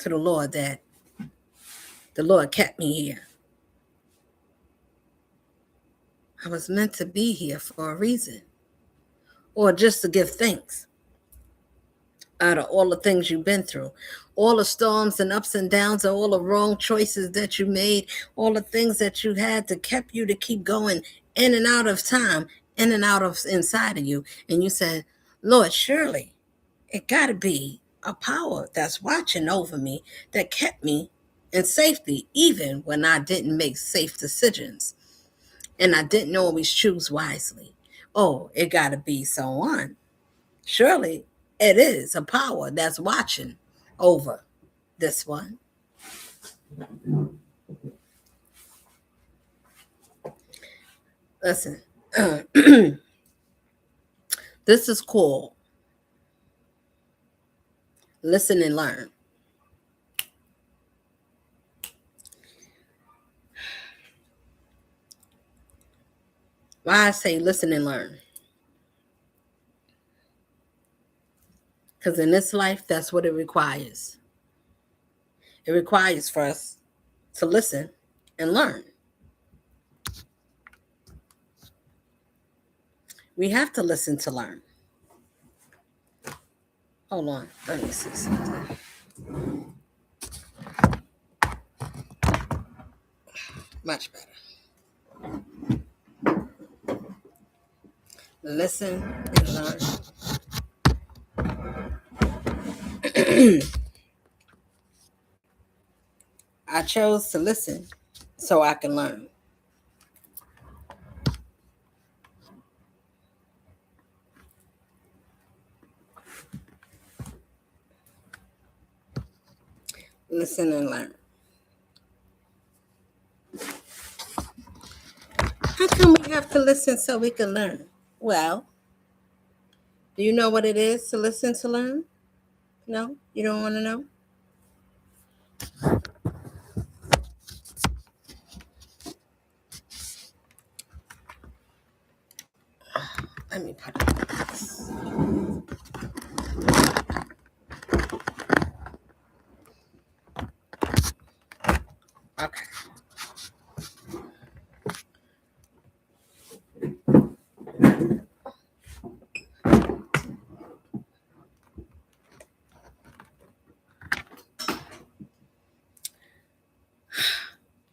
to the Lord that the Lord kept me here. I was meant to be here for a reason, or just to give thanks out of all the things you've been through, all the storms and ups and downs, and all the wrong choices that you made, all the things that you had to kept you to keep going in and out of time, in and out of inside of you. And you said, Lord, surely it got to be a power that's watching over me that kept me in safety, even when I didn't make safe decisions and I didn't always choose wisely. Oh, it got to be so on. Surely it is a power that's watching over this one. Listen, this is called listen and learn. Why I say listen and learn? Because in this life, that's what it requires. It requires for us to listen and learn. We have to listen to learn. Hold on, let me see something. Much better. Listen and learn. I chose to listen so I can learn. Listen and learn. How come we have to listen so we can learn? Well, do you know what it is to listen to learn? No? You don't want to know? Let me put it like this. Okay.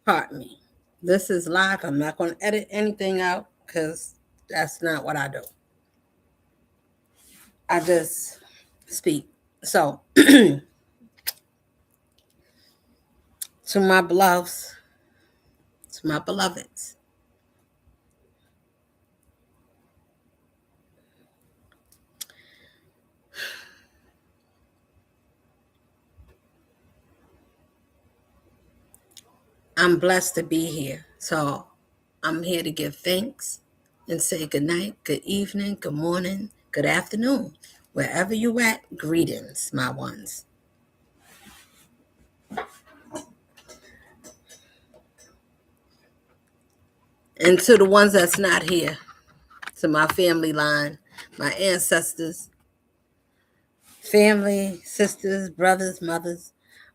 Pardon me. This is live. I'm not going to edit anything out because that's not what I do. I just speak. So, to my beloveds, to my beloveds, I'm blessed to be here. So, I'm here to give thanks and say good night, good evening, good morning, good afternoon. Wherever you at, greetings, my ones. And to the ones that's not here, to my family line, my ancestors, family, sisters, brothers, mothers,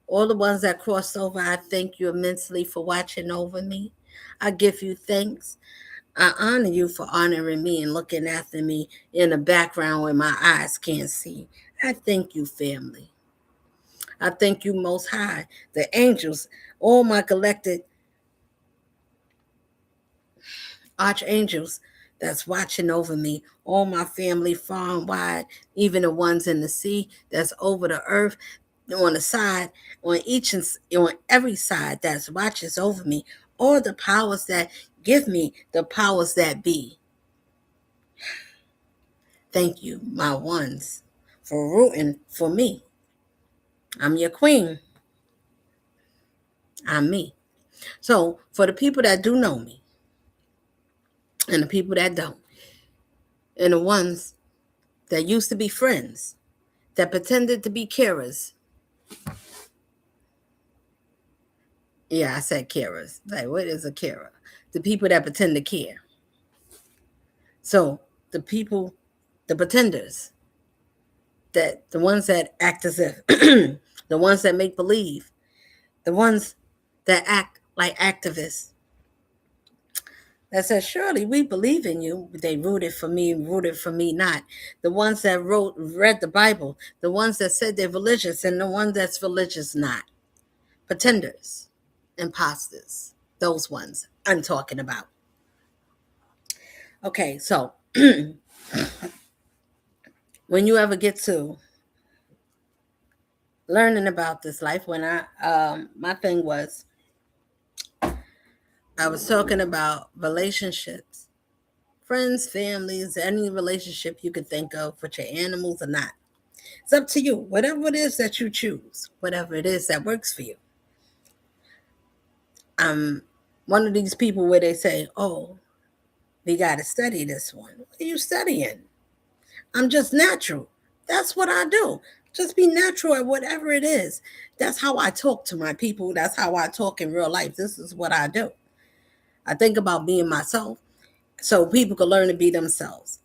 all the ones that crossed over, I thank you immensely for watching over me. I give you thanks. I honor you for honoring me and looking after me in the background where my eyes can't see. I thank you, family. I thank you, Most High, the angels, all my collected archangels that's watching over me, all my family far and wide, even the ones in the sea that's over the earth, on the side, on each and on every side that's watches over me, all the powers that give me the powers that be. Thank you, my ones, for rooting for me. I'm your queen. I'm me. So for the people that do know me and the people that don't, and the ones that used to be friends, that pretended to be carers. Yeah, I said carers. Like, what is a carer? The people that pretend to care. So the people, the pretenders, that the ones that act as if, the ones that make believe, the ones that act like activists, that said, surely we believe in you. They rooted for me not. The ones that read the Bible, the ones that said they're religious, and the one that's religious not. Pretenders, imposters, those ones I'm talking about. Okay, so when you ever get to learning about this life, when my thing was, I was talking about relationships, friends, families, any relationship you could think of with your animals or not. It's up to you. Whatever it is that you choose, whatever it is that works for you. I'm one of these people where they say, oh, we got to study this one. What are you studying? I'm just natural. That's what I do. Just be natural at whatever it is. That's how I talk to my people. That's how I talk in real life. This is what I do. I think about being myself so people can learn to be themselves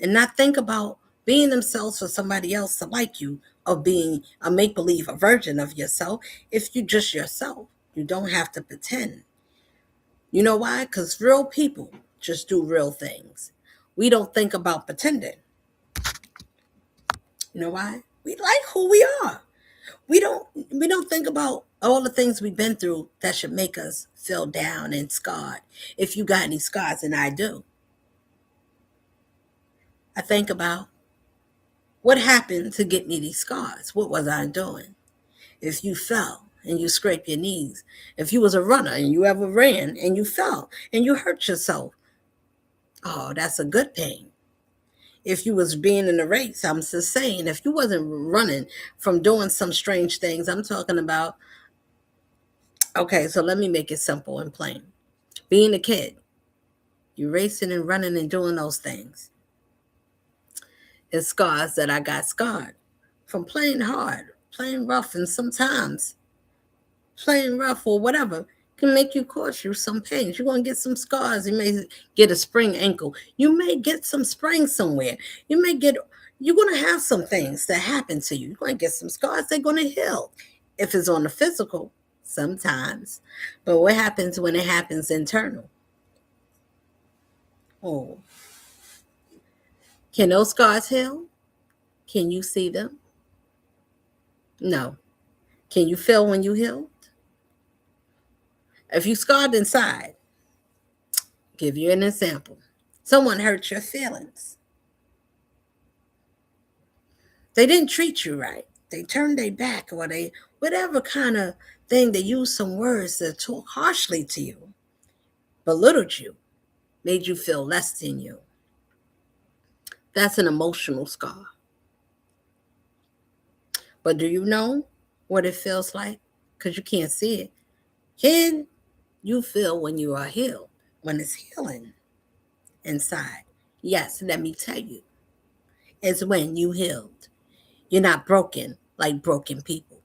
and not think about being themselves for somebody else to like you or being a make believe, a version of yourself. If you just yourself, you don't have to pretend. You know why? Because real people just do real things. We don't think about pretending. You know why? We like who we are. We don't think about all the things we've been through that should make us feel down and scarred. If you got any scars, and I do, I think about what happened to get me these scars. What was I doing? If you fell and you scraped your knees, if you was a runner and you ever ran and you fell and you hurt yourself, oh, that's a good pain. If you was being in a race, I'm just saying, if you wasn't running from doing some strange things, I'm talking about, okay, so let me make it simple and plain. Being a kid, you racing and running and doing those things. It's scars that I got scarred from playing hard, playing rough, and sometimes playing rough or whatever can make you cause you some pains. You're going to get some scars. You may get a sprained ankle. You may get some sprain somewhere. You're going to have some things that happen to you. You're going to get some scars. They're going to heal. If it's on the physical, sometimes. But what happens when it happens internal? Oh, can those scars heal? Can you see them? No. Can you feel when you healed? If you scarred inside, give you an example. Someone hurt your feelings. They didn't treat you right. They turned their back, or they, whatever kind of thing, they used some words that talk harshly to you, belittled you, made you feel less than you. That's an emotional scar. But do you know what it feels like? Because you can't see it. Can you feel when you are healed, when it's healing inside? Yes, let me tell you. It's when you healed. You're not broken like broken people.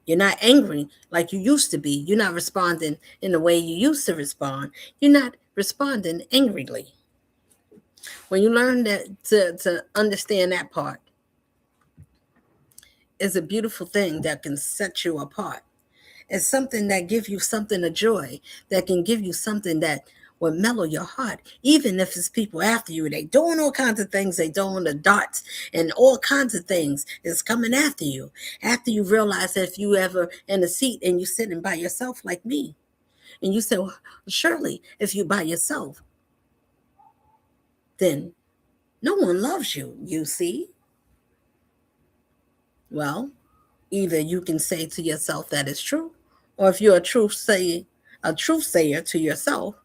You're not angry like you used to be. You're not responding in the way you used to respond. You're not responding angrily. When you learn that to understand that part, it's a beautiful thing that can set you apart. It's something that gives you something of joy, that can give you something that will mellow your heart, even if it's people after you. They doing all kinds of things. They doing the darts and all kinds of things is coming after you. After you realize that if you ever in a seat and you sitting by yourself like me, and you say, well, surely if you by yourself, then no one loves you, you see? Well, either you can say to yourself that it's true, or if you're a truth sayer to yourself,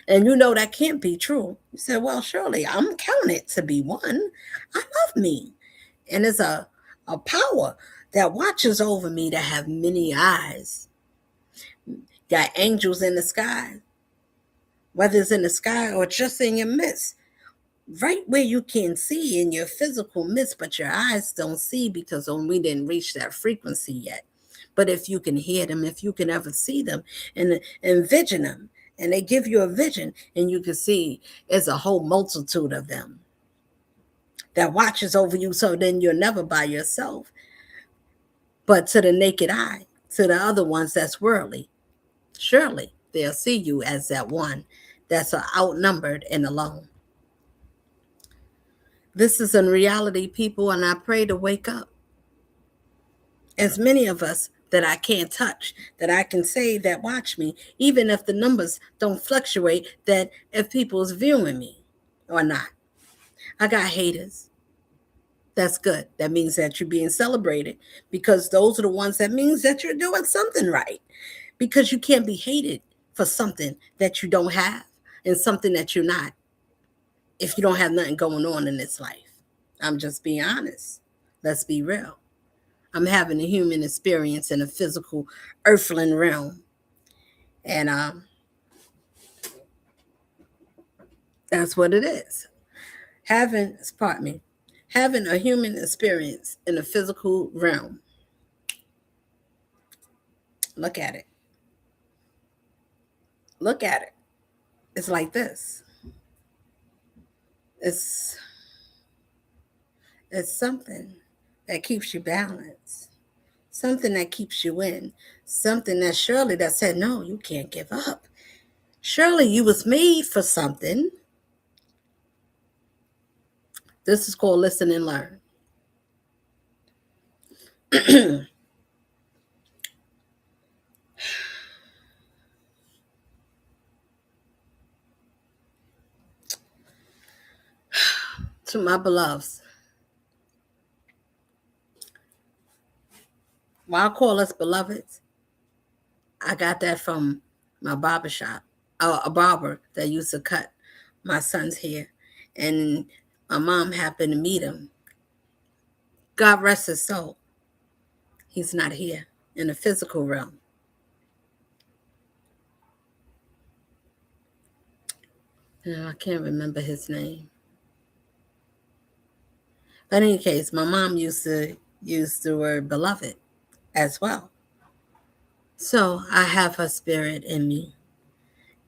and you know that can't be true, you say, well, surely I'm counted to be one. I love me. And it's a power that watches over me that have many eyes. Got angels in the sky, whether it's in the sky or just in your midst, right where you can see in your physical midst, but your eyes don't see because we didn't reach that frequency yet. But if you can hear them, if you can ever see them and envision them, and they give you a vision and you can see it's a whole multitude of them. that watches over you, so then you're never by yourself. But to the naked eye, to the other ones that's worldly, surely they'll see you as that one that's outnumbered and alone. This is in reality, people, and I pray to wake up. As many of us that I can't touch, that I can say that watch me, even if the numbers don't fluctuate, that if people's viewing me or not. I got haters. That's good. That means that you're being celebrated, because those are the ones that means that you're doing something right. Because you can't be hated for something that you don't have and something that you're not if you don't have nothing going on in this life. I'm just being honest. Let's be real. I'm having a human experience in a physical earthling realm. And that's what it is. Pardon me, having a human experience in a physical realm. Look at it. Look at it. It's like this. It's it's something that keeps you balanced. Something that keeps you in. Something that surely that said, no, you can't give up. Surely you was made for something. This is called listen and learn. To my beloveds, why I call us beloveds? I got that from my barber shop, a barber that used to cut my son's hair. And my mom happened to meet him. God rest his soul. He's not here in the physical realm. I can't remember his name. But in any case, my mom used to use the word beloved as well. So I have her spirit in me,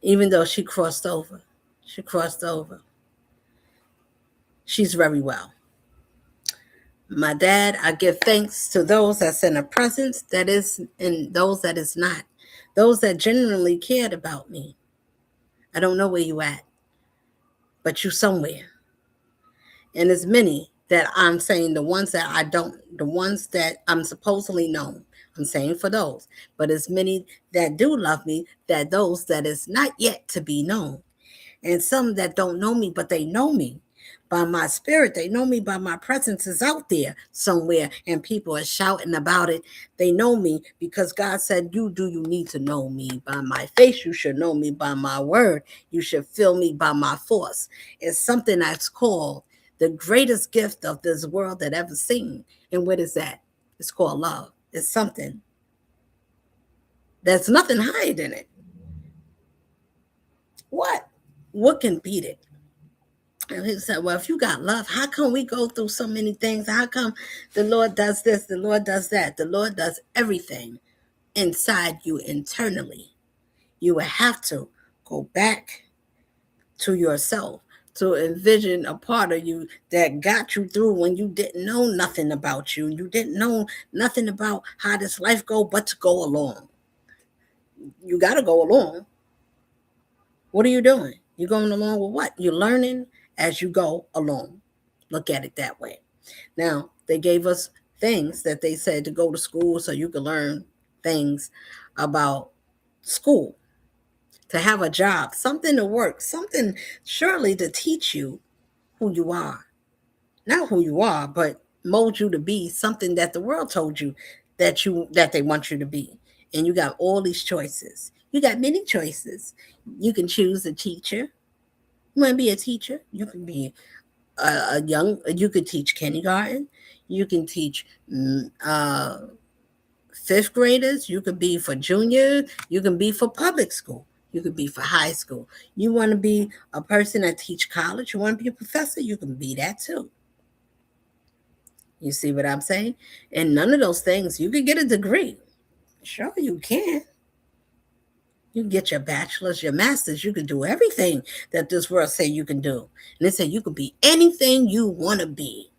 even though she crossed over. She crossed over. She's very well. My dad, I give thanks to those that's in a presence that is, and those that is not. Those that genuinely cared about me. I don't know where you at, but you somewhere. And as many that I'm saying, the ones that I don't, the ones that I'm supposedly known, I'm saying for those. But as many that do love me, that those that is not yet to be known. And some that don't know me, but they know me by my spirit. They know me by my presence is out there somewhere, and people are shouting about it. They know me because God said, you need to know me by my face. You should know me by my word. You should feel me by my force. It's something that's called the greatest gift of this world that ever seen. And what is that? It's called love. It's something that's nothing higher than it. What can beat it? And he said, well, if you got love, how come we go through so many things? How come the Lord does this, the Lord does that? The Lord does everything inside you internally. You will have to go back to yourself to envision a part of you that got you through when you didn't know nothing about you. You didn't know nothing about how this life go, but to go along. You got to go along. What are you doing? You're going along with what? You're learning as you go along. Look at it that way. Now, they gave us things that they said to go to school so you could learn things about school, to have a job, something to work, something surely to teach you who you are. Not who you are, but mold you to be something that the world told you that they want you to be. And you got all these choices. You got many choices. You can choose a teacher. You want to be a teacher? You can be you could teach kindergarten. You can teach fifth graders. You could be for junior. You can be for public school. You could be for high school. You want to be a person that teach college. You want to be a professor. You can be that too. You see what I'm saying? And none of those things, you can get a degree. Sure, you can. You can get your bachelor's, your master's. You can do everything that this world say you can do. And they say you can be anything you want to be.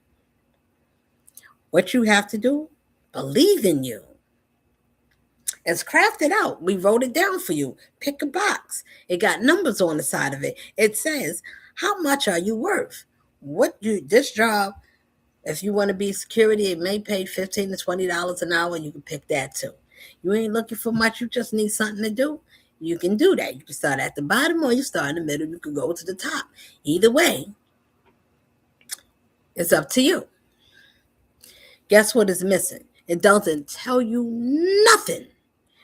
What you have to do, believe in you. It's crafted out. We wrote it down for you. Pick a box. It got numbers on the side of it. It says, how much are you worth? This job, if you want to be security, it may pay $15 to $20 an hour. You can pick that too. You ain't looking for much. You just need something to do. You can do that. You can start at the bottom or you start in the middle. You can go to the top. Either way, it's up to you. Guess what is missing? It doesn't tell you nothing.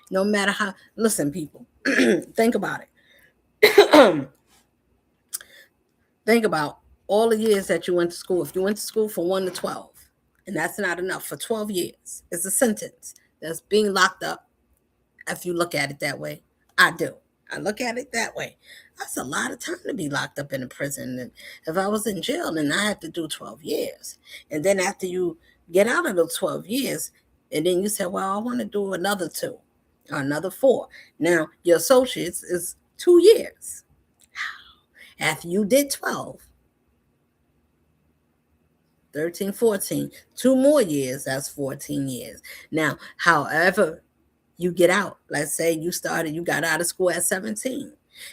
No matter how, listen, people, think about it. Think about all the years that you went to school. If you went to school from 1 to 12, and that's not enough, for 12 years, it's a sentence that's being locked up. If you look at it that way, I do. I look at it that way. That's a lot of time to be locked up in a prison. And if I was in jail, then I had to do 12 years. And then after you get out of those 12 years, and then you say, well, I want to do another 2 or another 4. Now, your associates is 2 years. After you did 12, 13, 14, 2 more years, that's 14 years. Now, however you get out, let's say you got out of school at 17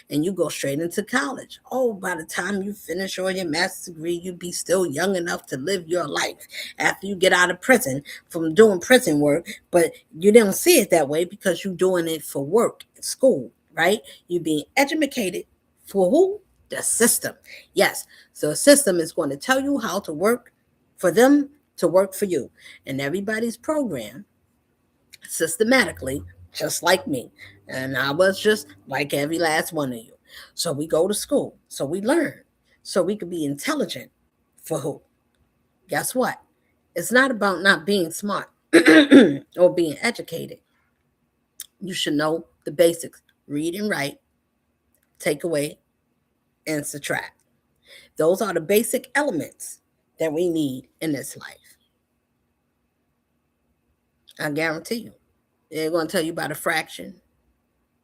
and you go straight into college. Oh, by the time you finish on your master's degree, you'd be still young enough to live your life after you get out of prison from doing prison work. But you don't see it that way because you're doing it for work, school, right? You're being educated for who? The system. Yes. So the system is going to tell you how to work for them to work for you. And everybody's programmed systematically, just like me. And I was just like every last one of you. So we go to school. So we learn. So we can be intelligent for who? Guess what? It's not about not being smart or being educated. You should know the basics. Read and write, take away, and subtract. Those are the basic elements that we need in this life. I guarantee you. They're going to tell you about a fraction.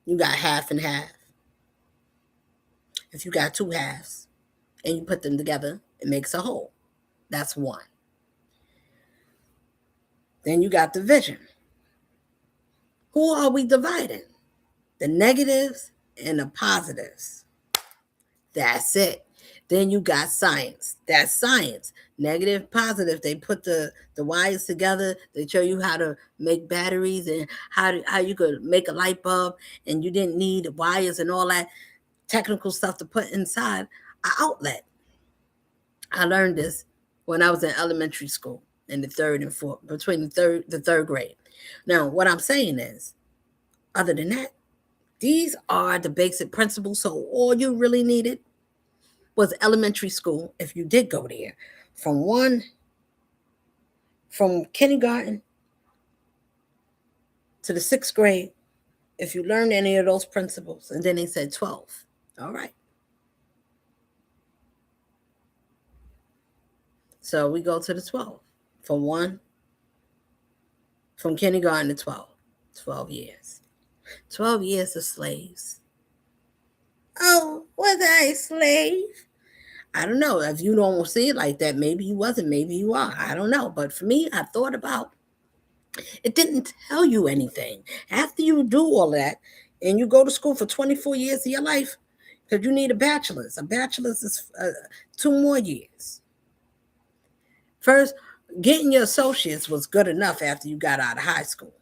You got half and half. If you got 2 halves and you put them together, it makes a whole. That's 1. Then you got division. Who are we dividing? The negatives and the positives. That's it. Then you got science. That's science. Negative, positive. They put the wires together. They show you how to make batteries and how you could make a light bulb, and you didn't need wires and all that technical stuff to put inside an outlet. I learned this when I was in elementary school in the 3rd and 4th, between the third grade. Now, what I'm saying is, other than that, these are the basic principles. So all you really needed was elementary school, if you did go there, from kindergarten to the 6th grade, if you learned any of those principles. And then they said 12. All right. So we go to the 12. From kindergarten to 12. 12 years. 12 years of slaves. Oh, was I a slave? I don't know. If you don't see it like that, maybe you wasn't, maybe you are. I don't know. But for me, I thought about it. Didn't tell you anything. After you do all that and you go to school for 24 years of your life, because you need a bachelor's. A bachelor's is 2 more years. First, getting your associates was good enough after you got out of high school.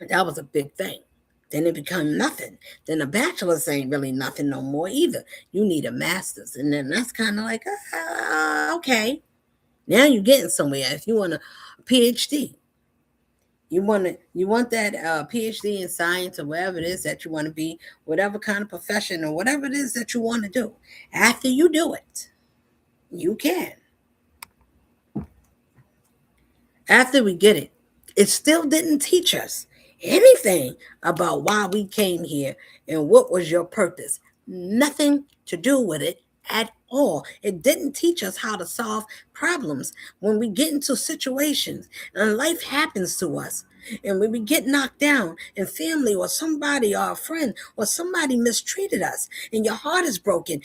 That was a big thing. Then it become nothing. Then a bachelor's ain't really nothing no more either. You need a master's. And then that's kind of like, okay. Now you're getting somewhere. If you want a PhD, you want that PhD in science or whatever it is that you want to be, whatever kind of profession or whatever it is that you want to do. After you do it, you can. After we get it, it still didn't teach us anything about why we came here and what was your purpose. Nothing to do with it at all. It didn't teach us how to solve problems when we get into situations and life happens to us. And when we get knocked down and family or somebody or a friend or somebody mistreated us and your heart is broken,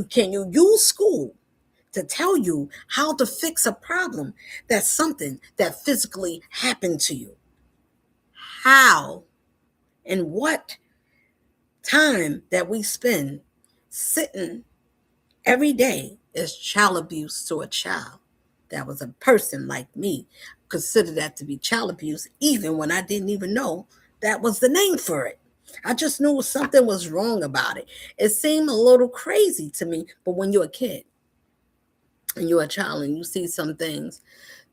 can you use school to tell you how to fix a problem that's something that physically happened to you? How and what time that we spend sitting every day is child abuse to a child that was a person like me. Consider that to be child abuse, even when I didn't even know that was the name for it. I just knew something was wrong about it. It seemed a little crazy to me, but when you're a kid and you're a child and you see some things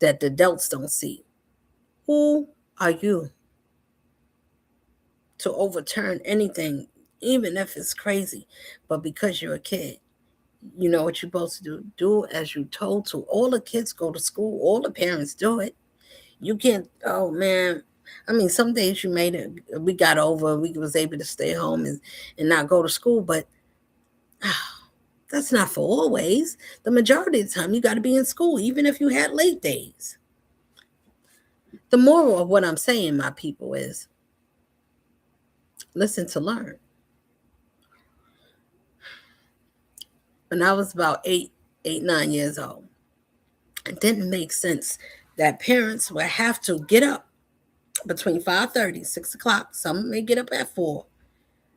that the adults don't see, who are you to overturn anything, even if it's crazy? But because you're a kid, you know what you're supposed to do. Do as you're told to. All the kids go to school. All the parents do it. You can't. Oh man. I mean, some days you made it. We got over. We was able to stay home and not go to school. But that's not for always. The majority of the time, you got to be in school, even if you had late days. The moral of what I'm saying, my people, is listen to learn. When I was about 9 years old, it didn't make sense that parents would have to get up between 5:30, 6 o'clock. Some may get up at 4,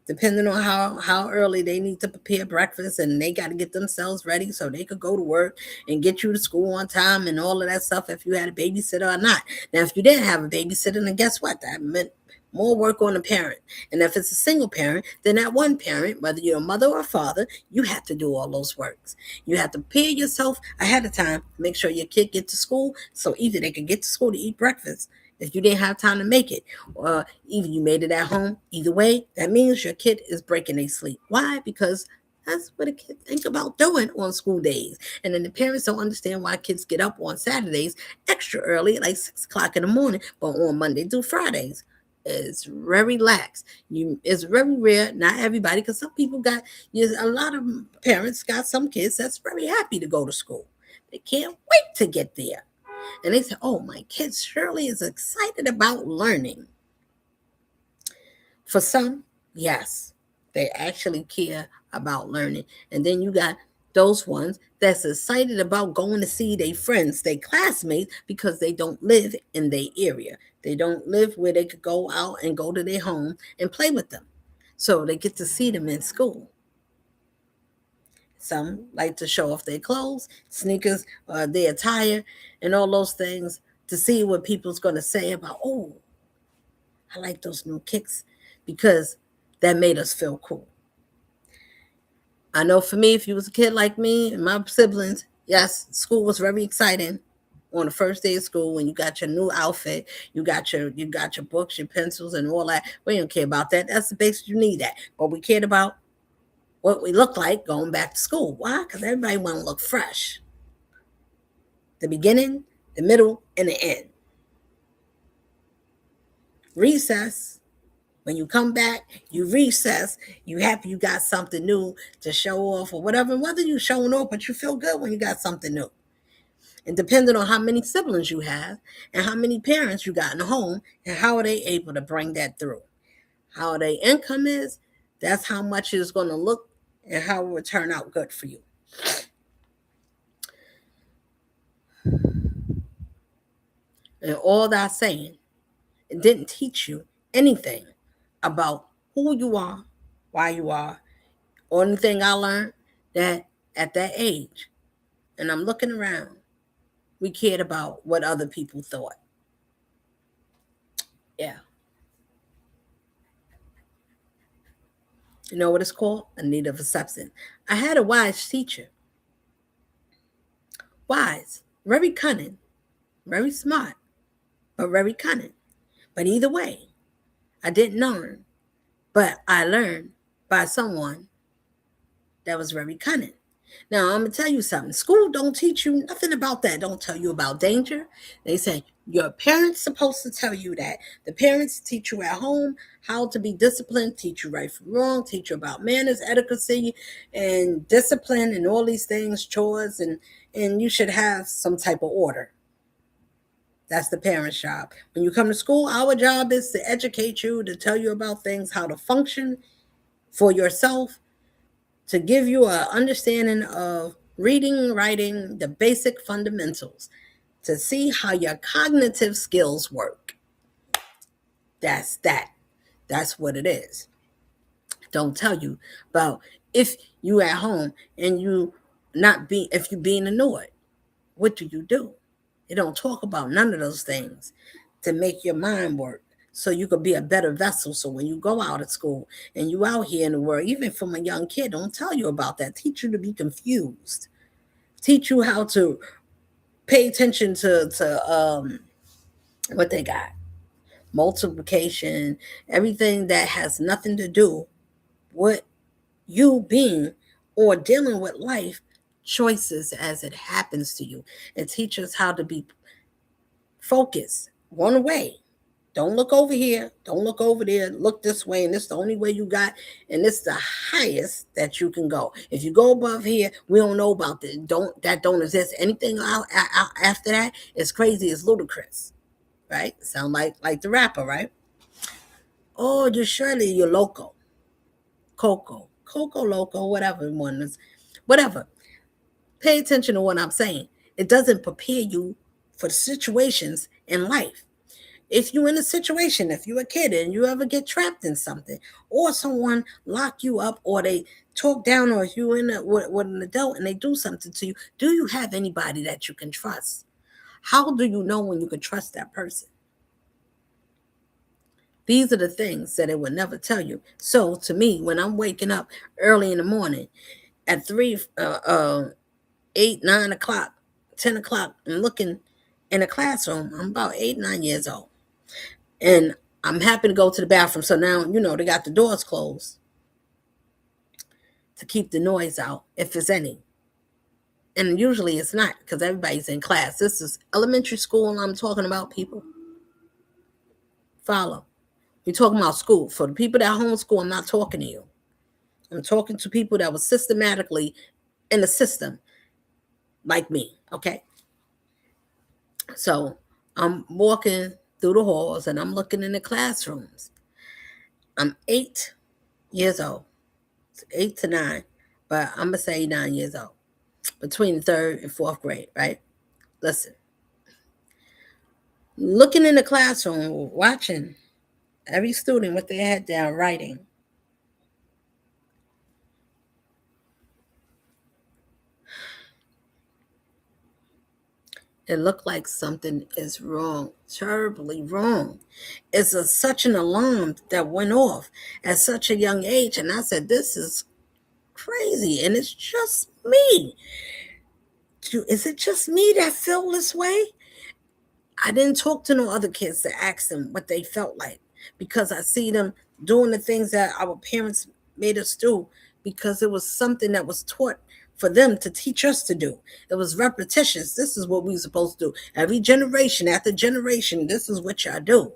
depending on how early they need to prepare breakfast, and they got to get themselves ready so they could go to work and get you to school on time and all of that stuff, if you had a babysitter or not. Now, if you didn't have a babysitter, then guess what? That meant more work on the parent. And if it's a single parent, then that one parent, whether you're a mother or a father, you have to do all those works. You have to prepare yourself ahead of time, make sure your kid gets to school, so either they can get to school to eat breakfast if you didn't have time to make it, or even you made it at home. Either way, that means your kid is breaking their sleep. Why? Because that's what a kid think about doing on school days. And then the parents don't understand why kids get up on Saturdays extra early, like 6 o'clock in the morning, but on Monday through Fridays, it's very lax. It's very rare, not everybody, because some people got, a lot of parents got some kids that's very happy to go to school. They can't wait to get there. And they say, oh, my kid Shirley is excited about learning. For some, yes, they actually care about learning. And then you got those ones that's excited about going to see their friends, their classmates, because they don't live in their area. They don't live where they could go out and go to their home and play with them. So they get to see them in school. Some like to show off their clothes, sneakers, their attire, and all those things to see what people's going to say about, oh, I like those new kicks, because that made us feel cool. I know for me, if you was a kid like me and my siblings, yes, school was very exciting. On the first day of school, when you got your new outfit, you got your books, your pencils, and all that. We don't care about that. That's the basics. You need that. But we cared about what we look like going back to school. Why? Because everybody want to look fresh. The beginning, the middle, and the end. Recess. When you come back, you recess, you happy you got something new to show off or whatever, whether you're showing off, but you feel good when you got something new. And depending on how many siblings you have and how many parents you got in the home, and how are they able to bring that through. How their income is, that's how much it's going to look and how it will turn out good for you. And all that saying, it didn't teach you anything about who you are, why you are. Only thing I learned, that at that age, and I'm looking around, we cared about what other people thought. Yeah. You know what it's called? A need of acceptance. I had a wise teacher. Wise, very cunning, very smart, but very cunning. But either way, I didn't learn, but I learned by someone that was very cunning. Now, I'm going to tell you something. School don't teach you nothing about that. Don't tell you about danger. They say your parents supposed to tell you that. The parents teach you at home how to be disciplined, teach you right from wrong, teach you about manners, etiquette, and discipline, and all these things, chores, and you should have some type of order. That's the parent's job. When you come to school, our job is to educate you, to tell you about things, how to function for yourself, to give you an understanding of reading, writing, the basic fundamentals, to see how your cognitive skills work. That's that. That's what it is. Don't tell you about if you at home and you not be if you being annoyed. What do you do? They don't talk about none of those things to make your mind work so you could be a better vessel. So when you go out of school and you out here in the world, even from a young kid, don't tell you about that. Teach you to be confused. Teach you how to pay attention to what they got. Multiplication, everything that has nothing to do with you being or dealing with life choices as it happens to you. It teaches how to be focused one way. Don't look over here. Don't look over there. Look this way. And it's the only way you got. And it's the highest that you can go. If you go above here, we don't know about this. Don't exist. Anything out after that is crazy. It's ludicrous. Right? Sound like the rapper, right? Oh, you're surely you're loco. Coco loco, whatever one is. Whatever. Pay attention to what I'm saying. It doesn't prepare you for situations in life. If you're in a situation, if you're a kid and you ever get trapped in something, or someone lock you up, or they talk down, or if you're with an adult and they do something to you, do you have anybody that you can trust? How do you know when you can trust that person? These are the things that it would never tell you. So to me, when I'm waking up early in the morning at 8, 9 o'clock, 10 o'clock, and looking in a classroom, I'm about 8, 9 years old. And I'm happy to go to the bathroom. So now, they got the doors closed to keep the noise out, if there's any. And usually it's not because everybody's in class. This is elementary school and I'm talking about, people. Follow. We're talking about school. For the people that homeschool, I'm not talking to you. I'm talking to people that were systematically in the system like me, okay? So I'm walking through the halls and I'm looking in the classrooms. I'm 8 years old, 8 to 9, but I'm going to say 9 years old, between the 3rd and 4th grade, right? Listen, looking in the classroom, watching every student with their head down writing. It looked like something is wrong, terribly wrong. It's such an alarm that went off at such a young age. And I said, this is crazy. And it's just me. Is it just me that feel this way? I didn't talk to no other kids to ask them what they felt like because I see them doing the things that our parents made us do because it was something that was taught for them to teach us to do. It was repetitions. This is what we were supposed to do. Every generation after generation, this is what y'all do.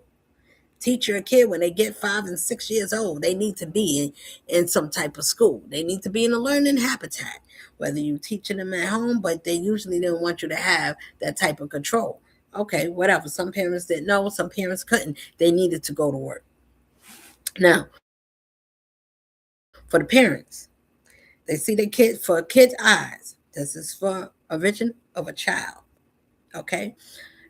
Teach your kid when they get 5 and 6 years old, they need to be in some type of school. They need to be in a learning habitat, whether you teaching them at home, but they usually didn't want you to have that type of control. Okay, whatever. Some parents didn't know, some parents couldn't. They needed to go to work. Now, for the parents, they see the kid for a kid's eyes. This is for a vision of a child. Okay?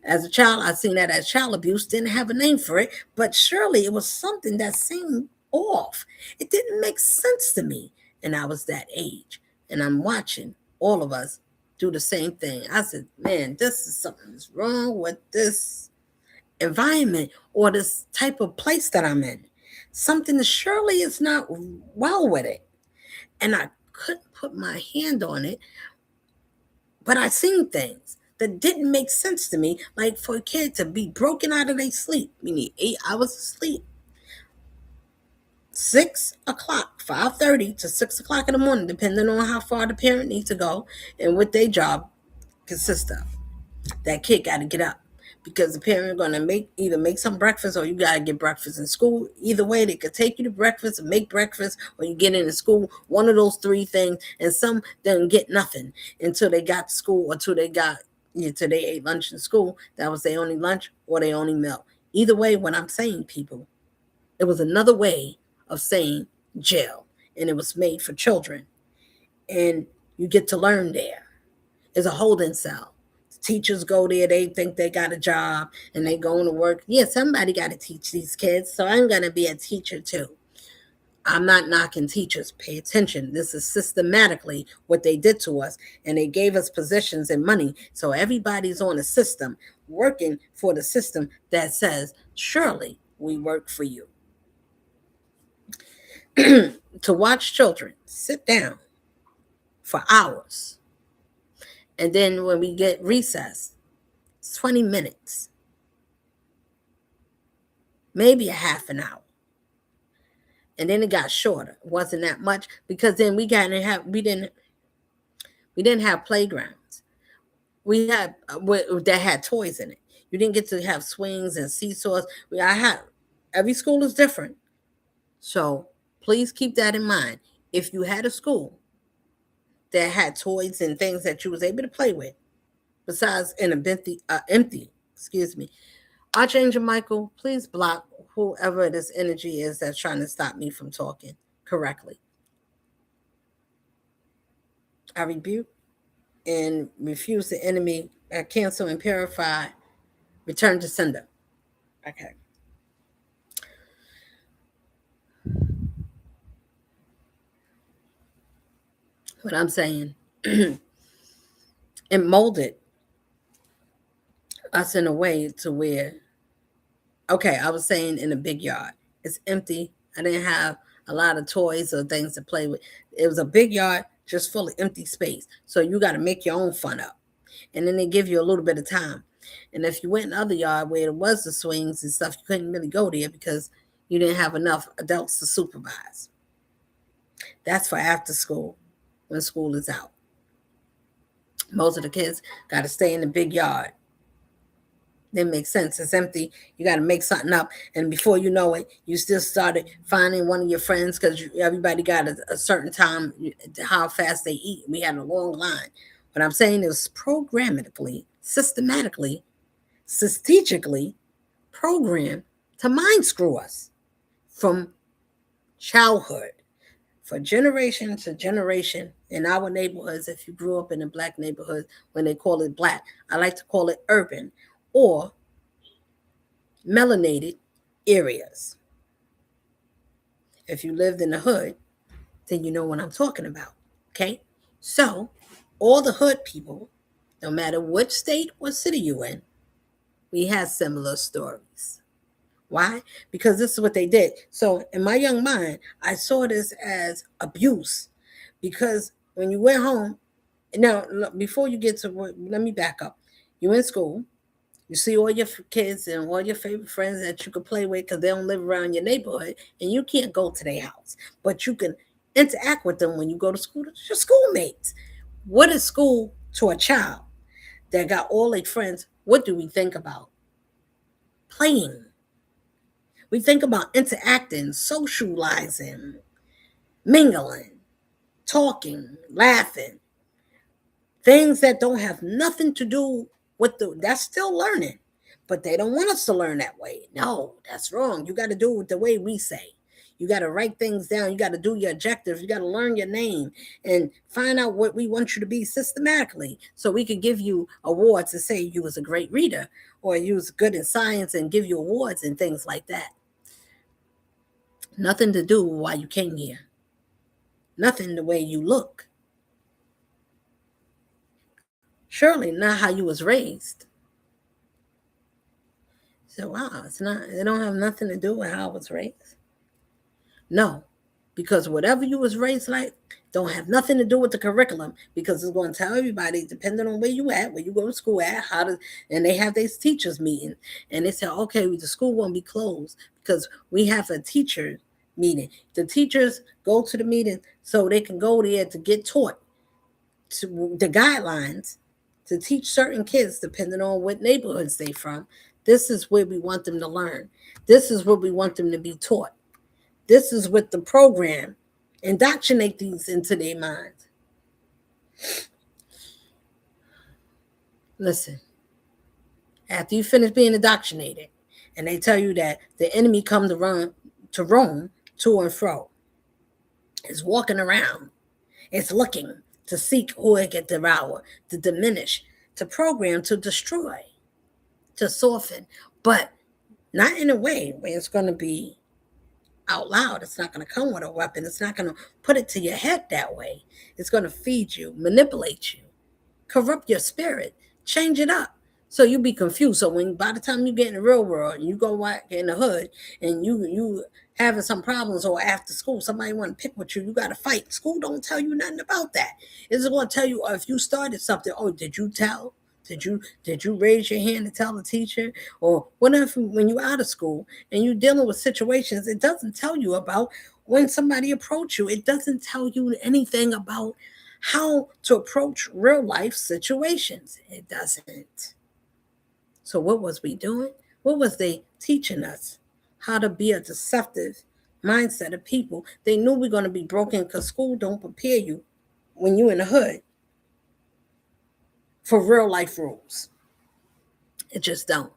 As a child, I seen that as child abuse, didn't have a name for it, but surely it was something that seemed off. It didn't make sense to me. And I was that age. And I'm watching all of us do the same thing. I said, man, this is something's wrong with this environment or this type of place that I'm in. Something surely is not well with it. And I couldn't put my hand on it, but I seen things that didn't make sense to me, like for a kid to be broken out of their sleep. We need 8 hours of sleep. 6 o'clock, 5:30 to 6 o'clock in the morning, depending on how far the parent needs to go and what their job consists of. That kid got to get up because the parent going to either make some breakfast or you got to get breakfast in school. Either way, they could take you to breakfast and make breakfast or you get into school, one of those 3 things. And some didn't get nothing until they got to school or until they got Either they ate lunch in school, that was their only lunch or their only meal. Either way, what I'm saying, people, it was another way of saying jail, and it was made for children. And you get to learn there. It's a holding cell. Teachers go there, they think they got a job and they going to work. Yeah, somebody got to teach these kids, so I'm going to be a teacher too. I'm not knocking teachers. Pay attention. This is systematically what they did to us, and they gave us positions and money. So everybody's on a system, working for the system that says, surely we work for you. To watch children sit down for hours, and then when we get recess, 20 minutes, maybe a half an hour. And then it got shorter. It wasn't that much because then we didn't have playgrounds. We had that had toys in it. You didn't get to have swings and seesaws. I had every school is different, so please keep that in mind. If you had a school that had toys and things that you was able to play with, besides in a empty, excuse me, Archangel Michael, please block whoever this energy is that's trying to stop me from talking correctly. I rebuke and refuse the enemy, cancel and purify, return to sender. Okay. What I'm saying, it molded us in a way to where, okay, I was saying in a big yard, it's empty. I didn't have a lot of toys or things to play with. It was a big yard just full of empty space. So you got to make your own fun up. And then they give you a little bit of time. And if you went in other yard where it was the swings and stuff, you couldn't really go there because you didn't have enough adults to supervise. That's for after school, when school is out. Most of the kids got to stay in the big yard. Didn't make sense. It's empty. You got to make something up, and before you know it, you still started finding one of your friends because everybody got a certain time how fast they eat. We had a long line. What I'm saying is programmatically, systematically, strategically programmed to mind screw us from childhood for generation to generation in our neighborhoods. If you grew up in a black neighborhood, when they call it black, I like to call it urban or melanated areas. If you lived in the hood, then you know what I'm talking about. Okay? So, all the hood people, no matter which state or city you in, we have similar stories. Why? Because this is what they did. So, in my young mind, I saw this as abuse because when you went home, now before you get to work, let me back up. You in school, you see all your kids and all your favorite friends that you can play with because they don't live around your neighborhood and you can't go to their house. But you can interact with them when you go to school. It's your schoolmates. What is school to a child that got all their friends? What do we think about? Playing. We think about interacting, socializing, mingling, talking, laughing. Things that don't have nothing to do with that's still learning. But they don't want us to learn that way. No, that's wrong. You got to do it the way we say. You got to write things down. You got to do your objectives. You got to learn your name and find out what we want you to be systematically so we could give you awards to say you was a great reader or you was good in science and give you awards and things like that. Nothing to do with why you came here. Nothing the way you look. Surely not how you was raised. So wow, it's not. It don't have nothing to do with how I was raised. No, because whatever you was raised like don't have nothing to do with the curriculum because it's going to tell everybody depending on where you at, where you go to school at, how to, and they have these teachers meeting and they say, okay, the school won't be closed because we have a teacher meeting. The teachers go to the meeting so they can go there to get taught to the guidelines to teach certain kids depending on what neighborhoods they from. This is where we want them to learn. This is what we want them to be taught. This is what the program indoctrinate these into their minds. Listen, after you finish being indoctrinated, and they tell you that the enemy come to roam to and fro, is walking around, it's looking to seek who it can devour, to diminish, to program, to destroy, to soften, but not in a way where it's going to be out loud. It's not going to come with a weapon. It's not going to put it to your head that way. It's going to feed you, manipulate you, corrupt your spirit, change it up. So you be confused. So when by the time you get in the real world and you go out in the hood and you having some problems, or after school somebody want to pick with you, you got to fight. School don't tell you nothing about that. It's going to tell you, if you started something, oh, did you tell? Did you raise your hand to tell the teacher? Or whatever. When you're out of school and you're dealing with situations, it doesn't tell you about when somebody approach you. It doesn't tell you anything about how to approach real life situations. It doesn't. So what was we doing? What was they teaching us? How to be a deceptive mindset of people. They knew we're going to be broken because school don't prepare you when you're in the hood for real life rules. It just don't.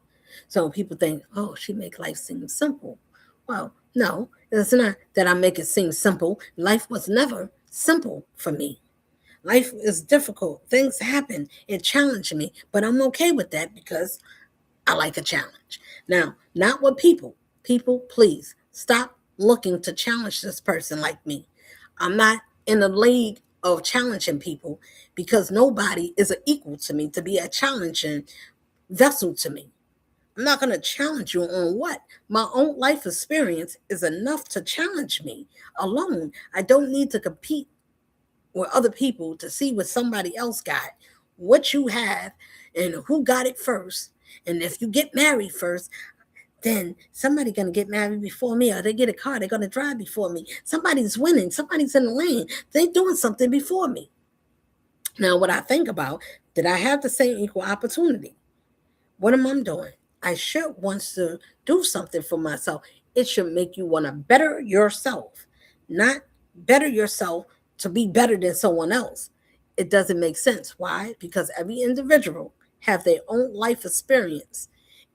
So people think, oh, she make life seem simple. Well, no, it's not that I make it seem simple. Life was never simple for me. Life is difficult. Things happen. It challenged me, but I'm okay with that because I like a challenge. Now, not with people. People, please stop looking to challenge this person like me. I'm not in the league of challenging people because nobody is an equal to me to be a challenging vessel to me. I'm not going to challenge you on what? My own life experience is enough to challenge me alone. I don't need to compete with other people to see what somebody else got, what you have, and who got it first. And if you get married first, then somebody's going to get married before me, or they get a car, they're going to drive before me. Somebody's winning. Somebody's in the lane. They're doing something before me. Now, what I think about, did I have the same equal opportunity? What am I doing? I should want to do something for myself. It should make you want to better yourself, not better yourself to be better than someone else. It doesn't make sense. Why? Because every individual have their own life experience,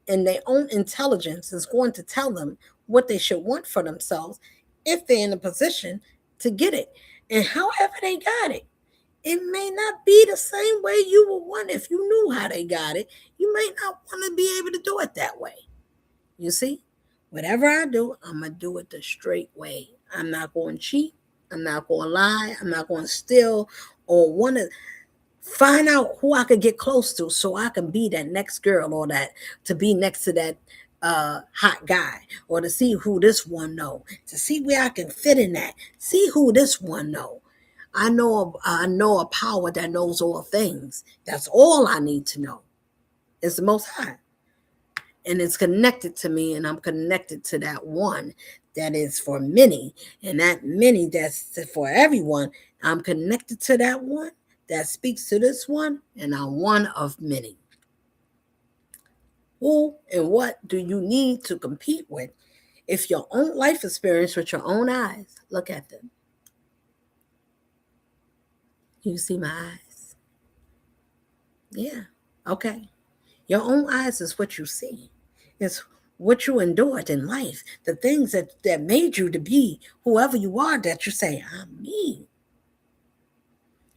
and their own intelligence is going to tell them what they should want for themselves if they're in a position to get it. And however they got it, it may not be the same way you would want if you knew how they got it. You may not want to be able to do it that way. You see, whatever I do, I'm going to do it the straight way. I'm not going to cheat. I'm not going to lie. I'm not going to steal or want to find out who I could get close to so I can be that next girl, or that to be next to that hot guy, or to see who this one know, to see where I can fit in that, see who this one know. I know a power that knows all things. That's all I need to know. It's the Most High. And it's connected to me, and I'm connected to that one that is for many. And that many that's for everyone, I'm connected to that one that speaks to this one, and I'm one of many. Who and what do you need to compete with? If your own life experience with your own eyes, look at them. You see my eyes? Yeah. Okay. Your own eyes is what you see. It's what you endured in life. The things that made you to be whoever you are, that you say, I'm me.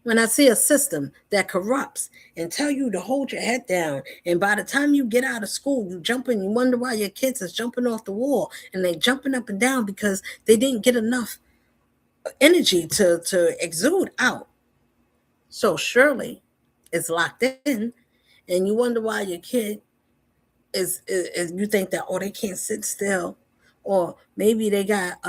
When I see a system that corrupts and tell you to hold your head down, and by the time you get out of school, you jumping, you wonder why your kids is jumping off the wall, and they jumping up and down because they didn't get enough energy to exude out. So surely it's locked in, and you wonder why your kid is you think that, oh, they can't sit still, or maybe they got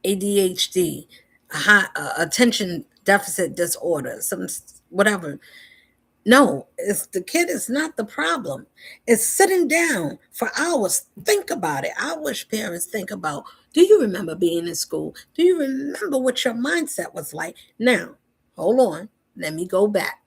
ADHD, high attention deficit disorder, some whatever. No, it's the kid is not the problem. It's sitting down for hours. Think about it. I wish parents think about, do you remember being in school? Do you remember what your mindset was like? Now, hold on. Let me go back.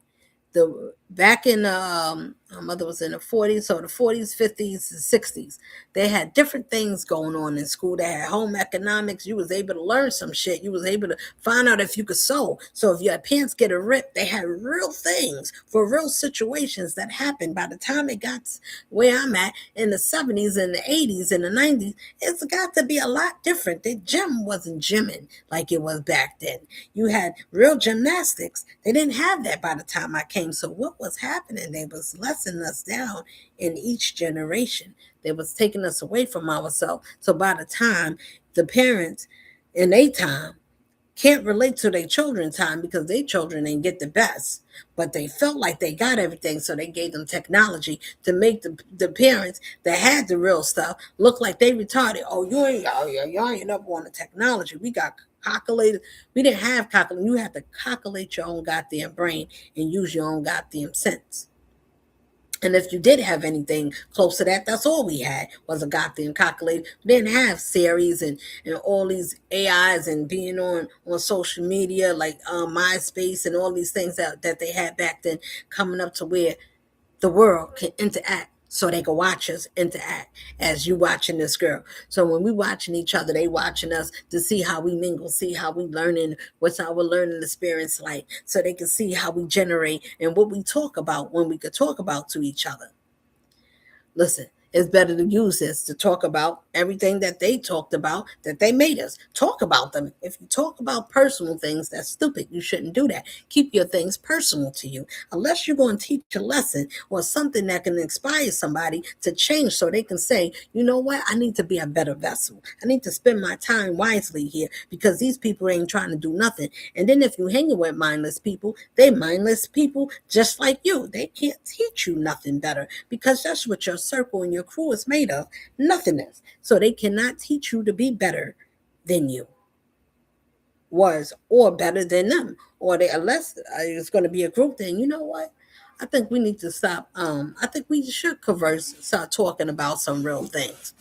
back in my mother was in the 40s, so the 40s, 50s, and 60s, they had different things going on in school. They had home economics. You was able to learn some shit. You was able to find out if you could sew. So if your pants get a rip, they had real things for real situations that happened. By the time it got where I'm at in the 70s and the 80s and the 90s, it's got to be a lot different. The gym wasn't gymming like it was back then. You had real gymnastics. They didn't have that by the time I came. So what was happening? They was lessening us down in each generation. They was taking us away from ourselves. So by the time the parents in their time can't relate to their children's time because their children didn't get the best, but they felt like they got everything, so they gave them technology to make the parents that had the real stuff look like they retarded. Oh, y'all ain't up on the technology. We got calculators. We didn't have calculators. You had to calculate your own goddamn brain and use your own goddamn sense. And if you did have anything close to that, that's all we had was a goddamn calculator. We didn't have series and all these AIs and being on social media like MySpace and all these things that they had back then coming up to where the world can interact so they can watch us interact as you watching this girl. So when we watching each other, they watching us to see how we mingle, see how we learning, what's our learning experience like, so they can see how we generate and what we talk about when we could talk about to each other. Listen, it's better to use this to talk about everything that they talked about, that they made us talk about them. If you talk about personal things, that's stupid. You shouldn't do that. Keep your things personal to you. Unless you're going to teach a lesson or something that can inspire somebody to change so they can say, you know what, I need to be a better vessel. I need to spend my time wisely here because these people ain't trying to do nothing. And then if you hanging with mindless people, they mindless people just like you. They can't teach you nothing better because that's what your circle and your crew is made of, nothingness. So they cannot teach you to be better than you was or better than them. Or they unless it's going to be a group, then you know what? I think we need to stop. I think we should start talking about some real things.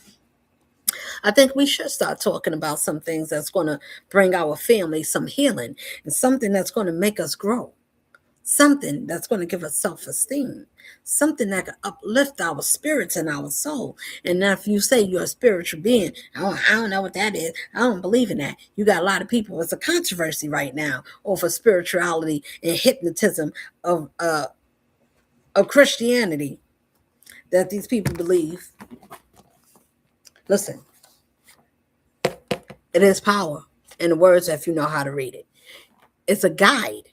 I think we should start talking about some things that's going to bring our family some healing and something that's going to make us grow, something that's going to give us self-esteem, something that can uplift our spirits and our soul. And now if you say you're a spiritual being, I don't know what that is, I don't believe in that. You got a lot of people, it's a controversy right now over spirituality and hypnotism of Christianity that these people believe. Listen, it is power in the words if you know how to read it. It's a guide.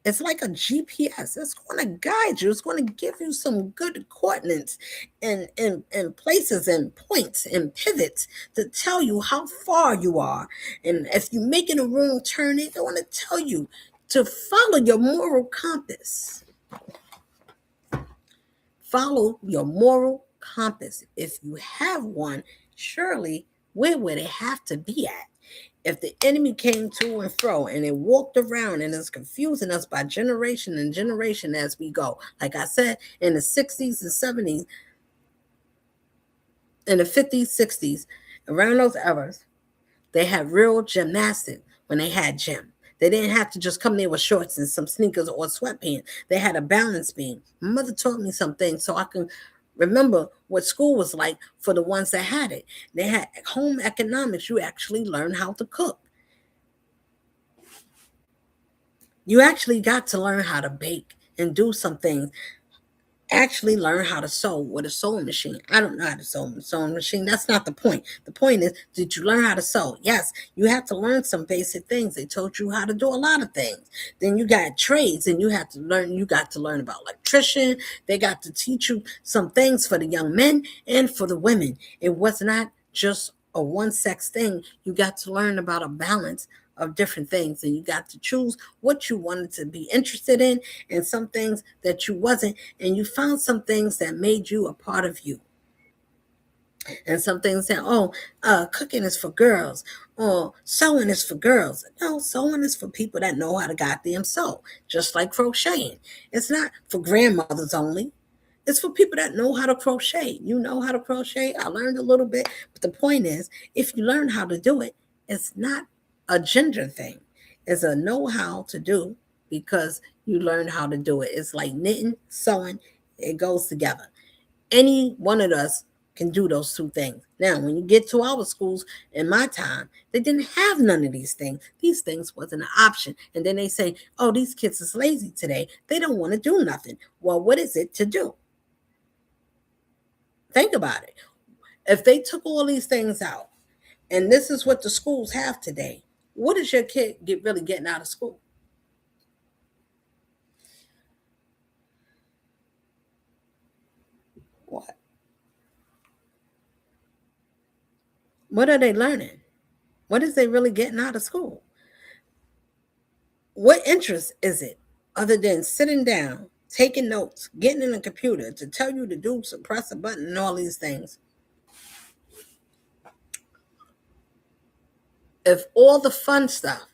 It's like a GPS. It's going to guide you. It's going to give you some good coordinates and places and points and pivots to tell you how far you are. And if you're making a wrong turn, it's going to tell you to follow your moral compass. Follow your moral compass. If you have one, surely where would it have to be at? If the enemy came to and fro and it walked around and is confusing us by generation and generation as we go, like I said, in the 60s and 70s, in the 50s, 60s, around those eras, they had real gymnastics when they had gym. They didn't have to just come there with shorts and some sneakers or sweatpants. They had a balance beam. My mother taught me some things so I can remember what school was like for the ones that had it. They had home economics. You actually learn how to cook. You actually got to learn how to bake and do some things. Actually learn how to sew with a sewing machine. I don't know how to sew with a sewing machine. That's not the point. The point is, did you learn how to sew? Yes, you have to learn some basic things. They taught you how to do a lot of things. Then you got trades and you have to learn, you got to learn about electrician. They got to teach you some things for the young men and for the women. It was not just a one sex thing. You got to learn about a balance of different things and you got to choose what you wanted to be interested in and some things that you wasn't, and you found some things that made you a part of you, and some things that cooking is for girls or sewing is for girls. No, sewing is for people that know how to goddamn sew, just like crocheting. It's not for grandmothers only. It's for people that know how to crochet. You know how to crochet. I learned a little bit, but the point is, if you learn how to do it, it's not a gender thing. It's a know how to do because you learn how to do it. It's like knitting, sewing, it goes together. Any one of us can do those two things. Now, when you get to our schools in my time, they didn't have none of these things. These things wasn't an option. And then they say, oh, these kids is lazy today. They don't want to do nothing. Well, what is it to do? Think about it. If they took all these things out, and this is what the schools have today, what is your kid really getting out of school? What? What are they learning? What is they really getting out of school? What interest is it other than sitting down, taking notes, getting in a computer to tell you to do, to press a button, and all these things? If all the fun stuff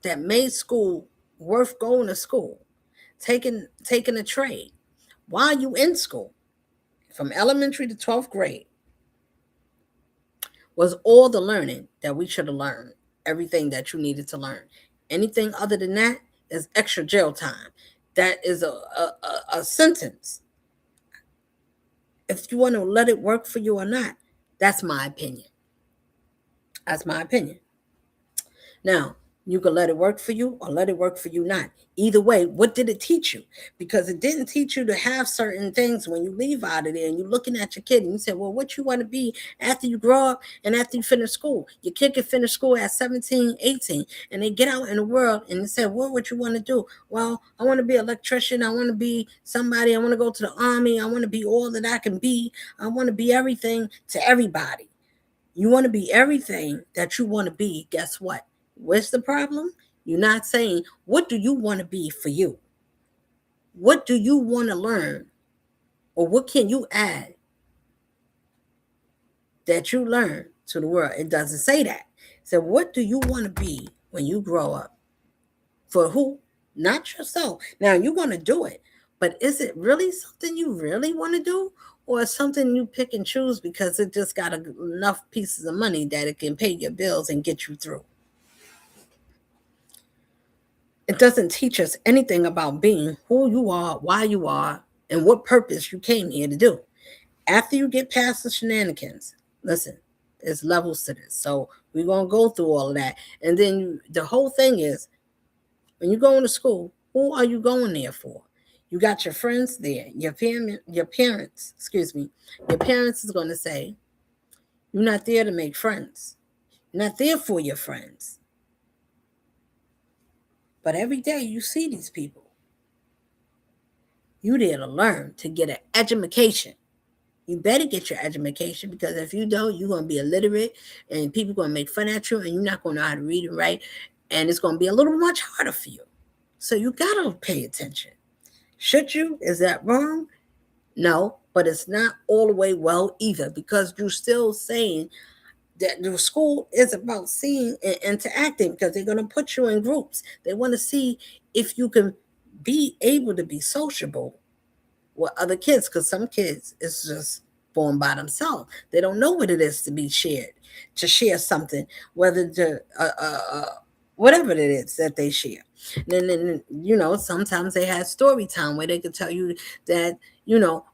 that made school worth going to school, taking a trade while you in school, from elementary to 12th grade, was all the learning that we should have learned, everything that you needed to learn. Anything other than that is extra jail time. That is a sentence. If you want to let it work for you or not, that's my opinion. That's my opinion. Now, you can let it work for you or let it work for you not. Either way, what did it teach you? Because it didn't teach you to have certain things when you leave out of there and you're looking at your kid and you say, well, what you want to be after you grow up and after you finish school? Your kid can finish school at 17, 18, and they get out in the world and they say, well, what you want to do? Well, I want to be an electrician. I want to be somebody. I want to go to the army. I want to be all that I can be. I want to be everything to everybody. You want to be everything that you want to be. Guess what? What's the problem? You're not saying, what do you want to be for you? What do you want to learn? Or what can you add that you learn to the world? It doesn't say that. So, what do you want to be when you grow up? For who? Not yourself. Now, you're going to do it, but is it really something you really want to do? Or something you pick and choose because it just got enough pieces of money that it can pay your bills and get you through? It doesn't teach us anything about being who you are, why you are, and what purpose you came here to do. After you get past the shenanigans, listen, there's levels to this. So we're going to go through all of that. And then the whole thing is, when you go into school, who are you going there for? You got your friends there, your parents, excuse me. Your parents is going to say, you're not there to make friends. You're not there for your friends. But every day you see these people. You there to learn, to get an education. You better get your education because if you don't, you're going to be illiterate and people are going to make fun at you and you're not going to know how to read and write. And it's going to be a little much harder for you. So you got to pay attention. Should you? Is that wrong? No, but it's not all the way well either because you're still saying that the school is about seeing and interacting because they're going to put you in groups. They want to see if you can be able to be sociable with other kids because some kids is just born by themselves. They don't know what it is to be shared, to share something, whether to whatever it is that they share. And then sometimes they have story time where they could tell you that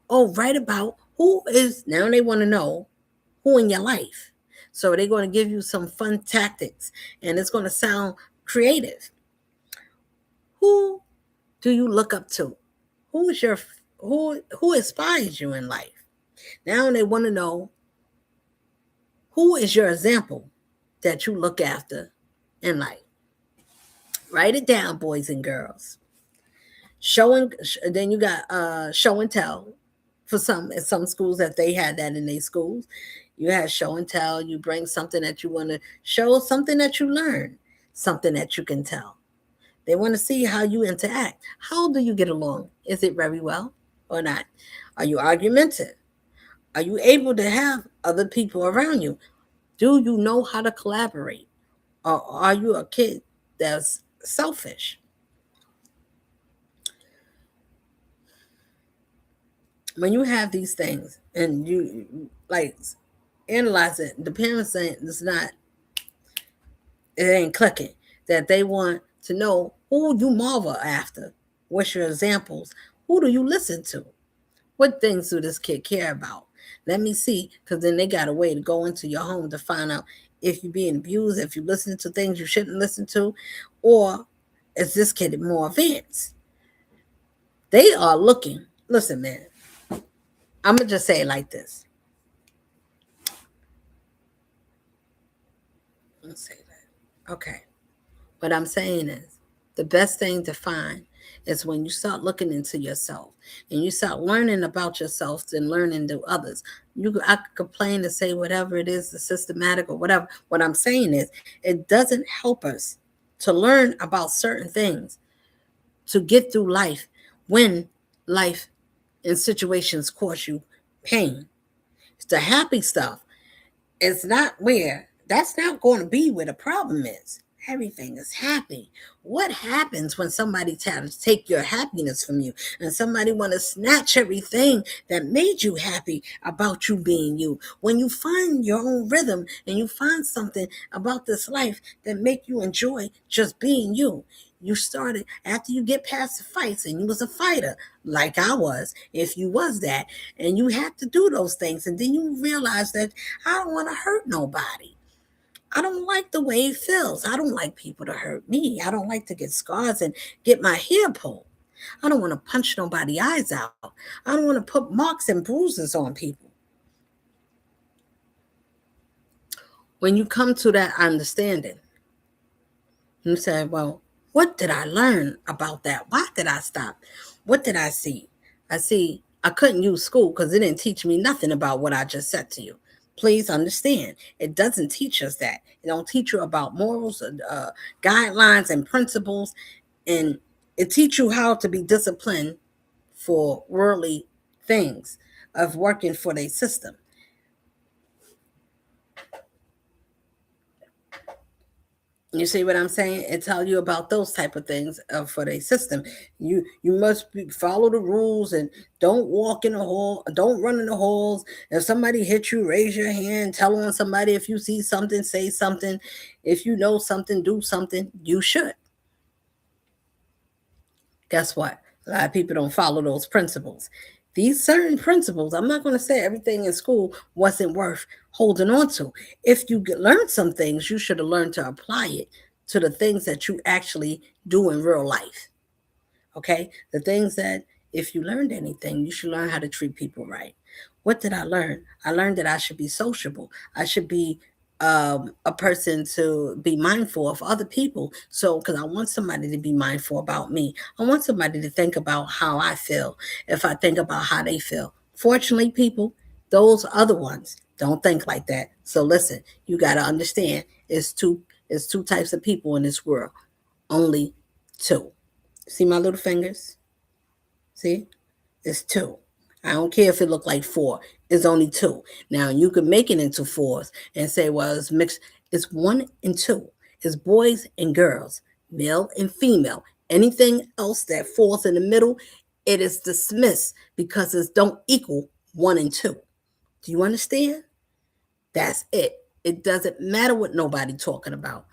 oh, write about who is now they want to know who in your life. So they're going to give you some fun tactics and it's going to sound creative. Who do you look up to? Who is your who inspires you in life? Now they want to know who is your example that you look after in life. Write it down, boys and girls. Then you got show and tell for some schools that they had that in their schools. You had show and tell. You bring something that you want to show, something that you learn, something that you can tell. They want to see how you interact. How do you get along? Is it very well or not? Are you argumentative? Are you able to have other people around you? Do you know how to collaborate? Or are you a kid that's selfish? When you have these things and you like analyze it, the parents saying it ain't clicking. That they want to know who you marvel after. What's your examples? Who do you listen to? What things do this kid care about? Let me see, because then they got a way to go into your home to find out if you're being abused, if you're listening to things you shouldn't listen to, or is this kid more advanced? They are looking. Listen, man, I'm going to just say it like this. Let's say that. Okay. What I'm saying is the best thing to find is when you start looking into yourself and you start learning about yourself and learning to others. I could complain and say whatever it is, the systematic or whatever. What I'm saying is it doesn't help us to learn about certain things to get through life when life and situations cause you pain. It's the happy stuff. It's not where that's not going to be where the problem is. Everything is happy. What happens when somebody tries to take your happiness from you and somebody want to snatch everything that made you happy about you being you? When you find your own rhythm and you find something about this life that make you enjoy just being you. You started after you get past the fights and you was a fighter like I was, if you was that, and you had to do those things, and then you realize that I don't want to hurt nobody. I don't like the way it feels. I don't like people to hurt me. I don't like to get scars and get my hair pulled. I don't want to punch nobody's eyes out. I don't want to put marks and bruises on people. When you come to that understanding, you say, well, what did I learn about that? Why did I stop? What did I see? I couldn't use school because it didn't teach me nothing about what I just said to you. Please understand, it doesn't teach us that. It don't teach you about morals, guidelines, and principles, and it teach you how to be disciplined for worldly things of working for their system. You see what I'm saying? It tell you about those type of things for their system. You must follow the rules and don't walk in the hall, don't run in the halls. If somebody hits you, raise your hand. Tell on somebody. If you see something, say something. If you know something, do something. You should. Guess what? A lot of people don't follow those principles. These certain principles, I'm not going to say everything in school wasn't worth holding on to. If you learn some things, you should have learned to apply it to the things that you actually do in real life. Okay? The things that if you learned anything, you should learn how to treat people right. What did I learn? I learned that I should be sociable. I should be a person to be mindful of other people. So, because I want somebody to be mindful about me, I want somebody to think about how I feel if I think about how they feel. Fortunately, people, those other ones don't think like that. So, listen, you got to understand it's two types of people in this world, only two. See my little fingers? See? It's two. I don't care if it look like four. It's only two. Now you can make it into fours and say, well, it's mixed. It's one and two. It's boys and girls, male and female. Anything else that falls in the middle, it is dismissed because it don't equal one and two. Do you understand? That's it. It doesn't matter what nobody talking about.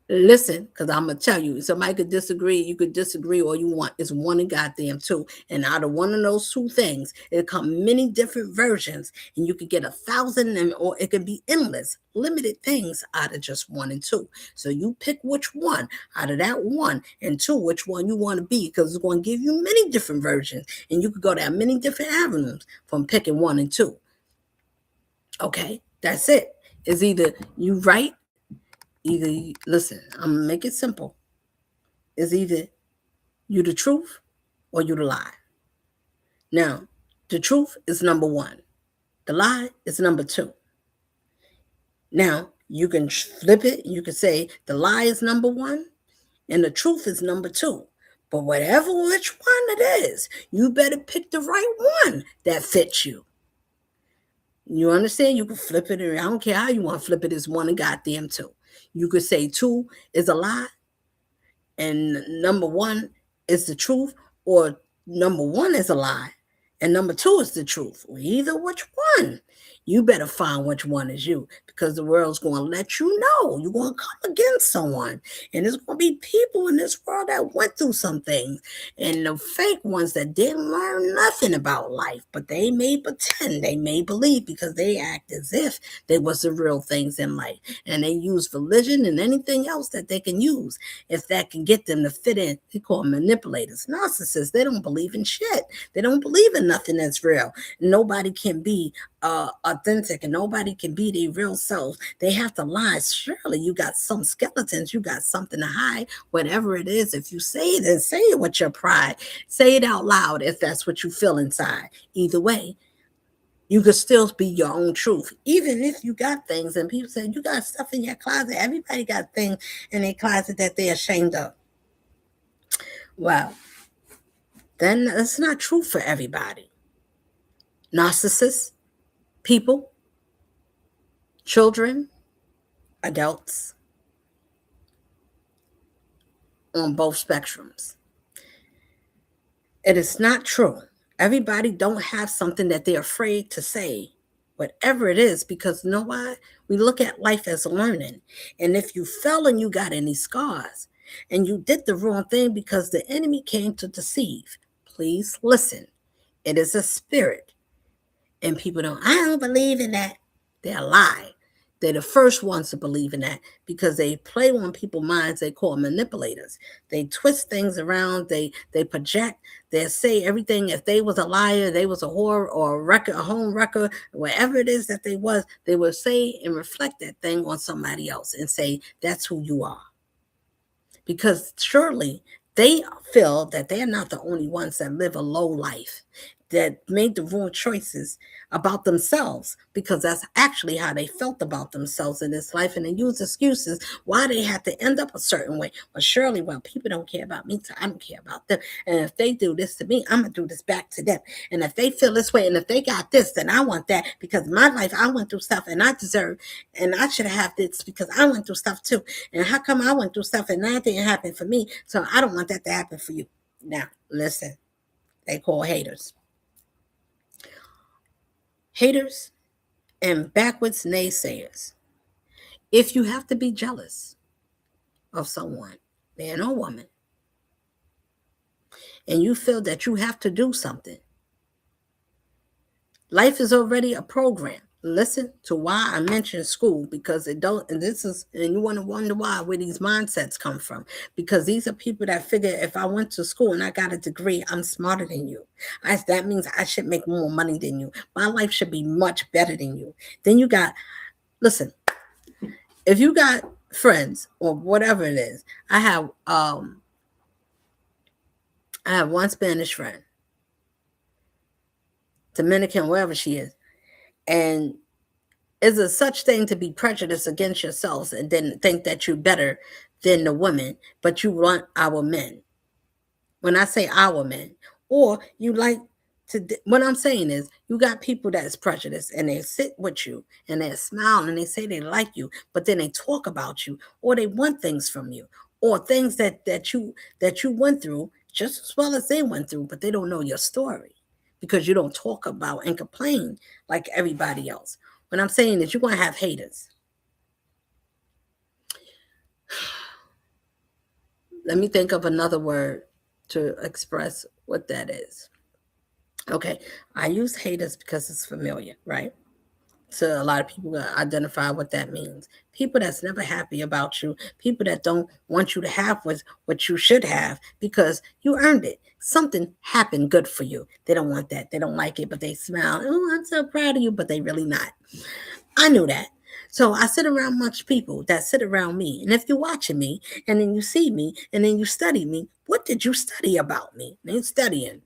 Listen, because I'm gonna tell you, somebody could disagree, you could disagree all you want. It's one and goddamn two. And out of one of those two things, it come many different versions, and you could get 1,000 and or it could be endless, limited things out of just one and two. So you pick which one out of that one and two, which one you want to be, because it's going to give you many different versions, and you could go down many different avenues from picking one and two. Okay, that's it. It's either you right. Listen, I'm gonna make it simple. It's either you the truth or you the lie. Now, the truth is number one. The lie is number two. Now, you can flip it. You can say the lie is number one and the truth is number two. But whatever which one it is, you better pick the right one that fits you. You understand? You can flip it. I don't care how you want to flip it. It's one and goddamn two. You could say two is a lie and number one is the truth, or number one is a lie and number two is the truth, or either which one. You better find which one is you, because the world's going to let you know. You're going to come against someone. And there's going to be people in this world that went through some things. And the fake ones that didn't learn nothing about life, but they may pretend, they may believe, because they act as if they was the real things in life. And they use religion and anything else that they can use if that can get them to fit in. They call them manipulators, narcissists. They don't believe in shit. They don't believe in nothing that's real. Nobody can be authentic, and nobody can be their real self. They have to lie. Surely you got some skeletons. You got something to hide. Whatever it is, if you say it, and say it with your pride. Say it out loud if that's what you feel inside. Either way, you could still be your own truth. Even if you got things and people say you got stuff in your closet. Everybody got things in their closet that they're ashamed of. Well, then that's not true for everybody. Narcissists, people, children, adults, on both spectrums. It is not true. Everybody don't have something that they're afraid to say, whatever it is, because you know why? We look at life as learning. And if you fell and you got any scars and you did the wrong thing because the enemy came to deceive, please listen. It is a spirit. And people I don't believe in that. They're a lie. They're the first ones to believe in that, because they play on people's minds. They call manipulators. They twist things around. They project. They say everything. If they was a liar, they was a whore or a home wrecker, whatever it is that they would say and reflect that thing on somebody else and say that's who you are. Because surely they feel that they're not the only ones that live a low life, that made the wrong choices about themselves, because that's actually how they felt about themselves in this life. And they use excuses why they had to end up a certain way. Well, surely, well, people don't care about me, so I don't care about them. And if they do this to me, I'm going to do this back to them. And if they feel this way, and if they got this, then I want that, because my life, I went through stuff and I deserve, and I should have this because I went through stuff too. And how come I went through stuff and that didn't happen for me? So I don't want that to happen for you. Now, listen, they call haters. Haters and backwards naysayers. If you have to be jealous of someone, man or woman, and you feel that you have to do something, life is already a program. Listen to why I mentioned school, because and you want to wonder where these mindsets come from, because these are people that figure if I went to school and I got a degree, I'm smarter than you. That means I should make more money than you. My life should be much better than you. Then you got, listen, if you got friends or whatever it is, I have one Spanish friend, Dominican, wherever she is. And is a such thing to be prejudiced against yourselves and then think that you're better than the women, but you want our men. When I say our men, or you like what I'm saying is, you got people that is prejudiced and they sit with you and they smile and they say they like you, but then they talk about you, or they want things from you, or things that you went through just as well as they went through, but they don't know your story because you don't talk about and complain like everybody else. What I'm saying is, you're going to have haters. Let me think of another word to express what that is. Okay, I use haters because it's familiar, right? So a lot of people identify what that means. People that's never happy about you, people that don't want you to have what you should have because you earned it. Something happened good for you. They don't want that. They don't like it, but they smile. Oh, I'm so proud of you, but they really not. I knew that. So I sit around much people that sit around me. And if you're watching me and then you see me and then you study me, what did you study about me? Ain't studying.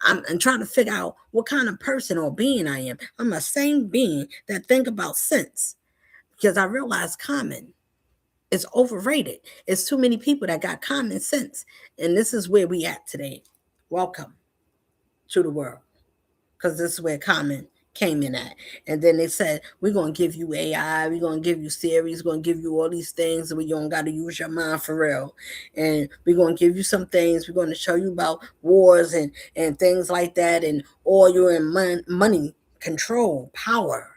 I'm trying to figure out what kind of person or being I am. I'm the same being that think about sense, because I realize common is overrated. It's too many people that got common sense. And this is where we at today. Welcome to the world, because this is where common came in at. And then they said, we're going to give you AI, we're going to give you series, we're going to give you all these things where you don't got to use your mind for real. And we're going to give you some things. We're going to show you about wars and things like that, and oil and money, control, power.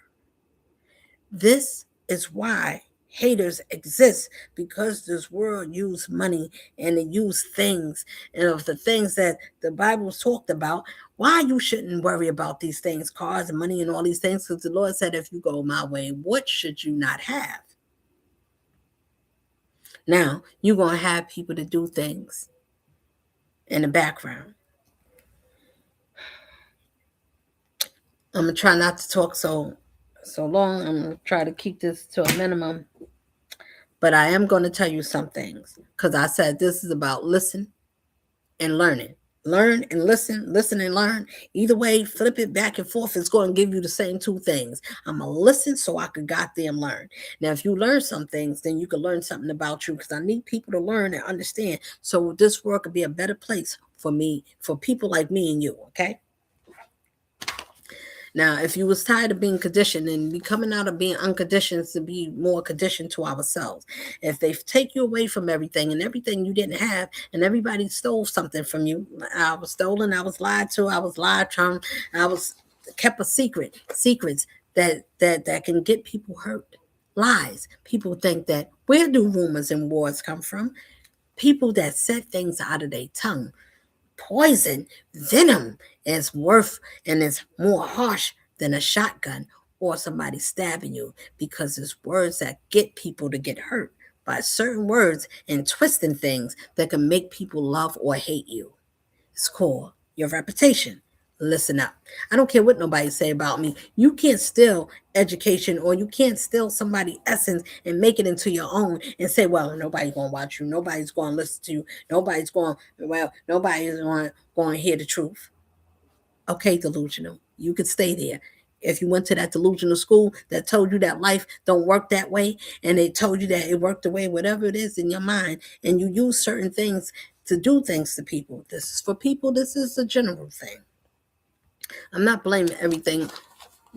This is why haters exist, because this world used money and it used things, and of the things that the Bible talked about. Why you shouldn't worry about these things, cars and money and all these things, because the Lord said, if you go my way, what should you not have? Now you're going to have people to do things in the background. I'm going to try not to talk so long. I'm going to try to keep this to a minimum. But I am going to tell you some things, because I said this is about listen and learning. Learn and listen, listen and learn. Either way, flip it back and forth. It's going to give you the same two things. I'm going to listen so I can goddamn learn. Now, if you learn some things, then you can learn something about you, because I need people to learn and understand so this world could be a better place for me, for people like me and you, okay? Now, if you was tired of being conditioned and be coming out of being unconditioned to be more conditioned to ourselves, if they take you away from everything and everything you didn't have, and everybody stole something from you, I was stolen, I was lied to, I was lied from, I was kept a secrets that can get people hurt. Lies. People think that, where do rumors and wars come from? People that said things out of their tongue. Poison, venom is worth and is more harsh than a shotgun or somebody stabbing you, because it's words that get people to get hurt by certain words and twisting things that can make people love or hate you. It's called your reputation. Listen up. I don't care what nobody say about me. You can't steal education, or you can't steal somebody's essence and make it into your own and say, well, nobody's going to watch you. Nobody's going to listen to you. Nobody's going to hear the truth. Okay, delusional. You could stay there. If you went to that delusional school that told you that life don't work that way, and they told you that it worked the way, whatever it is in your mind, and you use certain things to do things to people. This is for people. This is a general thing. I'm not blaming everything.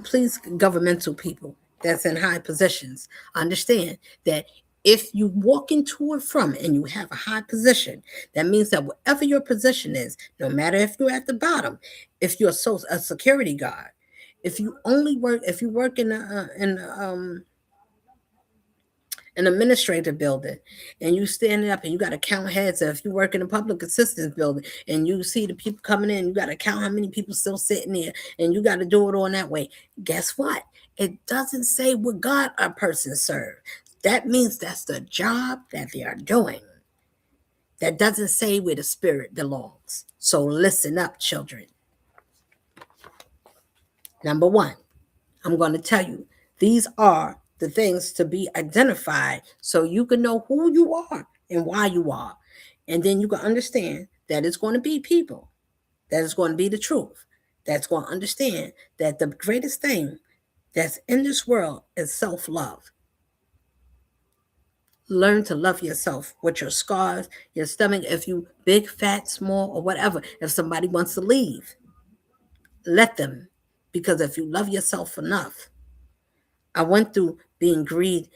Please, governmental people that's in high positions, understand that if you walk into it from and you have a high position, that means that whatever your position is, no matter if you're at the bottom, if you're a security guard, if you work in an administrative building, and you standing up and you got to count heads, or if you work in a public assistance building and you see the people coming in, you got to count how many people still sitting there, and you got to do it on that way. Guess what? It doesn't say what God a person serves. That means that's the job that they are doing. That doesn't say where the spirit belongs. So listen up, children. Number one, I'm going to tell you, these are the things to be identified so you can know who you are and why you are. And then you can understand that it's going to be people, that is going to be the truth, that's going to understand that the greatest thing that's in this world is self-love. Learn to love yourself with your scars, your stomach, if you big, fat, small, or whatever. If somebody wants to leave, let them. Because if you love yourself enough, I went through being greed,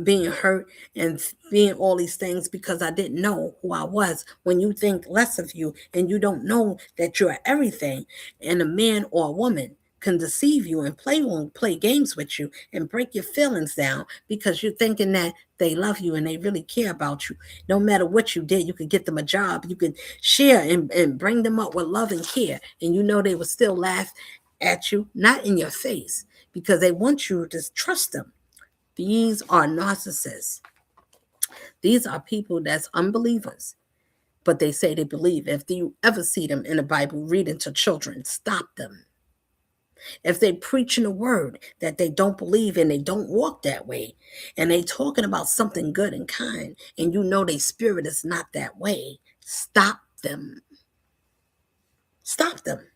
being hurt, and being all these things because I didn't know who I was. When you think less of you and you don't know that you're everything, and a man or a woman can deceive you and play games with you and break your feelings down because you're thinking that they love you and they really care about you. No matter what you did, you could get them a job, you could share and bring them up with love and care, and you know they would still laugh at you, not in your face, because they want you to trust them. These are narcissists. These are people that's unbelievers, but they say they believe. If you ever see them in the Bible reading to children, stop them. If they preaching a word that they don't believe and they don't walk that way, and they talking about something good and kind, and you know their spirit is not that way, stop them. Stop them.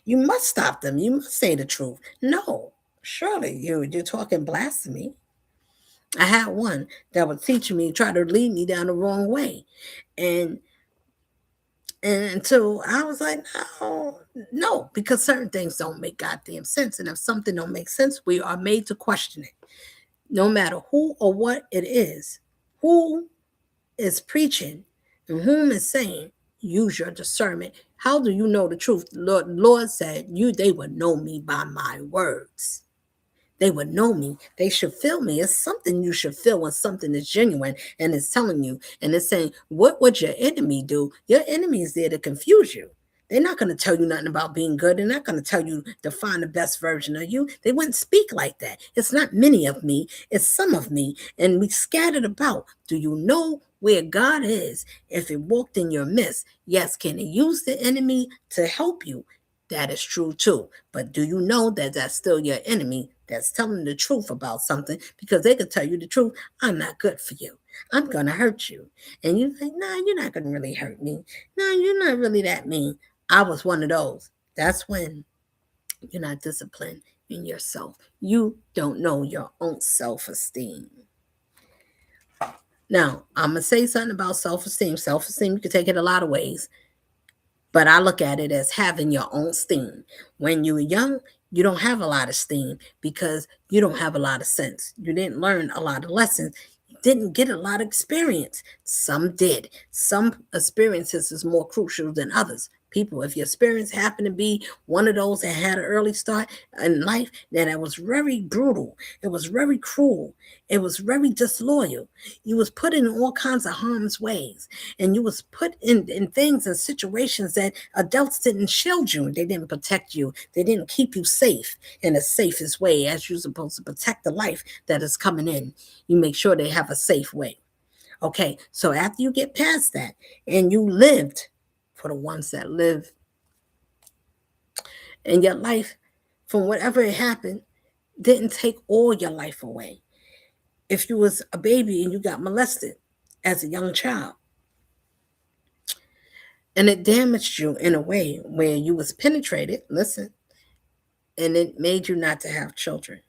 You must stop them. You must say the truth. No, surely you're talking blasphemy. I had one that was teaching me, try to lead me down the wrong way. And so I was like, no, because certain things don't make goddamn sense. And if something don't make sense, we are made to question it. No matter who or what it is, who is preaching and whom is saying, use your discernment. How do you know the truth? Lord said, they would know me by my words. They would know me. They should feel me. It's something you should feel when something is genuine and it's telling you and it's saying, what would your enemy do? Your enemy is there to confuse you. They're not going to tell you nothing about being good. They're not going to tell you to find the best version of you. They wouldn't speak like that. It's not many of me, it's some of me. And we scattered about. Do you know where God is if it walked in your midst? Yes, can He use the enemy to help you? That is true too. But do you know that that's still your enemy that's telling the truth about something? Because they could tell you the truth. I'm not good for you. I'm going to hurt you. And you think, nah, you're not going to really hurt me. Nah, you're not really that mean. I was one of those. That's when you're not disciplined in yourself. You don't know your own self-esteem. Now, I'm going to say something about self-esteem. Self-esteem, you can take it a lot of ways. But I look at it as having your own steam. When you're young, you don't have a lot of steam because you don't have a lot of sense. You didn't learn a lot of lessons. You didn't get a lot of experience. Some did. Some experiences is more crucial than others. People, if your experience happened to be one of those that had an early start in life, then it was very brutal. It was very cruel. It was very disloyal. You was put in all kinds of harm's ways, and you was put in things and situations that adults didn't shield you. They didn't protect you. They didn't keep you safe in the safest way as you're supposed to protect the life that is coming in. You make sure they have a safe way. Okay, so after you get past that and you lived, for the ones that live in your life, from whatever it happened, didn't take all your life away. If you was a baby and you got molested as a young child, and it damaged you in a way where you was penetrated, listen, and it made you not to have children.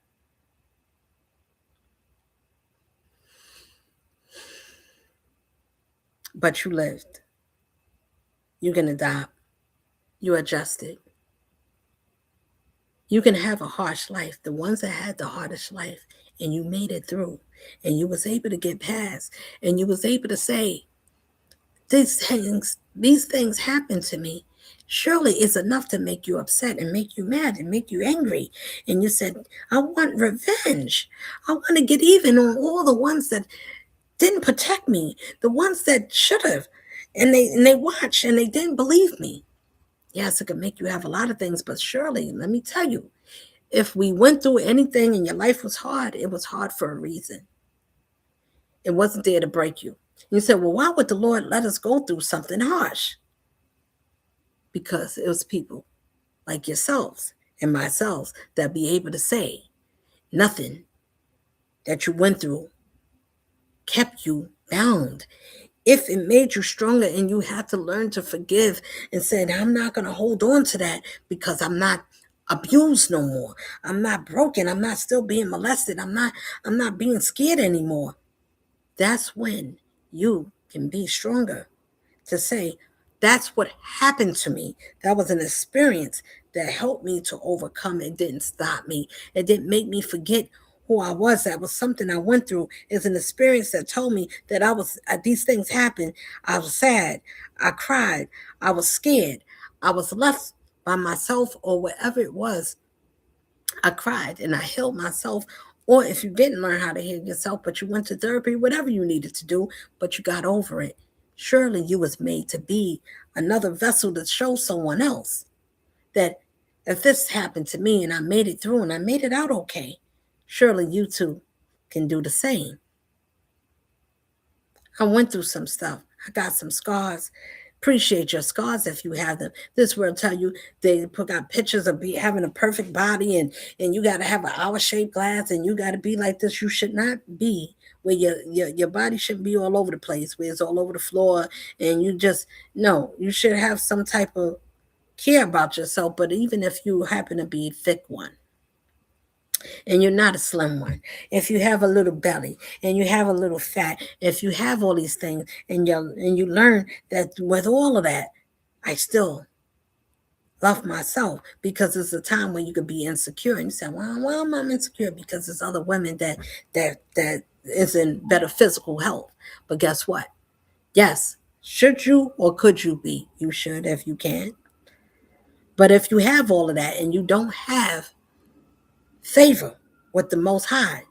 But you lived. You can adopt. You adjusted. You can have a harsh life. The ones that had the hardest life and you made it through and you was able to get past and you was able to say, these things happen to me. Surely it's enough to make you upset and make you mad and make you angry. And you said, I want revenge. I want to get even on all the ones that didn't protect me, the ones that should have. And they watched and they didn't believe me. Yes, it could make you have a lot of things, but surely, let me tell you, if we went through anything and your life was hard, it was hard for a reason. It wasn't there to break you. You said, well, why would the Lord let us go through something harsh? Because it was people like yourselves and myself that be able to say nothing that you went through kept you bound. If it made you stronger and you had to learn to forgive and said, I'm not going to hold on to that because I'm not abused no more. I'm not broken. I'm not still being molested. I'm not being scared anymore. That's when you can be stronger to say, that's what happened to me. That was an experience that helped me to overcome. It didn't stop me. It didn't make me forget who I was. That was something I went through. It's an experience that told me that these things happened. I was sad. I cried. I was scared. I was left by myself or wherever it was. I cried and I healed myself. Or if you didn't learn how to heal yourself, but you went to therapy, whatever you needed to do, but you got over it. Surely you was made to be another vessel to show someone else that if this happened to me and I made it through and I made it out okay, surely you too can do the same. I went through some stuff. I got some scars. Appreciate your scars if you have them. This will tell you they put out pictures of having a perfect body and you got to have an hour-shaped glass and you got to be like this. You should not be where your body shouldn't be all over the place, where it's all over the floor and you just, no, you should have some type of care about yourself. But even if you happen to be a thick one, and you're not a slim one, if you have a little belly and you have a little fat, if you have all these things and you learn that with all of that, I still love myself, because it's a time when you could be insecure and you say, well, why am I insecure? Because there's other women that is in better physical health. But guess what? Yes, should you or could you be? You should if you can. But if you have all of that and you don't have favor with the Most High,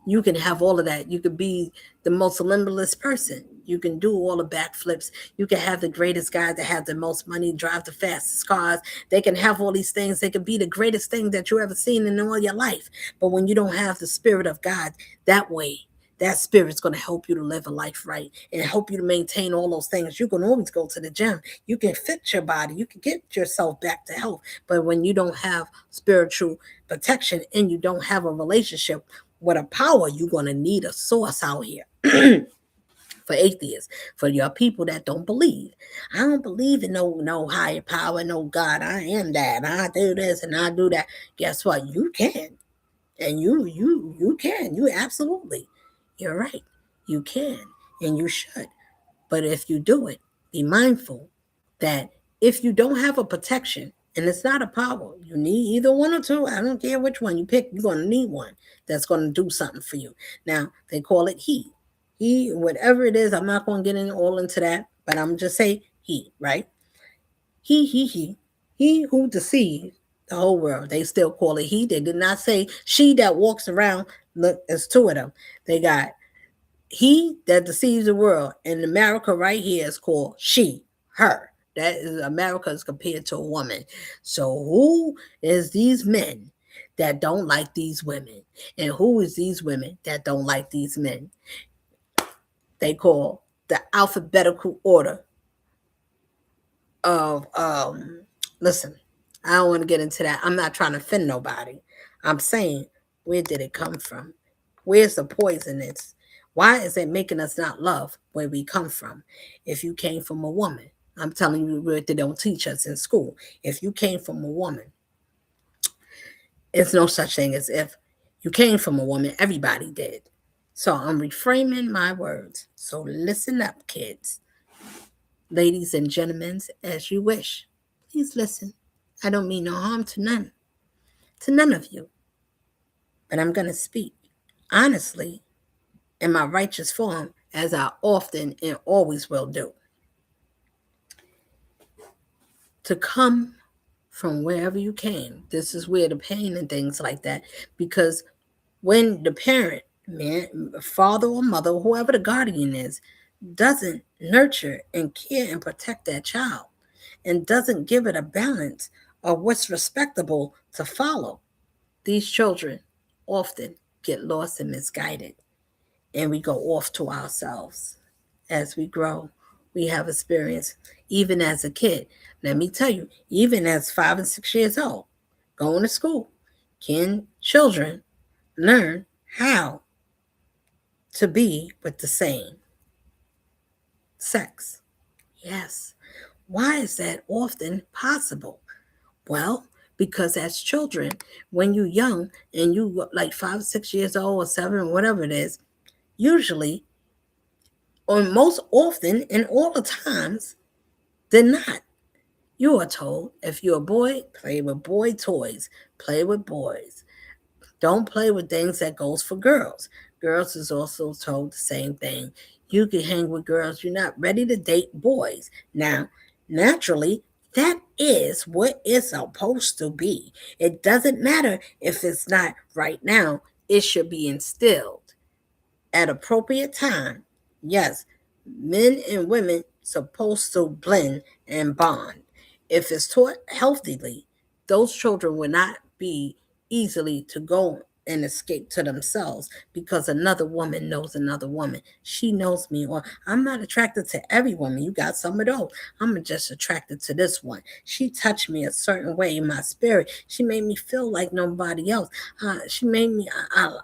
you can have all of that. You could be the most limitless person. You can do all the backflips. You can have the greatest guys that have the most money, drive the fastest cars. They can have all these things. They can be the greatest thing that you ever seen in all your life. But when you don't have the spirit of God that way, that spirit's going to help you to live a life right and help you to maintain all those things. You can always go to the gym. You can fix your body. You can get yourself back to health. But when you don't have spiritual protection and you don't have a relationship with a power, you're going to need a source out here. For atheists, for your people that don't believe. I don't believe in no higher power, no God. I am that. I do this and I do that. Guess what? You can. And you can. You absolutely. You're right. You can and you should. But if you do it, be mindful that if you don't have a protection, and it's not a power, you need either one or two. I don't care which one you pick, you're going to need one that's going to do something for you. Now, they call it he. He, whatever it is, I'm not going to get all into that, but I'm just say he, right? He. He who deceives the whole world. They still call it he. They did not say she that walks around. Look, there's two of them. They got he that deceives the world, and America right here is called she, her. That is America is compared to a woman. So who is these men that don't like these women? And who is these women that don't like these men? They call the alphabetical order of listen, I don't want to get into that. I'm not trying to offend nobody. I'm saying, where did it come from? Where's the poisonous? Why is it making us not love where we come from? If you came from a woman, I'm telling you what they don't teach us in school. If you came from a woman, it's no such thing as if you came from a woman. Everybody did. So I'm reframing my words. So listen up, kids, ladies and gentlemen, as you wish. Please listen. I don't mean no harm to none of you. But I'm going to speak honestly in my righteous form, as I often and always will do. To come from wherever you came, this is where the pain and things like that, because when the parent, man, father or mother, whoever the guardian is, doesn't nurture and care and protect that child and doesn't give it a balance of what's respectable to follow, these children often get lost and misguided, and we go off to ourselves. As we grow, we have experience, even as a kid. Let me tell you, even as 5 and 6 years old, going to school, can children learn how to be with the same sex? Yes. Why is that often possible? Well, because as children, when you're young and you like 5, 6 years old or 7, whatever it is, usually, or most often, and all the times, they're not. You are told if you're a boy, play with boy toys, play with boys. Don't play with things that goes for girls. Girls is also told the same thing. You can hang with girls. You're not ready to date boys. Now, naturally, that is what it's supposed to be. It doesn't matter if it's not right now. It should be instilled at appropriate time. Yes, men and women supposed to blend and bond. If it's taught healthily, those children will not be easily to go and escape to themselves because another woman knows another woman. She knows me, or I'm not attracted to every woman. You got some of those. I'm just attracted to this one. She touched me a certain way in my spirit. She made me feel like nobody else. She made me,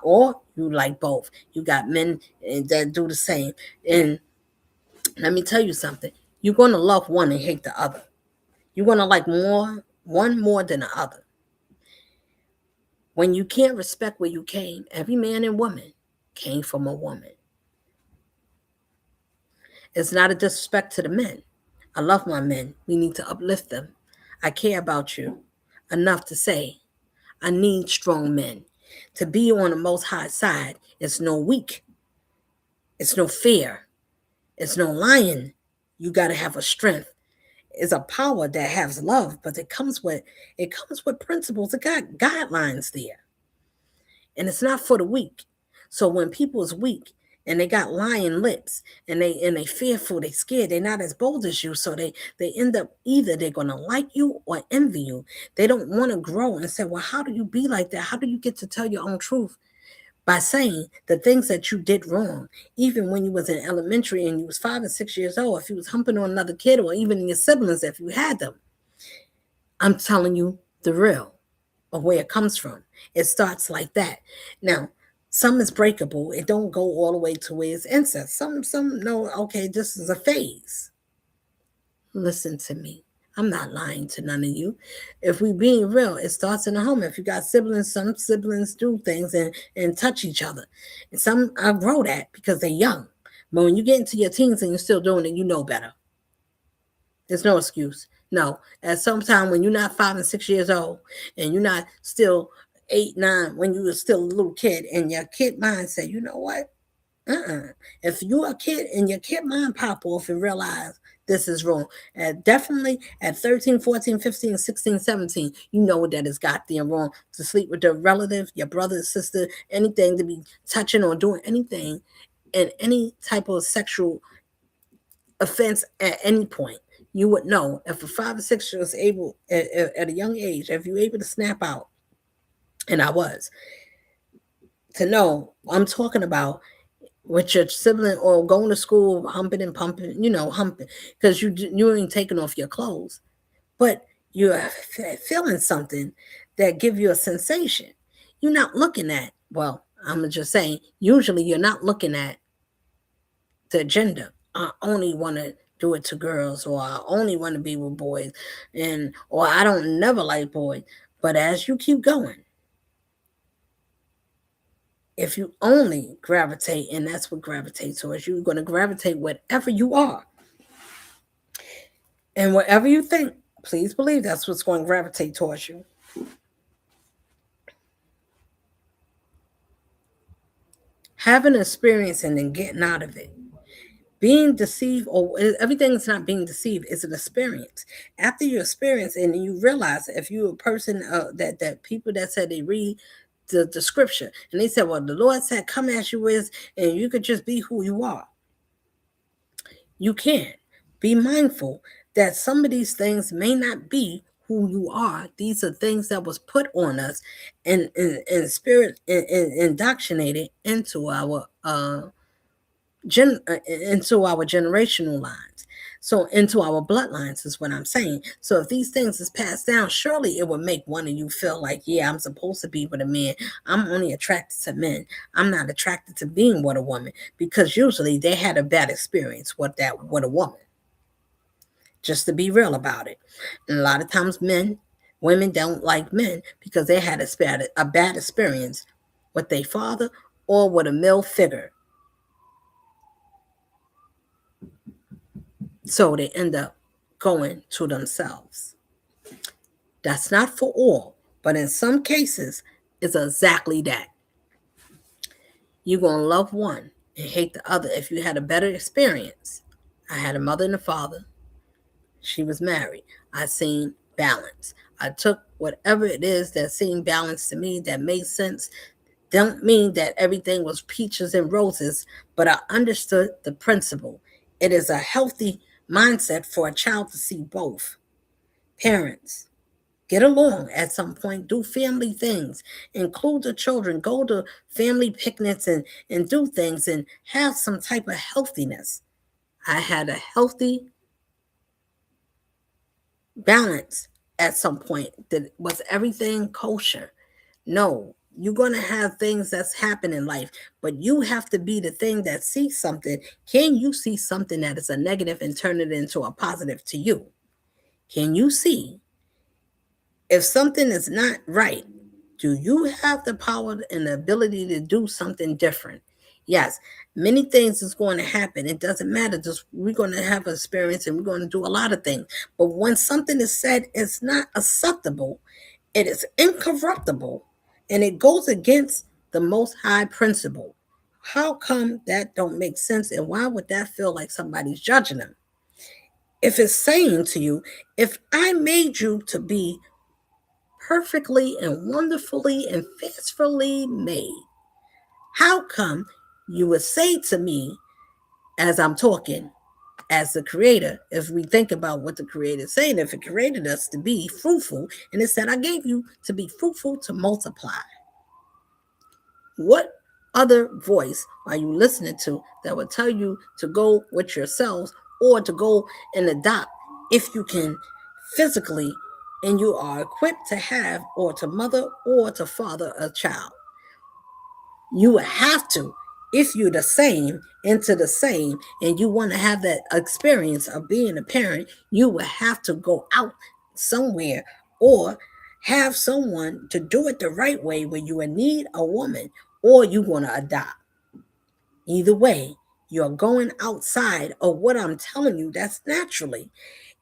or you like both. You got men that do the same. And let me tell you something. You're going to love one and hate the other. You're going to like one more than the other. When you can't respect where you came, every man and woman came from a woman. It's not a disrespect to the men. I love my men. We need to uplift them. I care about you enough to say, I need strong men. To be on the most high side, it's no weak. It's no fear. It's no lying. You got to have a strength. It's a power that has love, but it comes with principles. It got guidelines there. and it's not for the weak. So when people is weak and they got lion lips and they fearful, they scared, they're not as bold as you, so they end up either they're gonna like you or envy you. They don't want to grow and say, well, how do you be like that? How do you get to tell your own truth? By saying the things that you did wrong, even when you was in elementary and you was 5 or 6 years old, if you was humping on another kid or even your siblings, if you had them. I'm telling you the real of where it comes from. It starts like that. Now, some is breakable. It don't go all the way to where it's incest. Some know, okay, this is a phase. Listen to me. I'm not lying to none of you. If we being real, it starts in the home. If you got siblings, some siblings do things and touch each other. And some grow that because they're young. But when you get into your teens and you're still doing it, you know better. There's no excuse. No. At some time when you're not 5 and 6 years old and you're not still 8, 9, when you were still a little kid and your kid mind said, you know what? If you're a kid and your kid mind pop off and realize this is wrong, definitely at 13, 14, 15, 16, 17, you know that it's goddamn wrong to sleep with your relative, your brother, sister, anything, to be touching or doing anything in any type of sexual offense at any point. You would know if a 5 or 6 year was able at a young age, if you're able to snap out, and I was, to know I'm talking about with your sibling or going to school humping and pumping, humping because you ain't taking off your clothes, but you're feeling something that give you a sensation. You're not looking at, well, I'm just saying, usually you're not looking at the gender. I only want to do it to girls, or I only want to be with boys, and or I don't never like boys. But as you keep going, if you only gravitate, and that's what gravitates towards you, you're going to gravitate whatever you are. And whatever you think, please believe that's what's going to gravitate towards you. Having an experience and then getting out of it. Being deceived, or everything's not being deceived, is an experience. After you experience and you realize, if you're a person that people that said they read the scripture and they said, well, the Lord said, come as you is, and you could just be who you are. You can't. Be mindful that some of these things may not be who you are. These are things that was put on us and spirit and indoctrinated into our into our generational lines. So into our bloodlines is what I'm saying. So if these things is passed down, surely it would make one of you feel like, yeah, I'm supposed to be with a man. I'm only attracted to men. I'm not attracted to being with a woman, because usually they had a bad experience with a woman. Just to be real about it. And a lot of times women don't like men because they had a bad experience with their father or with a male figure. So they end up going to themselves. That's not for all, but in some cases, it's exactly that. You're going to love one and hate the other if you had a better experience. I had a mother and a father. She was married. I seen balance. I took whatever it is that seemed balanced to me, that made sense. Don't mean that everything was peaches and roses, but I understood the principle. It is a healthy mindset for a child to see both. Parents, get along at some point, do family things, include the children, go to family picnics and do things and have some type of healthiness. I had a healthy balance at some point. That was everything kosher. No, you're going to have things that's happening in life, but you have to be the thing that sees something. Can you see something that is a negative and turn it into a positive to you? Can you see if something is not right? Do you have the power and the ability to do something different? Yes, many things is going to happen. It doesn't matter. Just we're going to have experience and we're going to do a lot of things. But when something is said, it's not acceptable. It is incorruptible, and it goes against the most high principle. How come that don't make sense? And why would that feel like somebody's judging them? If it's saying to you, if I made you to be perfectly and wonderfully and faithfully made. How come you would say to me as I'm talking, as the creator, if we think about what the creator is saying, if it created us to be fruitful, and it said, I gave you to be fruitful, to multiply. What other voice are you listening to that will tell you to go with yourselves or to go and adopt if you can physically and you are equipped to have or to mother or to father a child? You have to, if you're the same into the same and you want to have that experience of being a parent, you will have to go out somewhere or have someone to do it the right way where you will need a woman or you want to adopt. Either way, you're going outside of what I'm telling you. That's naturally.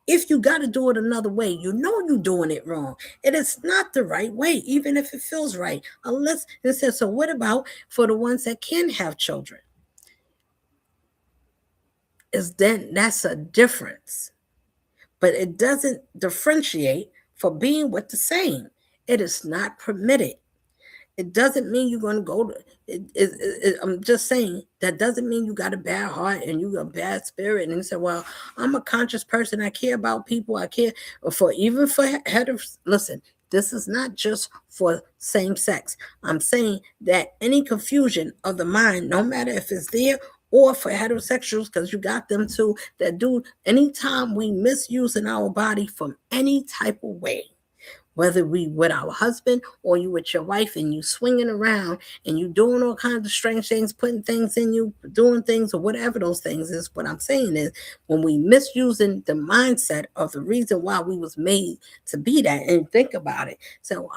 If you got to do it another way, you know you're doing it wrong. It is not the right way, even if it feels right. Unless it says, so what about for the ones that can have children? Is then that's a difference. But it doesn't differentiate for being with the same. It is not permitted. It doesn't mean you're going to go to I'm just saying that doesn't mean you got a bad heart and you got a bad spirit and you say, well, I'm a conscious person, I care about people, I care for even for heteros. Listen, this is not just for same sex. I'm saying that any confusion of the mind, no matter if it's there or for heterosexuals, because you got them too, that do anytime we misusing our body from any type of way, whether we with our husband or you with your wife and you swinging around and you doing all kinds of strange things, putting things in you, doing things or whatever those things is, what I'm saying is when we misusing the mindset of the reason why we was made to be that, and think about it. So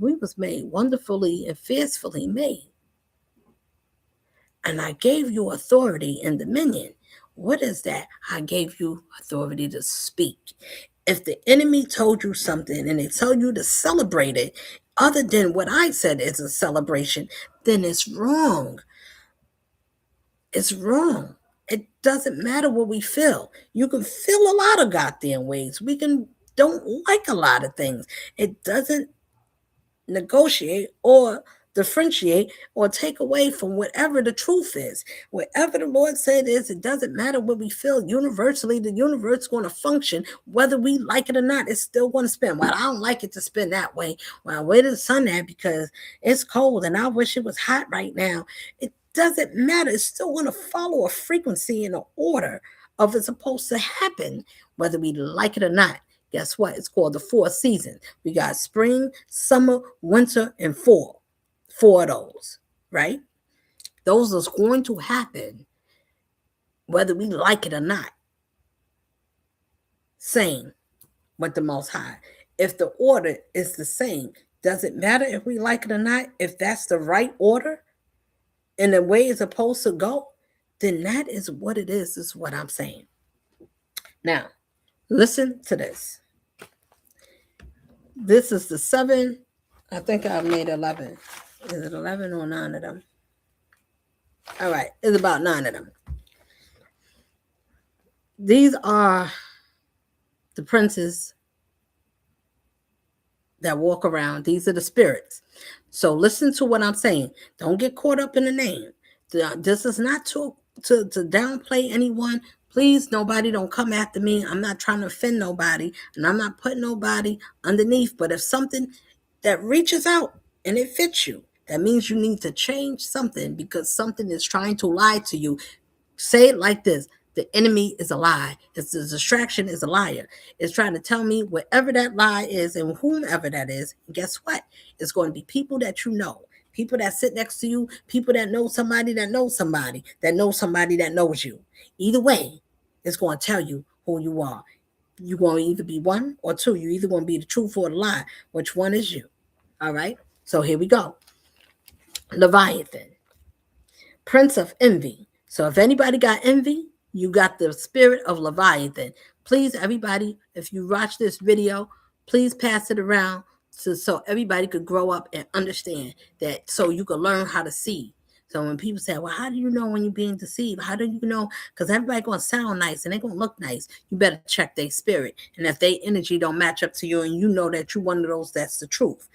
we was made wonderfully and fiercely made. And I gave you authority and dominion. What is that? I gave you authority to speak. If the enemy told you something and they tell you to celebrate it, other than what I said is a celebration, then it's wrong. It's wrong. It doesn't matter what we feel. You can feel a lot of goddamn ways. We can don't like a lot of things. It doesn't negotiate or differentiate or take away from whatever the truth is. Whatever the Lord said is, it doesn't matter what we feel. Universally, the universe is going to function whether we like it or not. It's still going to spin. Well, I don't like it to spin that way. Well, where the sun at? Because it's cold and I wish it was hot right now. It doesn't matter. It's still going to follow a frequency and an order of it's supposed to happen, whether we like it or not. Guess what? It's called the 4 seasons. We got spring, summer, winter, and fall. 4 of those, right? Those are going to happen whether we like it or not. Same with the Most High. If the order is the same, does it matter if we like it or not? If that's the right order and the way it's supposed to go, then that is what it is what I'm saying. Now, listen to this. This is the 7. I think I've made 11. Is it 11 or 9 of them? All right, it's about 9 of them. These are the princes that walk around. These are the spirits. So listen to what I'm saying. Don't get caught up in the name. This is not to downplay anyone. Please, nobody don't come after me. I'm not trying to offend nobody, and I'm not putting nobody underneath. But if something that reaches out and it fits you, that means you need to change something because something is trying to lie to you. Say it like this. The enemy is a lie. It's the distraction is a liar. It's trying to tell me whatever that lie is and whomever that is. Guess what? It's going to be people that you know. People that sit next to you, people that know somebody that knows somebody that knows somebody that knows you. Either way, it's going to tell you who you are. You're going to either be 1 or 2. You either going to be the truth or the lie. Which one is you? All right? So here we go. Leviathan, Prince of Envy. So if anybody got envy, you got the spirit of Leviathan. Please, everybody, if you watch this video, please pass it around so everybody could grow up and understand that, so you can learn how to see. So when people say, well, how do you know when you're being deceived? How do you know? Because everybody going to sound nice and they going to look nice. You better check their spirit. And if their energy don't match up to you and you know that you're one of those that's the truth,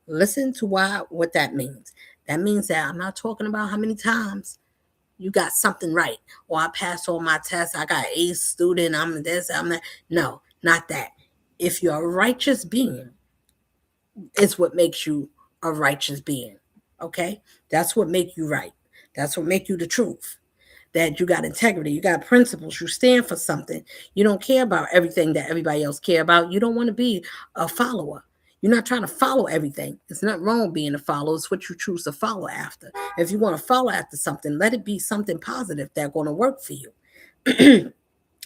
listen to what that means. That means that I'm not talking about how many times you got something right, or I passed all my tests, I got A student, I'm this, I'm that. No, not that. If you're a righteous being, it's what makes you a righteous being. Okay? That's what make you right. That's what make you the truth. That you got integrity, you got principles, you stand for something. You don't care about everything that everybody else care about. You don't want to be a follower. You're not trying to follow everything. It's not wrong being a follower. It's what you choose to follow after. If you want to follow after something, let it be something positive that's going to work for you.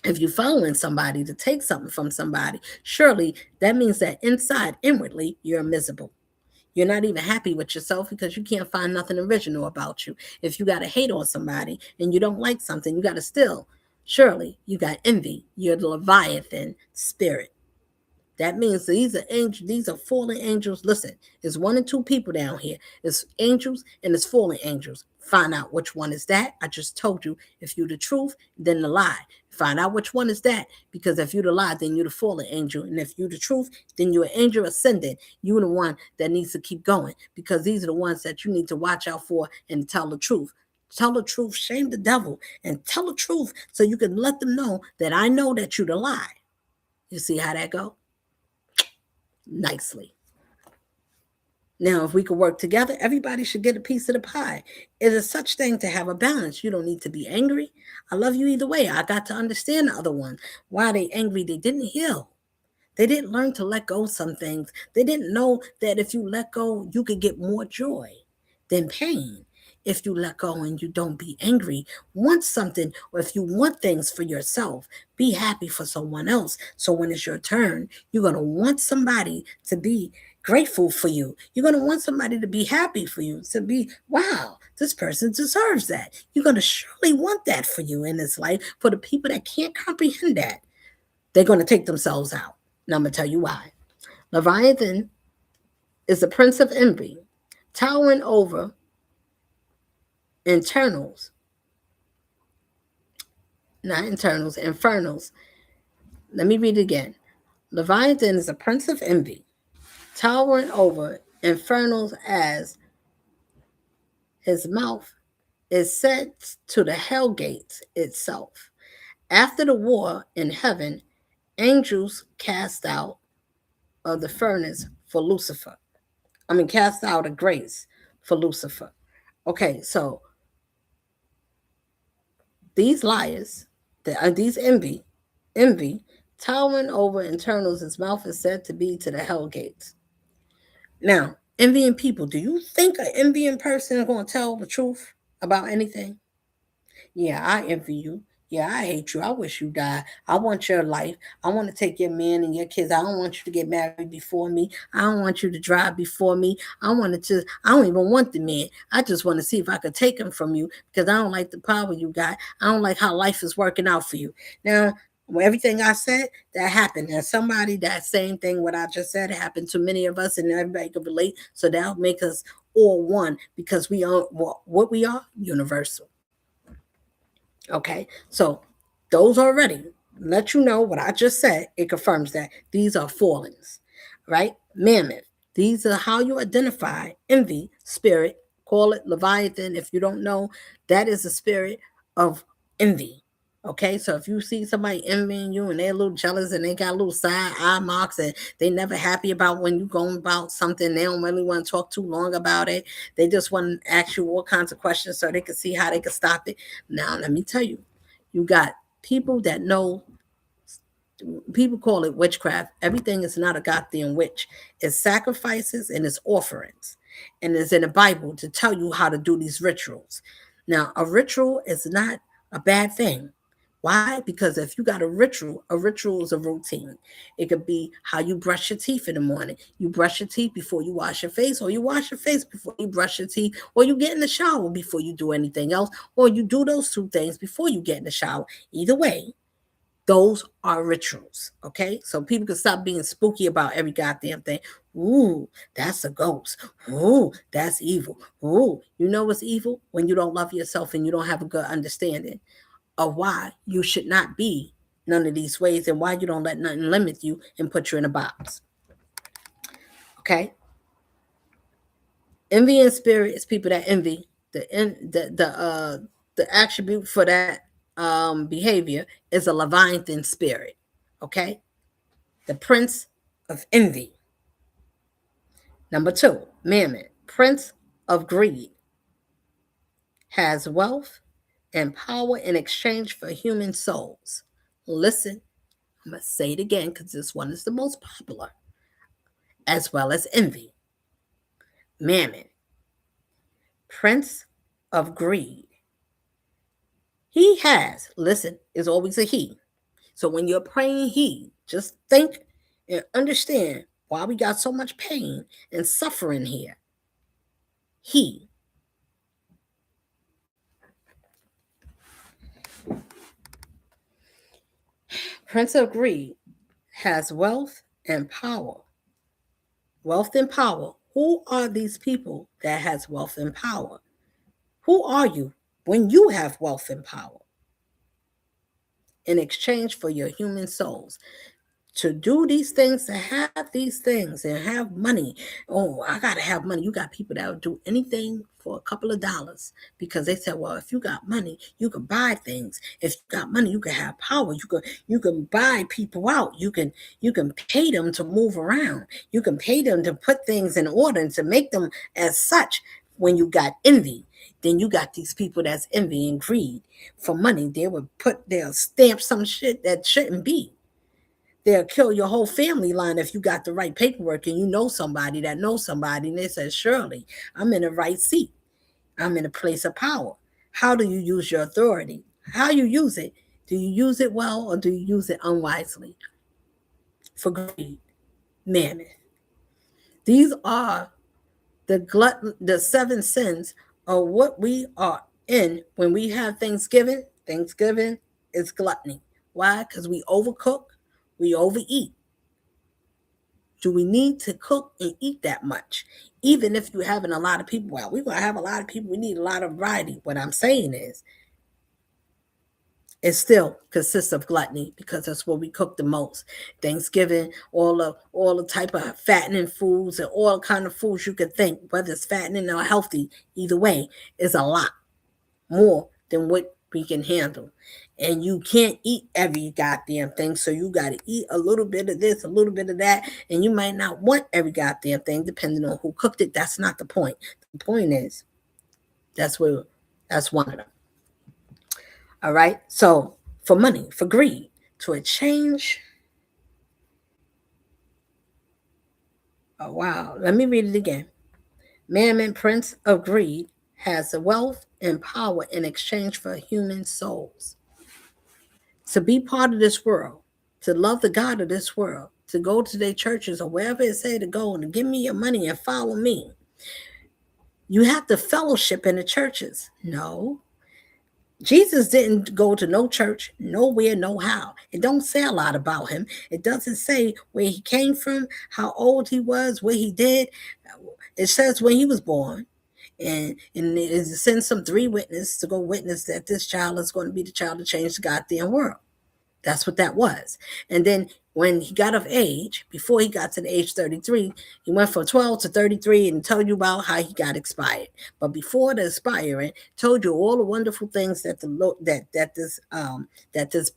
If you're following somebody to take something from somebody, surely that means that inside, inwardly, you're miserable. You're not even happy with yourself because you can't find nothing original about you. If you got to hate on somebody and you don't like something, you got to still. Surely you got envy. You're the Leviathan spirit. That means these are angels, these are fallen angels. Listen, there's one and two people down here. It's angels and it's fallen angels. Find out which one is that. I just told you, if you the truth, then the lie. Find out which one is that. Because if you the lie, then you're the fallen angel. And if you the truth, then you're an angel ascendant. You're the one that needs to keep going. Because these are the ones that you need to watch out for and tell the truth. Tell the truth, shame the devil, and tell the truth so you can let them know that I know that you the lie. You see how that go? Nicely. Now, if we could work together, everybody should get a piece of the pie. It is such thing to have a balance. You don't need to be angry. I love you either way. I got to understand the other one. Why they angry? They didn't heal. They didn't learn to let go of some things. They didn't know that if you let go, you could get more joy than pain. If you let go and you don't be angry, want something, or if you want things for yourself, be happy for someone else. So when it's your turn, you're going to want somebody to be grateful for you. You're going to want somebody to be happy for you, to be, wow, this person deserves that. You're going to surely want that for you in this life. For the people that can't comprehend that, they're going to take themselves out. Now I'm going to tell you why. Leviathan is the prince of envy, towering over internals, not internals, infernals. Let me read it again. Leviathan is a prince of envy, towering over infernals as his mouth is set to the hell gates itself. After the war in heaven, angels cast out of the furnace for Lucifer. Cast out of grace for Lucifer. Okay, so these liars, these envy, towering over internals, his mouth is said to be to the hell gates. Now, envying people, do you think an envying person is going to tell the truth about anything? Yeah, I envy you. Yeah, I hate you. I wish you died. I want your life. I want to take your man and your kids. I don't want you to get married before me. I don't want you to drive before me. I don't even want the man. I just want to see if I could take him from you because I don't like the power you got. I don't like how life is working out for you. Now, everything I said, that happened. And somebody, that same thing, what I just said, happened to many of us and everybody could relate. So that'll make us all one because we are what we are, universal. Okay, so those already let you know what I just said. It confirms that these are fallings, right? Mammoth. These are how you identify envy, spirit. Call it Leviathan. If you don't know, that is the spirit of envy. Okay, so if you see somebody envying you and they're a little jealous and they got little side eye marks and they never happy about when you going about something, they don't really want to talk too long about it. They just want to ask you all kinds of questions so they can see how they can stop it. Now, let me tell you, you got people that know. People call it witchcraft. Everything is not a goddamn witch. It's sacrifices and it's offerings. And it's in the Bible to tell you how to do these rituals. Now, a ritual is not a bad thing. Why? Because if you got a ritual is a routine. It could be how you brush your teeth in the morning. You brush your teeth before you wash your face, or you wash your face before you brush your teeth, or you get in the shower before you do anything else, or you do those two things before you get in the shower. Either way, Those are rituals. Okay. So people can stop being spooky about every goddamn thing. Ooh, that's a ghost. Ooh, that's evil. Ooh, you know what's evil? When you don't love yourself and you don't have a good understanding of why you should not be none of these ways and why you don't let nothing limit you and put you in a box. Okay. Envy and spirit is people that envy. The attribute for that behavior is a Leviathan spirit. Okay. The prince of envy. Number two, Mammon, prince of greed, has wealth and power in exchange for human souls. Listen, I'm going to say it again because this one is the most popular, as well as envy. Mammon, prince of greed. He has, listen, is always a he. So when you're praying he, just think and understand why we got so much pain and suffering here. He, prince of greed, has wealth and power. Wealth and power. Who are these people that has wealth and power? Who are you when you have wealth and power in exchange for your human souls? To do these things, to have these things and have money. Oh, I gotta have money. You got people that will do anything for a couple of dollars because they said, well, if you got money, you can buy things. If you got money, you can have power. You can buy people out. You can pay them to move around. You can pay them to put things in order and to make them as such. When you got envy, then you got these people that's envy and greed for money. They'll stamp some shit that shouldn't be. They'll kill your whole family line if you got the right paperwork and you know somebody that knows somebody and they say, surely I'm in the right seat. I'm in a place of power. How do you use your authority? How you use it? Do you use it well or do you use it unwisely? For greed, mammon. These are the seven sins of what we are in when we have Thanksgiving. Thanksgiving is gluttony. Why? Because we overcook, we overeat. Do we need to cook and eat that much? Even if you're having a lot of people, well, we're going to have a lot of people. We need a lot of variety. What I'm saying is, it still consists of gluttony because that's what we cook the most. Thanksgiving, all the type of fattening foods and all kind of foods you could think, whether it's fattening or healthy, either way, is a lot more than what we can handle. And you can't eat every goddamn thing. So you got to eat a little bit of this, a little bit of that. And you might not want every goddamn thing depending on who cooked it. That's not the point. The point is, that's one of them. All right. So for money, for greed, to exchange. Oh, wow. Let me read it again. Mammon, prince of greed, has the wealth and power in exchange for human souls. To be part of this world, to love the God of this world, to go to their churches or wherever it say to go and give me your money and follow me. You have to fellowship in the churches. No. Jesus didn't go to no church, nowhere, no how. It don't say a lot about him. It doesn't say where he came from, how old he was, what he did. It says when he was born. And it sends some 3 witnesses to go witness that this child is going to be the child to change the goddamn world. That's what that was. And then when he got of age, before he got to the age 33, he went from 12 to 33 and told you about how he got expired. But before the expiring, told you all the wonderful things that this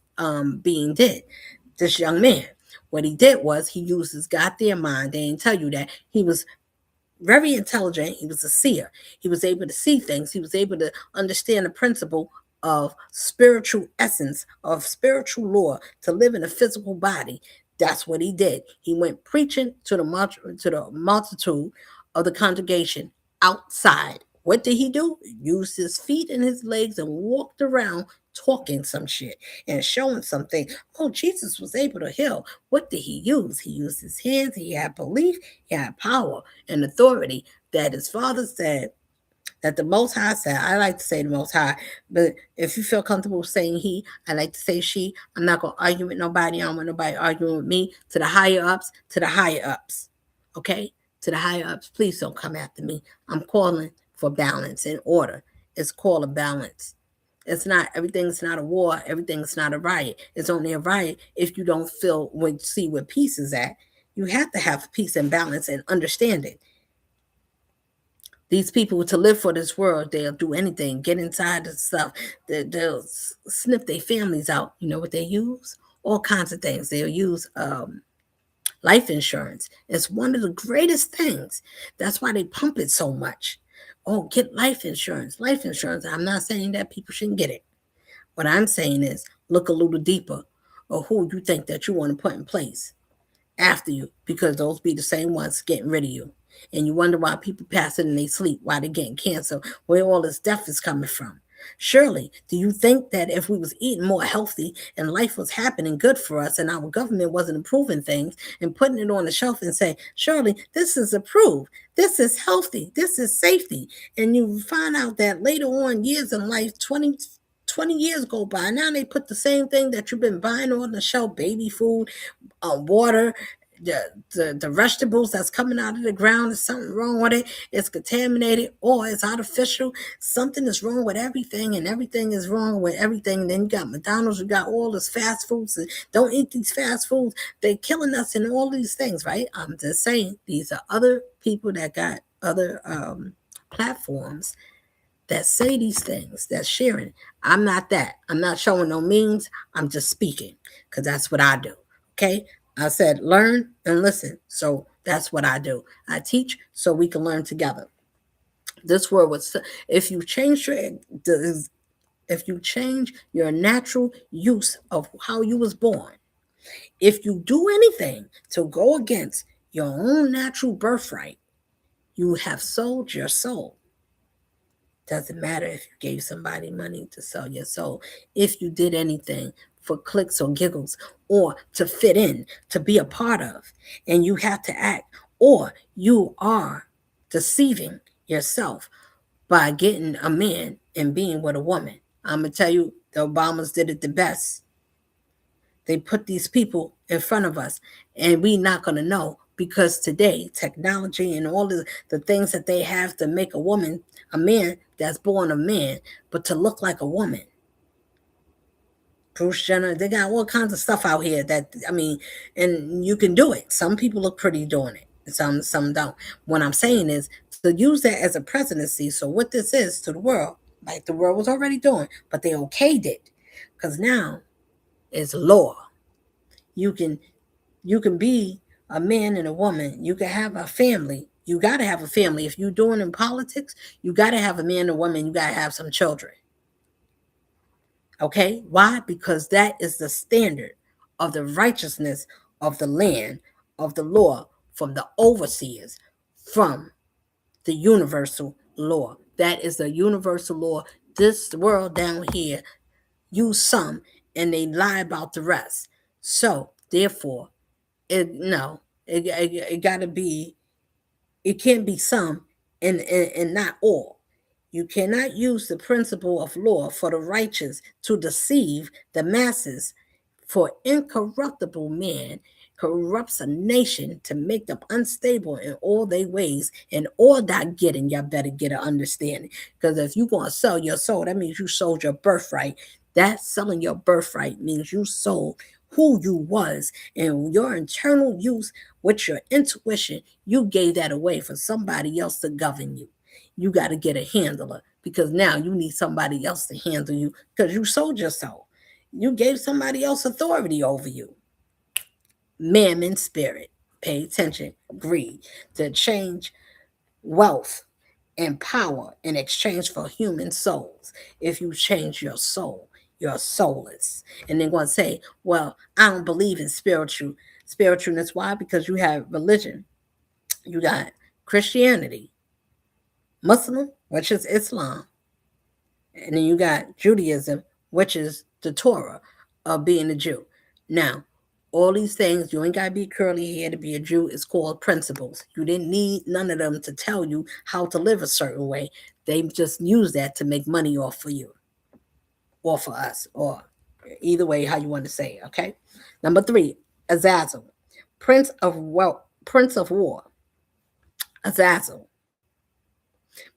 being did. This young man. What he did was he used his goddamn mind. They didn't tell you that he was very intelligent. He was a seer. He was able to see things. He was able to understand the principle of spiritual essence, of spiritual law, to live in a physical body. That's what he did. He went preaching to the multitude of the congregation outside. What did he do? Used his feet and his legs and walked around talking some shit and showing something. Oh, Jesus was able to heal. What did he use? He used his hands. He had belief. He had power and authority that his father said, that the Most High said. I like to say the Most High, but if you feel comfortable saying He, I like to say She. I'm not gonna argue with nobody. I don't want nobody arguing with me. To the higher ups, to the higher ups, okay? To the higher ups, please don't come after me. I'm calling for balance and order. It's called a balance. It's not everything's not a war. Everything's not a riot. It's only a riot if you don't feel when see where peace is at. You have to have peace and balance and understanding. These people to live for this world, they'll do anything, get inside the stuff. They'll snip their families out. You know what they use? All kinds of things. They'll use life insurance. It's one of the greatest things. That's why they pump it so much. Oh, get life insurance. Life insurance. I'm not saying that people shouldn't get it. What I'm saying is look a little deeper or who you think that you want to put in place after you, because those be the same ones getting rid of you. And you wonder why people pass it in their sleep, why they're getting cancer, where all this death is coming from. Surely, do you think that if we was eating more healthy and life was happening good for us and our government wasn't improving things and putting it on the shelf and say, surely this is approved, this is healthy, this is safety, and you find out that later on years in life, 20 years go by, now they put the same thing that you've been buying on the shelf, baby food, water, the vegetables that's coming out of the ground, is something wrong with it, it's contaminated or it's artificial, something is wrong with everything and everything is wrong with everything. And then you got McDonald's, you got all this fast foods, and don't eat these fast foods, they're killing us and all these things, right? I'm just saying these are other people that got other platforms that say these things, that's sharing. I'm not that. I'm not showing no means. I'm just speaking because that's what I do. Okay. I said learn and listen. So that's what I do. I teach so we can learn together. This world was if you change your if you change your natural use of how you was born, if you do anything to go against your own natural birthright, you have sold your soul. Doesn't matter if you gave somebody money to sell your soul. If you did anything for clicks or giggles or to fit in, to be a part of, and you have to act, or you are deceiving yourself by getting a man and being with a woman. I'm going to tell you, the Obamas did it the best. They put these people in front of us, and we not going to know because today, technology and all the things that they have to make a woman, a man that's born a man, but to look like a woman. Bruce Jenner, they got all kinds of stuff out here that, I mean, and you can do it. Some people look pretty doing it. Some don't. What I'm saying is to use that as a presidency. So what this is to the world, like the world was already doing, but they okayed it because now it's law. You can be a man and a woman. You can have a family. You got to have a family. If you're doing in politics, you got to have a man and a woman. You got to have some children. Okay? Why? Because that is the standard of the righteousness of the land, of the law, from the overseers, from the universal law. That is the universal law. This world down here use some and they lie about the rest. So, therefore, it got to be, it can't be some and not all. You cannot use the principle of law for the righteous to deceive the masses, for incorruptible man corrupts a nation to make them unstable in all their ways, and all that getting, y'all better get an understanding. Because if you're going to sell your soul, that means you sold your birthright. That selling your birthright means you sold who you was and your internal use with your intuition. You gave that away for somebody else to govern you. You got to get a handler because now you need somebody else to handle you because you sold your soul. You gave somebody else authority over you. Mammon spirit, pay attention, greed, to change wealth and power in exchange for human souls. If you change your soul, you're soulless. And they're going to say, well, I don't believe in spiritualness. Why? Because you have religion. You got Christianity, Muslim, which is Islam, and then you got Judaism, which is the Torah of being a Jew. Now, All these things, you ain't got to be curly hair to be a Jew, is called principles. You didn't need none of them to tell you how to live a certain way. They just use that to make money off for you or for us, or either way, how you want to say it, okay? Number 3, Azazel, Prince of War. Azazel,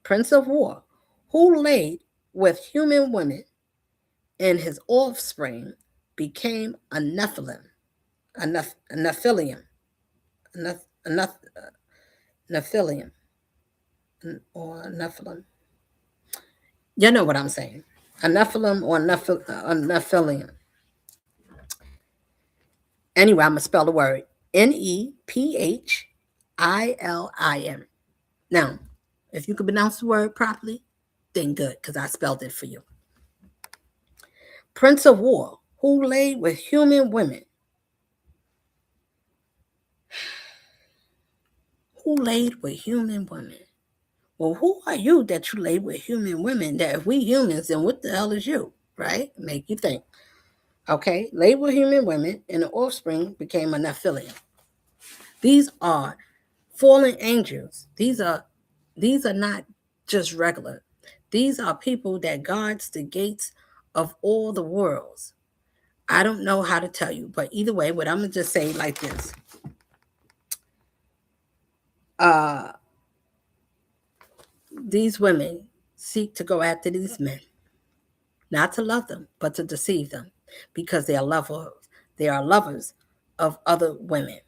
Prince of War, who laid with human women, and his offspring became a Nephilim, a Nephilium, a Nephilium, or a Nephilim. You know what I'm saying? A Nephilim or a Nephilium. Anyway, I'm going to spell the word Nephilim. Now, if you can pronounce the word properly, then good, because I spelled it for you. Prince of War, who laid with human women. Who laid with human women? Well, who are you that you laid with human women? That if we humans, then what the hell is you? Right? Make you think. Okay, laid with human women, and the offspring became a Nephilim. These are fallen angels. These are not just regular. These are people that guards the gates of all the worlds. I don't know how to tell you, but either way, what I'm gonna just say like this. These women seek to go after these men, not to love them, but to deceive them, because they are lovers of other women.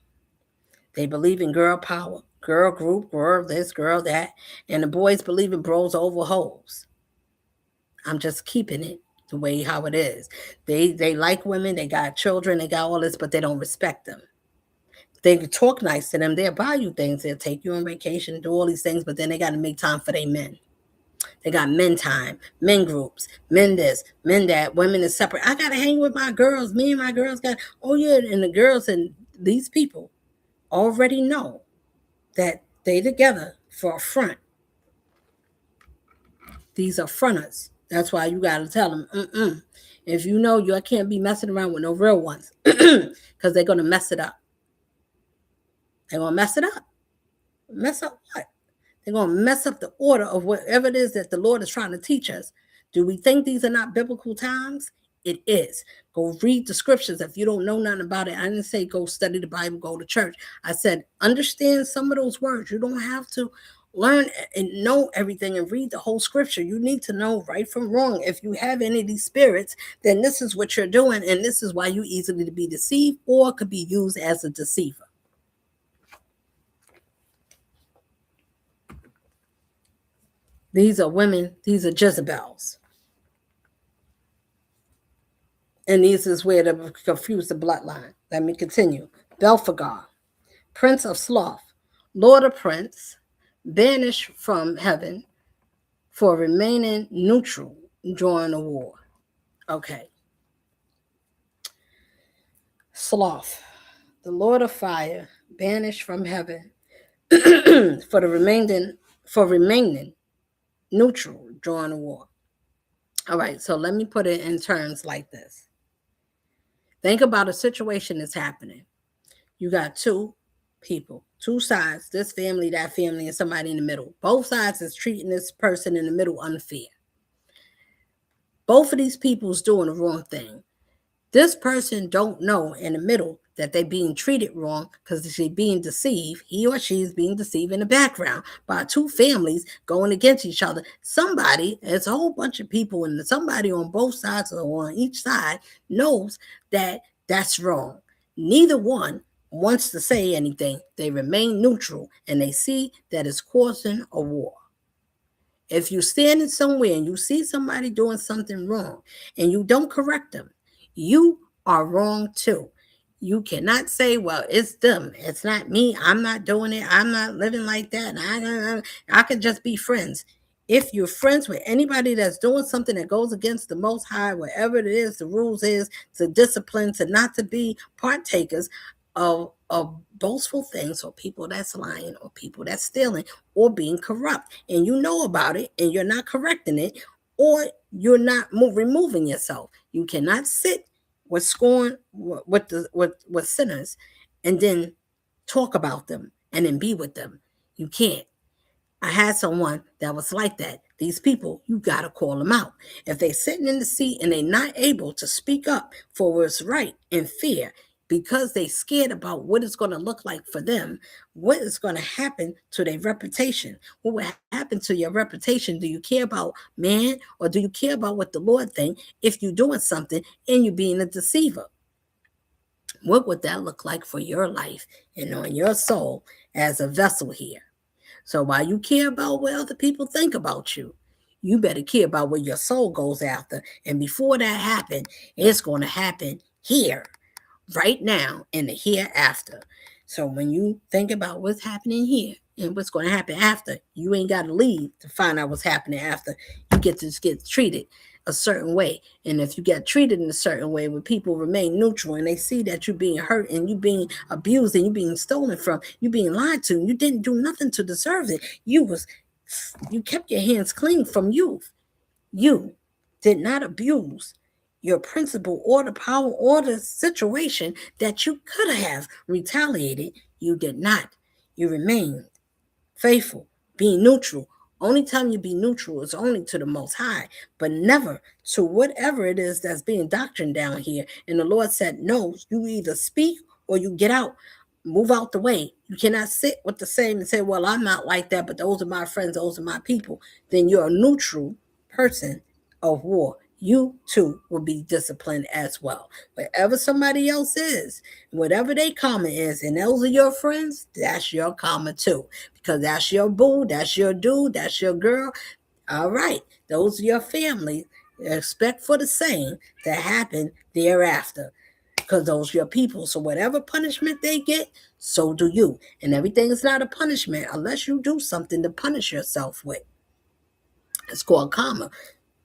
They believe in girl power, girl group, girl this, girl that, and the boys believe in bros over hoes. I'm just keeping it the way how it is. They like women, they got children, they got all this, but they don't respect them. They can talk nice to them, they'll buy you things, they'll take you on vacation, do all these things, but then they got to make time for their men. They got men time, men groups, men this, men that, women is separate. I got to hang with my girls. Me and my girls got, oh yeah, and the girls and these people already know that they together for a front. These are fronters. That's why you got to tell them, if you know you can't be messing around with no real ones, because they're going to mess it up. They're going to mess it up. Mess up what? They're going to mess up the order of whatever it is that the Lord is trying to teach us. Do we think these are not biblical times? It is. Go read the scriptures. If you don't know nothing about it, I didn't say go study the Bible, go to church. I said understand some of those words. You don't have to learn and know everything and read the whole scripture. You need to know right from wrong. If you have any of these spirits, then this is what you're doing, and this is why you easily to be deceived or could be used as a deceiver. These are women, these are Jezebels. And this is where they confuse the bloodline. Let me continue. Belphegor, Prince of Sloth, Lord of Prince, banished from heaven for remaining neutral during the war. Okay. Sloth, the Lord of Fire, banished from heaven for remaining neutral during the war. All right, so let me put it in terms like this. Think about a situation that's happening. You got two people, two sides, this family, that family, and somebody in the middle. Both sides is treating this person in the middle unfair. Both of these people's doing the wrong thing. This person don't know in the middle that they're being treated wrong because they're being deceived. He or she is being deceived in the background by two families going against each other. Somebody, there's a whole bunch of people, and somebody on both sides or on each side knows that that's wrong. Neither one wants to say anything. They remain neutral, and they see that it's causing a war. If you're standing somewhere and you see somebody doing something wrong and you don't correct them, you are wrong too. You cannot say, well, it's them. It's not me. I'm not doing it. I'm not living like that. I could just be friends. If you're friends with anybody that's doing something that goes against the Most High, whatever it is, the rules is, to discipline, to not to be partakers of boastful things, or people that's lying, or people that's stealing, or being corrupt, and you know about it and you're not correcting it, or you're not removing yourself. You cannot sit with scorn, with sinners, and then talk about them and then be with them. You can't. I had someone that was like that. These people, you got to call them out. If they sitting in the seat and they're not able to speak up for what's right in fear because they scared about what it's going to look like for them, what is going to happen to their reputation? What will happen to your reputation? Do you care about man or do you care about what the Lord think if you're doing something and you being a deceiver? What would that look like for your life and on your soul as a vessel here? So while you care about what other people think about you, you better care about what your soul goes after. And before that happens, it's going to happen here, right now, and the hereafter. So when you think about what's happening here and what's going to happen after, you ain't got to leave to find out what's happening after. You get to just get treated a certain way. And if you get treated in a certain way, when people remain neutral and they see that you're being hurt and you're being abused and you're being stolen from, you're being lied to, you didn't do nothing to deserve it. You kept your hands clean from youth. You did not abuse your principle or the power or the situation that you could have retaliated. You did not. You remained faithful, being neutral. Only time you be neutral is only to the Most High, but never to whatever it is that's being doctrined down here. And the Lord said, no, you either speak or you get out. Move out the way. You cannot sit with the same and say, well, I'm not like that, but those are my friends, those are my people. Then you're a neutral person of war. You too will be disciplined as well. Wherever somebody else is, whatever their karma is, and those are your friends, that's your karma too. Because that's your boo, that's your dude, that's your girl. All right, those are your family. Expect for the same to happen thereafter. Because those are your people. So whatever punishment they get, so do you. And everything is not a punishment unless you do something to punish yourself with. It's called karma.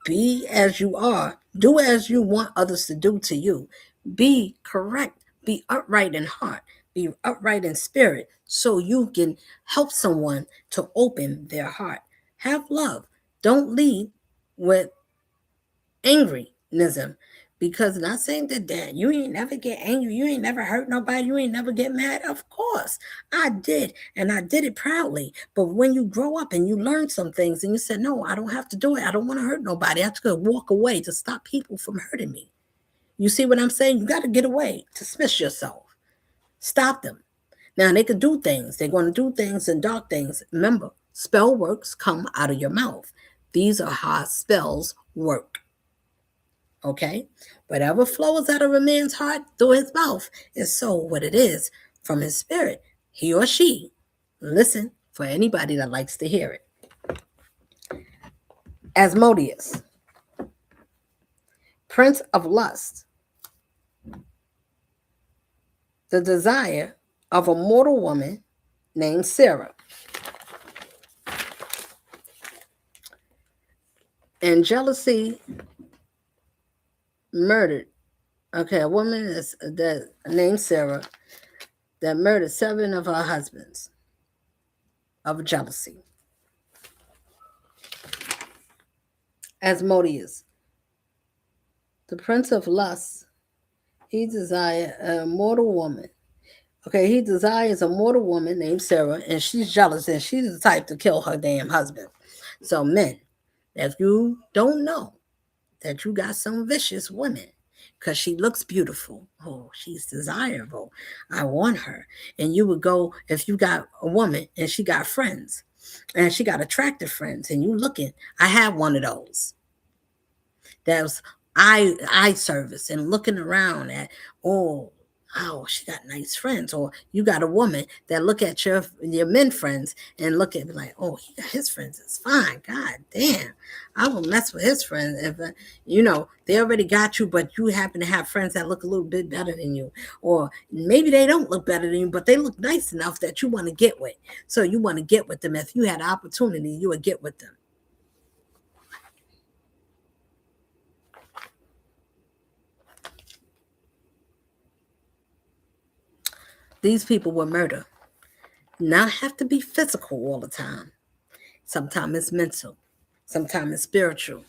Be as you are. Do as you want others to do to you. Be correct. Be upright in heart. Be upright in spirit so you can help someone to open their heart. Have love. Don't lead with angryism. Because not saying that you ain't never get angry, you ain't never hurt nobody, you ain't never get mad. Of course, I did, and I did it proudly. But when you grow up and you learn some things, and you said, "No, I don't have to do it. I don't want to hurt nobody. I have to walk away to stop people from hurting me." You see what I'm saying? You got to get away, dismiss yourself, stop them. Now they can do things. They're going to do things and dark things. Remember, spell works come out of your mouth. These are how spells work. Okay? Whatever flows out of a man's heart through his mouth is so what it is from his spirit. He or she. Listen for anybody that likes to hear it. Asmodeus, prince of lust, the desire of a mortal woman named Sarah. And jealousy murdered. Okay, a woman is that named Sarah that murdered 7 of her husbands of jealousy. Asmodeus, the prince of lust, he desired a mortal woman. Okay, he desires a mortal woman named Sarah, and she's jealous, and she's the type to kill her damn husband. So, men, if you don't know that you got some vicious women, because she looks beautiful. Oh, she's desirable. I want her. And you would go, if you got a woman and she got friends, and she got attractive friends, and you looking, I have one of those. That was eye service and looking around at, oh, she got nice friends. Or you got a woman that look at your men friends and look at like, oh, he got his friends. It's fine. God damn. I will mess with his friends if they already got you, but you happen to have friends that look a little bit better than you. Or maybe they don't look better than you, but they look nice enough that you want to get with. So you want to get with them. If you had opportunity, you would get with them. These people will murder. Not have to be physical all the time. Sometimes it's mental. Sometimes it's spiritual.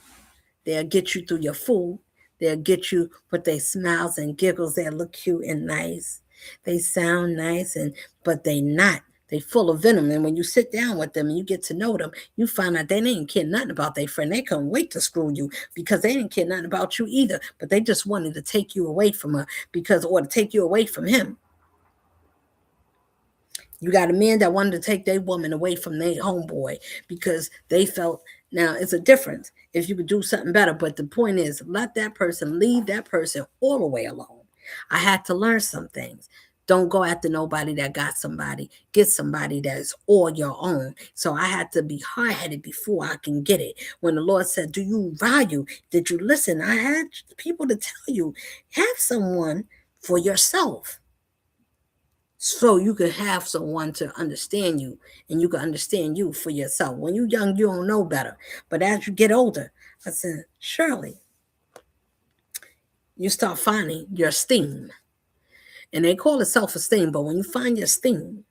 They'll get you through your food. They'll get you with their smiles and giggles. They look cute and nice. They sound nice, and but they not. They full of venom. And when you sit down with them and you get to know them, you find out they didn't care nothing about their friend. They couldn't wait to screw you because they didn't care nothing about you either. But they just wanted to take you away from her or to take you away from him. You got a man that wanted to take their woman away from their homeboy because they felt, now it's a difference if you could do something better. But the point is, let that person, leave that person all the way alone. I had to learn some things. Don't go after nobody that got somebody. Get somebody that is all your own. So I had to be hard-headed before I can get it. When the Lord said, do you value? Did you listen? I had people to tell you, have someone for yourself, so you can have someone to understand you, and you can understand you for yourself. When you're young, you don't know better. But as you get older, I said, surely you start finding your esteem. And they call it self-esteem, but when you find your esteem,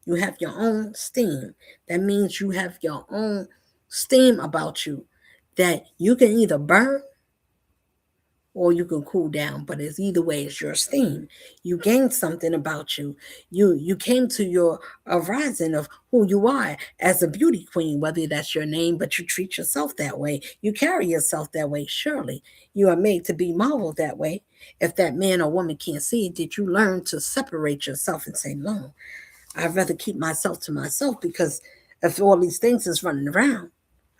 you have your own esteem. That means you have your own steam about you that you can either burn or you can cool down, but it's either way, it's your esteem. You gained something about you. You came to your horizon of who you are as a beauty queen, whether that's your name, but you treat yourself that way. You carry yourself that way. Surely you are made to be modeled that way. If that man or woman can't see it, did you learn to separate yourself and say, no, I'd rather keep myself to myself, because if all these things is running around,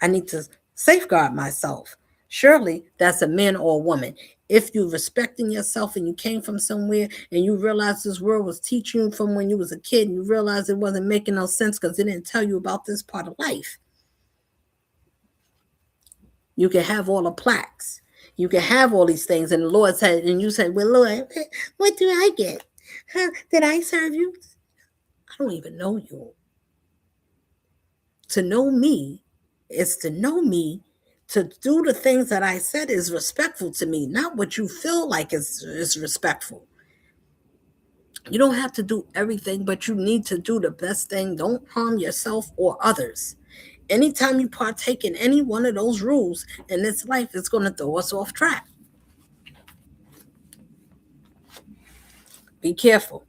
I need to safeguard myself. Surely that's a man or a woman. If you're respecting yourself and you came from somewhere and you realize this world was teaching you from when you was a kid, and you realize it wasn't making no sense because it didn't tell you about this part of life. You can have all the plaques. You can have all these things. And the Lord said, and you said, well, Lord, what do I get? Huh? Did I serve you? I don't even know you. To know me is to know me. To do the things that I said is respectful to me, not what you feel like is respectful. You don't have to do everything, but you need to do the best thing. Don't harm yourself or others. Anytime you partake in any one of those rules in this life, it's going to throw us off track. Be careful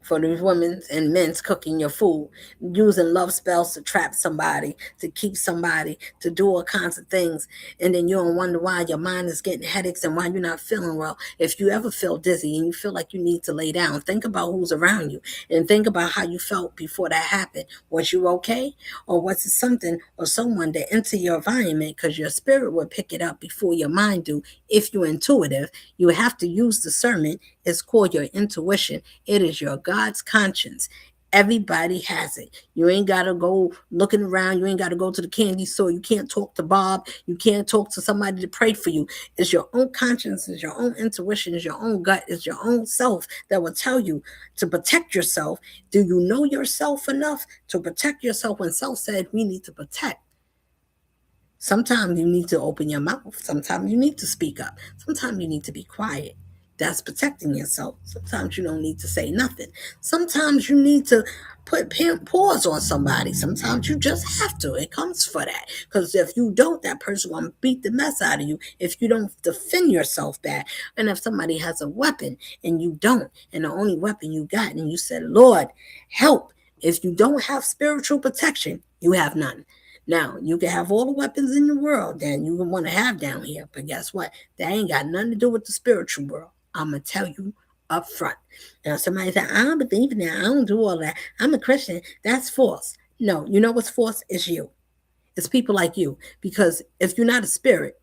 for these women and men's cooking your food, using love spells to trap somebody, to keep somebody, to do all kinds of things. And then you don't wonder why your mind is getting headaches and why you're not feeling well. If you ever feel dizzy and you feel like you need to lay down, think about who's around you and think about how you felt before that happened. Was you okay? Or was it something or someone that entered your environment? Because your spirit will pick it up before your mind do. If you're intuitive, you have to use discernment. It's called your intuition. It is your God's conscience. Everybody has it. You ain't got to go looking around. You ain't got to go to the candy store. You can't talk to Bob. You can't talk to somebody to pray for you. It's your own conscience. It's your own intuition. It's your own gut. It's your own self that will tell you to protect yourself. Do you know yourself enough to protect yourself? When self said we need to protect, sometimes you need to open your mouth. Sometimes you need to speak up. Sometimes you need to be quiet. That's protecting yourself. Sometimes you don't need to say nothing. Sometimes you need to put pause on somebody. Sometimes you just have to. It comes for that. Because if you don't, that person will beat the mess out of you if you don't defend yourself back. And if somebody has a weapon and you don't, and the only weapon you got, and you said, Lord, help. If you don't have spiritual protection, you have none. Now, you can have all the weapons in the world that you want to have down here, but guess what? That ain't got nothing to do with the spiritual world. I'm going to tell you up front. Now, somebody said, I don't believe in that. I don't do all that. I'm a Christian. That's false. No, you know what's false? It's you. It's people like you. Because if you're not a spirit,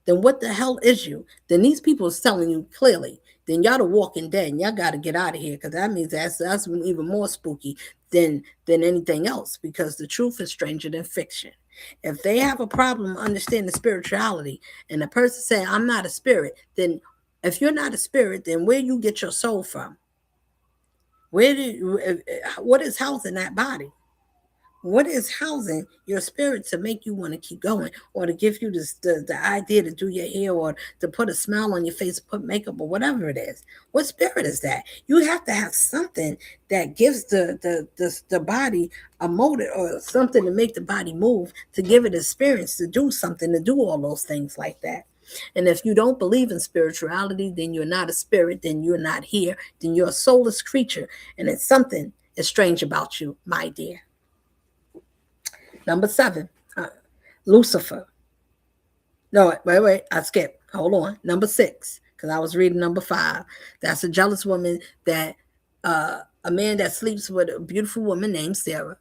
then what the hell is you? Then these people is telling you clearly. Then y'all the walking dead, and y'all got to get out of here, because that means that's even more spooky than anything else, because the truth is stranger than fiction. If they have a problem understanding spirituality, and the person saying, I'm not a spirit, then if you're not a spirit, then where you get your soul from? What is housing that body? What is housing your spirit to make you want to keep going, or to give you the idea to do your hair, or to put a smile on your face, put makeup, or whatever it is? What spirit is that? You have to have something that gives the body a motive, or something to make the body move, to give it experience to do something, to do all those things like that. And if you don't believe in spirituality, then you're not a spirit, then you're not here, then you're a soulless creature. And it's something is strange about you, my dear. Number 7, Lucifer. No, wait, I skipped. Hold on. Number 6, because I was reading number 5. That's a jealous woman that a man that sleeps with a beautiful woman named Sarah.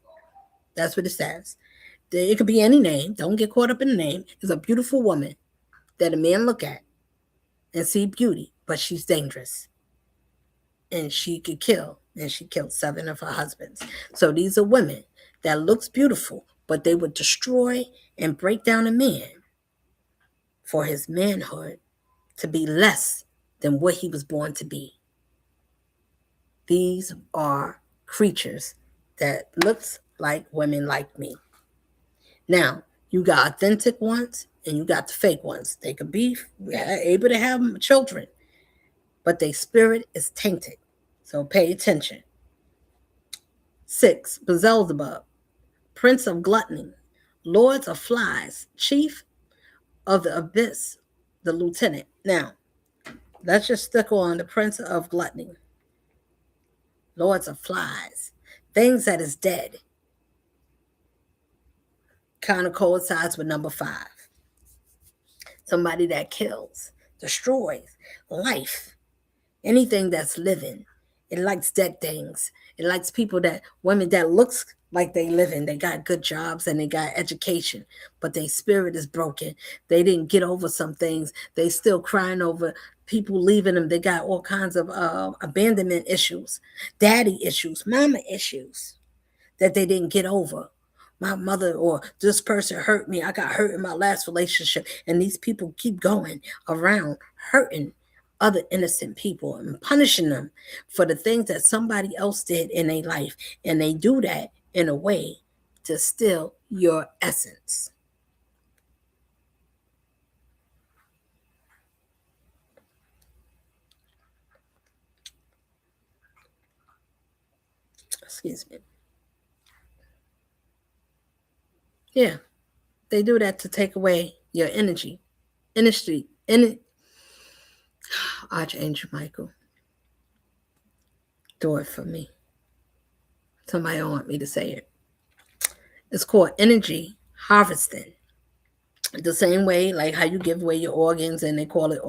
That's what it says. It could be any name. Don't get caught up in the name. It's a beautiful woman that a man look at and see beauty, but she's dangerous. And she could kill. And she killed 7 of her husbands. So these are women that looks beautiful, but they would destroy and break down a man for his manhood to be less than what he was born to be. These are creatures that looks like women like me. Now, you got authentic ones and you got the fake ones. They could be able to have children, but their spirit is tainted. So pay attention. 6, Beelzebub, prince of gluttony, lords of flies, chief of the abyss, the lieutenant. Now, let's just stick on the prince of gluttony, lords of flies, things that is dead. Kind of coincides with number 5. Somebody that kills, destroys life, anything that's living. It likes dead things. It likes people that, women that looks like they living. They got good jobs and they got education, but their spirit is broken. They didn't get over some things. They still crying over people leaving them. They got all kinds of abandonment issues, daddy issues, mama issues that they didn't get over. My mother or this person hurt me. I got hurt in my last relationship. And these people keep going around hurting other innocent people and punishing them for the things that somebody else did in their life. And they do that in a way to steal your essence. Excuse me. Yeah, they do that to take away your energy. Archangel Michael, do it for me. Somebody don't want me to say it. It's called energy harvesting. The same way, like how you give away your organs and they call it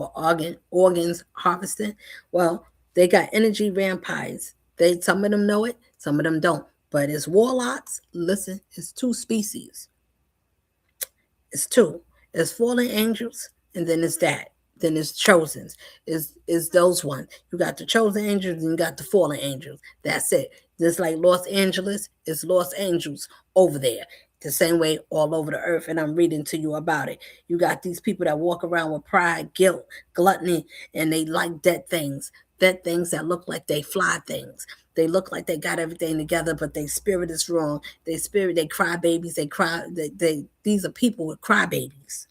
organs harvesting. Well, they got energy vampires. Some of them know it, some of them don't. But it's warlocks. Listen, it's 2 species. It's 2. It's fallen angels, and then it's that. Then it's chosens. Is those ones. You got the chosen angels and you got the fallen angels. That's it. Just like Los Angeles, it's Los Angeles over there. The same way all over the earth, and I'm reading to you about it. You got these people that walk around with pride, guilt, gluttony, and they like dead things that look like they fly things. They look like they got everything together, but their spirit is wrong. They cry babies. These are people with cry babies.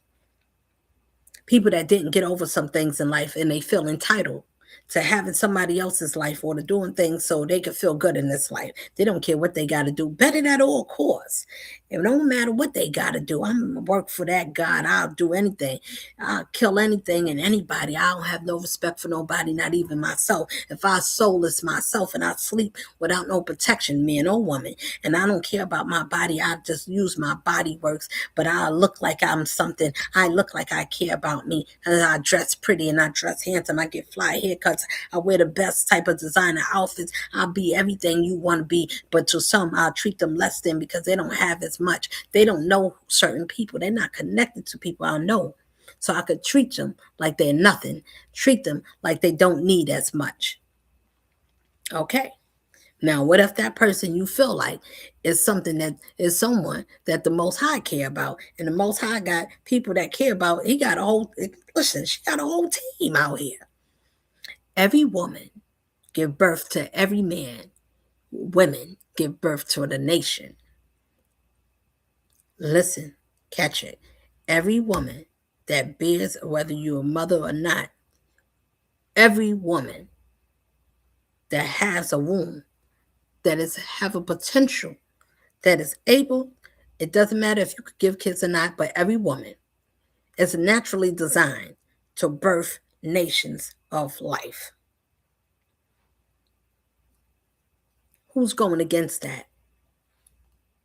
People that didn't get over some things in life and they feel entitled to having somebody else's life or to doing things so they can feel good in this life. They don't care what they got to do. Better at all costs. It don't matter what they got to do. I'm going to work for that God. I'll do anything. I'll kill anything and anybody. I don't have no respect for nobody, not even myself. If I soulless myself and I sleep without no protection, man or woman, and I don't care about my body, I just use my body works, but I look like I'm something. I look like I care about me. And I dress pretty and I dress handsome. I get fly haircuts. I wear the best type of designer outfits. I'll be everything you want to be, but to some, I'll treat them less than because they don't have as much. They don't know certain people. They're not connected to people I know. So I could treat them like they're nothing. Treat them like they don't need as much. Okay. Now, what if that person you feel like is something that is someone that the Most High care about, and the Most High got people that care about? He got she got a whole team out here. Every woman give birth to every man. Women give birth to the nation. Listen, catch it. Every woman that bears, whether you're a mother or not, every woman that has a womb, that have a potential, that is able, it doesn't matter if you could give kids or not, but every woman is naturally designed to birth nations of life. Who's going against that?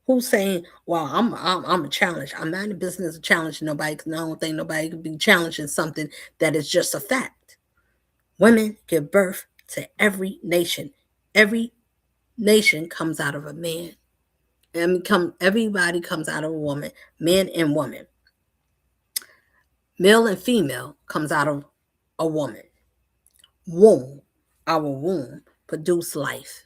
Who's saying, "Well, I'm a challenge"? I'm not in the business of challenging nobody because I don't think nobody could be challenging something that is just a fact. Women give birth to every nation. Every nation comes out of a man. Everybody comes out of a woman, man and woman. Male and female comes out of a woman. Womb, our womb, produce life.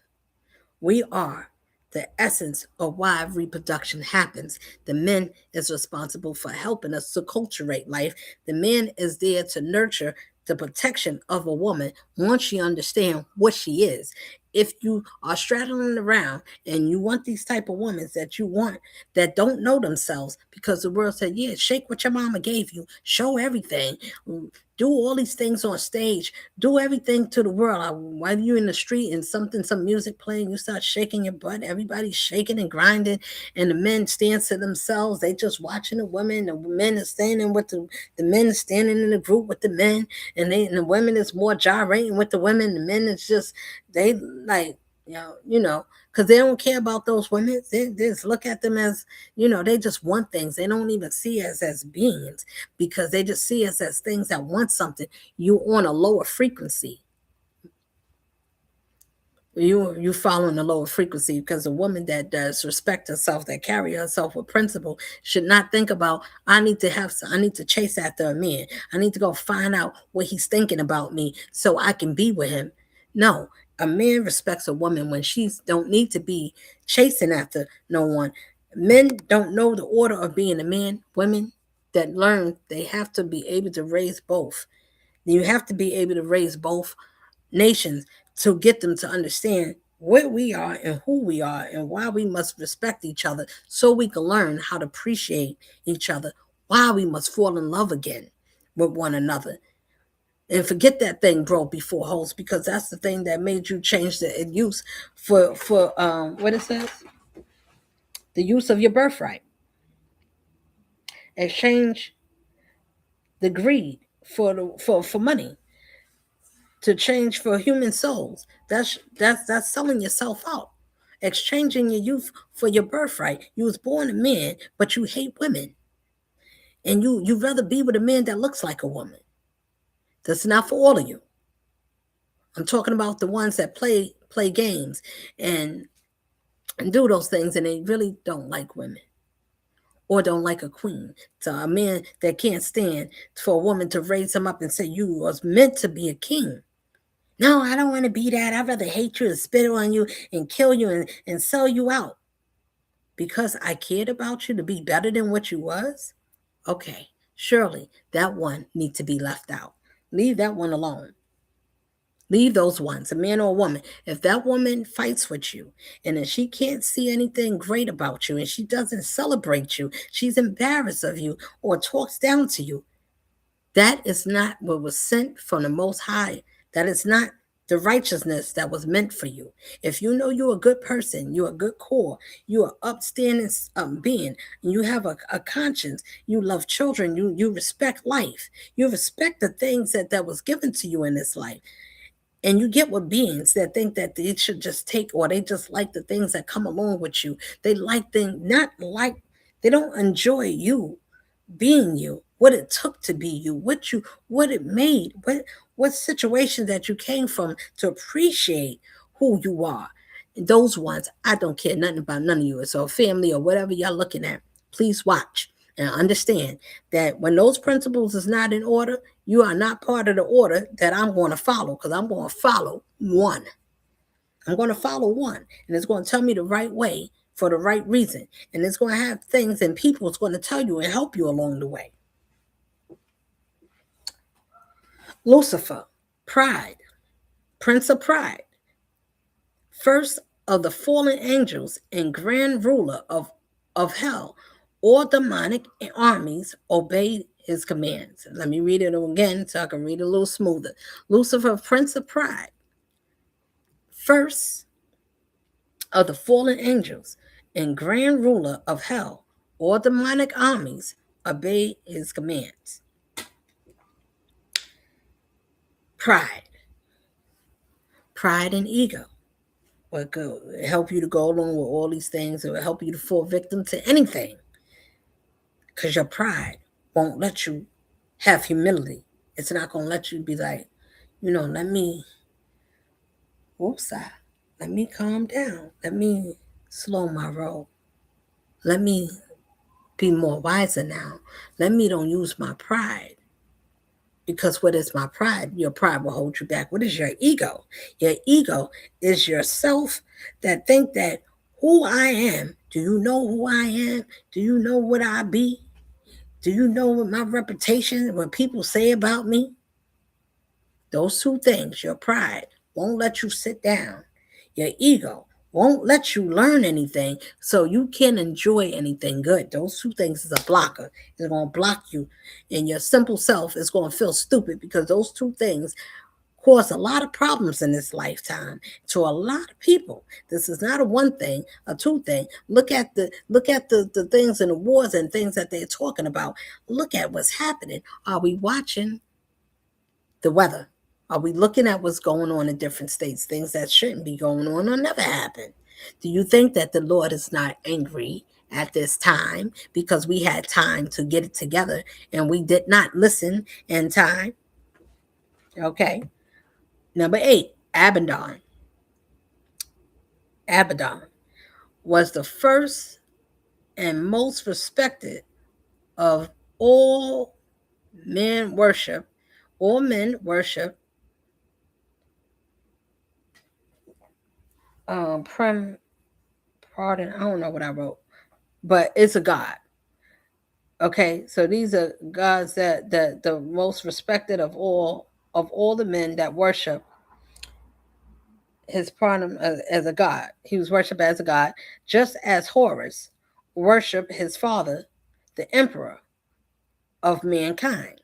We are the essence of why reproduction happens. The man is responsible for helping us to cultivate life. The man is there to nurture the protection of a woman once she understands what she is. If you are straddling around and you want these type of women that you want that don't know themselves because the world said, yeah, shake what your mama gave you, show everything, do all these things on stage, do everything to the world. While you're in the street and some music playing, you start shaking your butt. Everybody's shaking and grinding, and the men stand to themselves. They just watching the women. The men are standing with the men is standing in the group with the men, and the women is more gyrating with the women. The men is just they like because they don't care about those women. They just look at them as, they just want things. They don't even see us as beings because they just see us as things that want something. You on a lower frequency. You following a lower frequency because a woman that does respect herself, that carry herself with principle, should not think about, I need to chase after a man. I need to go find out what he's thinking about me so I can be with him. No, a man respects a woman when she don't need to be chasing after no one. Men don't know the order of being a man. Women that learn, they have to be able to raise both. You have to be able to raise both nations to get them to understand where we are and who we are and why we must respect each other so we can learn how to appreciate each other, why we must fall in love again with one another. And forget that thing broke before hoes, because that's the thing that made you change the use for what it says, the use of your birthright. Exchange the greed for money, to change for human souls. That's selling yourself out. Exchanging your youth for your birthright. You was born a man, but you hate women. And you'd rather be with a man that looks like a woman. That's not for all of you. I'm talking about the ones that play games and do those things, and they really don't like women or don't like a queen. So a man that can't stand for a woman to raise him up and say, you was meant to be a king. No, I don't want to be that. I'd rather hate you and spit on you and kill you and sell you out because I cared about you to be better than what you was. Okay, surely that one needs to be left out. Leave that one alone. Leave those ones, a man or a woman. If that woman fights with you and if she can't see anything great about you and she doesn't celebrate you, she's embarrassed of you or talks down to you, that is not what was sent from the Most High. That is not the righteousness that was meant for you. If you know you're a good person, you're a good core, you're an upstanding being, you have a conscience, you love children, you respect life, you respect the things that was given to you in this life. And you get with beings that think that they should just take, or they just like the things that come along with you. They like things, not like, they don't enjoy you being you, what it took to be you, what it made, what situation that you came from to appreciate who you are. And those ones, I don't care nothing about none of you. It's a family or whatever y'all looking at. Please watch and understand that when those principles is not in order, you are not part of the order that I'm going to follow, because I'm going to follow one. I'm going to follow one, and it's going to tell me the right way for the right reason. And it's going to have things and people it's going to tell you and help you along the way. Lucifer, pride, prince of pride, first of the fallen angels and grand ruler of hell, all demonic armies obeyed his commands. Let me read it again so I can read it a little smoother. Lucifer, prince of pride, first of the fallen angels and grand ruler of hell, all demonic armies obey his commands. Pride. Pride and ego will help you to go along with all these things. It will help you to fall victim to anything. Because your pride won't let you have humility. It's not going to let you be like, let me, let me calm down. Let me slow my roll. Let me be more wiser now. Let me don't use my pride. Because what is my pride? Your pride will hold you back. What is your ego? Your ego is yourself that think that who I am. Do you know who I am? Do you know what I be? Do you know what my reputation, what people say about me? Those two things, your pride won't let you sit down. Your ego won't let you learn anything so you can enjoy anything good. Those two things is a blocker. It's going to block you. And your simple self is going to feel stupid because those two things cause a lot of problems in this lifetime to a lot of people. This is not a one thing, a two thing. Look at the things in the wars and things that they're talking about. Look at what's happening. Are we watching the weather? Are we looking at what's going on in different states? Things that shouldn't be going on or never happen. Do you think that the Lord is not angry at this time because we had time to get it together and we did not listen in time? Okay. Number 8, Abaddon. Abaddon was the first and most respected of all men worship. All men worship pardon, I don't know what I wrote, but it's a god. Okay, so these are gods that the most respected of all the men that worship his pardon as a god. He was worshipped as a god, just as Horus worshiped his father, the emperor of mankind.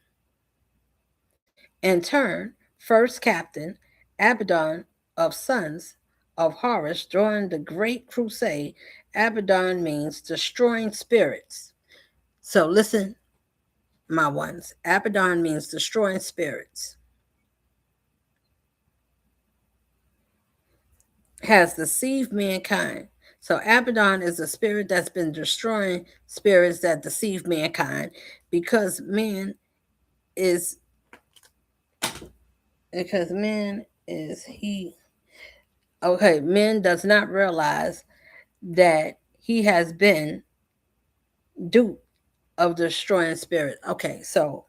In turn, first captain Abaddon of sons of Horus during the Great Crusade. Abaddon means destroying spirits. So listen, my ones. Abaddon means destroying spirits. Has deceived mankind. So Abaddon is a spirit that's been destroying spirits that deceive mankind because man is man does not realize that he has been duped of destroying spirit. Okay, so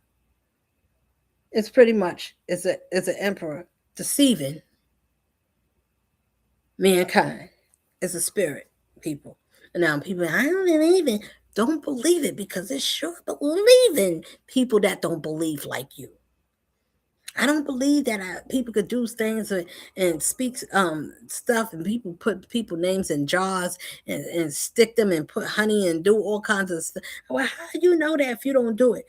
it's pretty much it's an emperor deceiving mankind. It's a spirit, people. And now people, I don't believe it. Don't believe it because it's sure believing people that don't believe like you. I don't believe that people could do things and speak stuff and people put people names in jars and stick them and put honey and do all kinds of stuff. Well, how do you know that if you don't do it?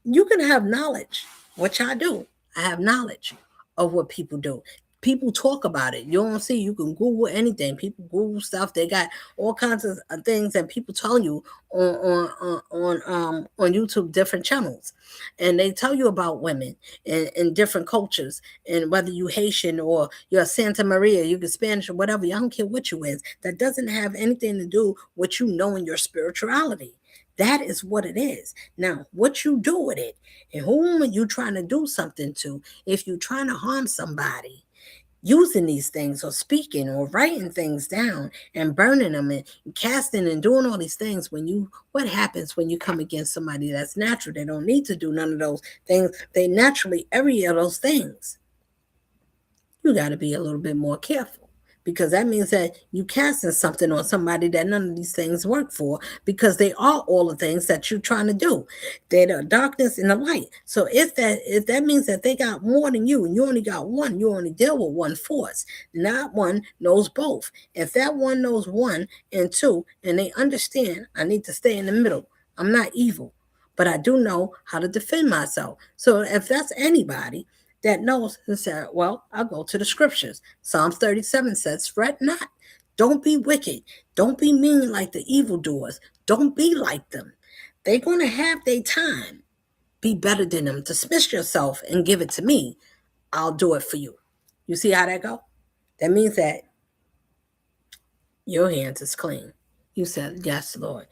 You can have knowledge, which I do. I have knowledge of what people do. People talk about it. You don't see. You can Google anything. People Google stuff. They got all kinds of things, and people tell you on YouTube different channels, and they tell you about women in different cultures, and whether you Haitian or you're Santa Maria, you can Spanish or whatever. I don't care what you is. That doesn't have anything to do with you knowing your spirituality. That is what it is. Now, what you do with it and whom are you trying to do something to? If you're trying to harm somebody, using these things or speaking or writing things down and burning them and casting and doing all these things, what happens when you come against somebody that's natural? They don't need to do none of those things. They naturally, every of those things. You got to be a little bit more careful. Because that means that you casting something on somebody that none of these things work for, because they are all the things that you're trying to do. They're the darkness and the light. So if that means that they got more than you and you only got one, you only deal with one force. Not one knows both. If that one knows one and two, and they understand, I need to stay in the middle. I'm not evil, but I do know how to defend myself. So if that's anybody that knows and said, well, I'll go to the scriptures. Psalms 37 says, fret not. Don't be wicked. Don't be mean like the evildoers. Don't be like them. They're going to have their time. Be better than them. Dismiss yourself and give it to me. I'll do it for you. You see how that go? That means that your hands is clean. You said, yes, Lord.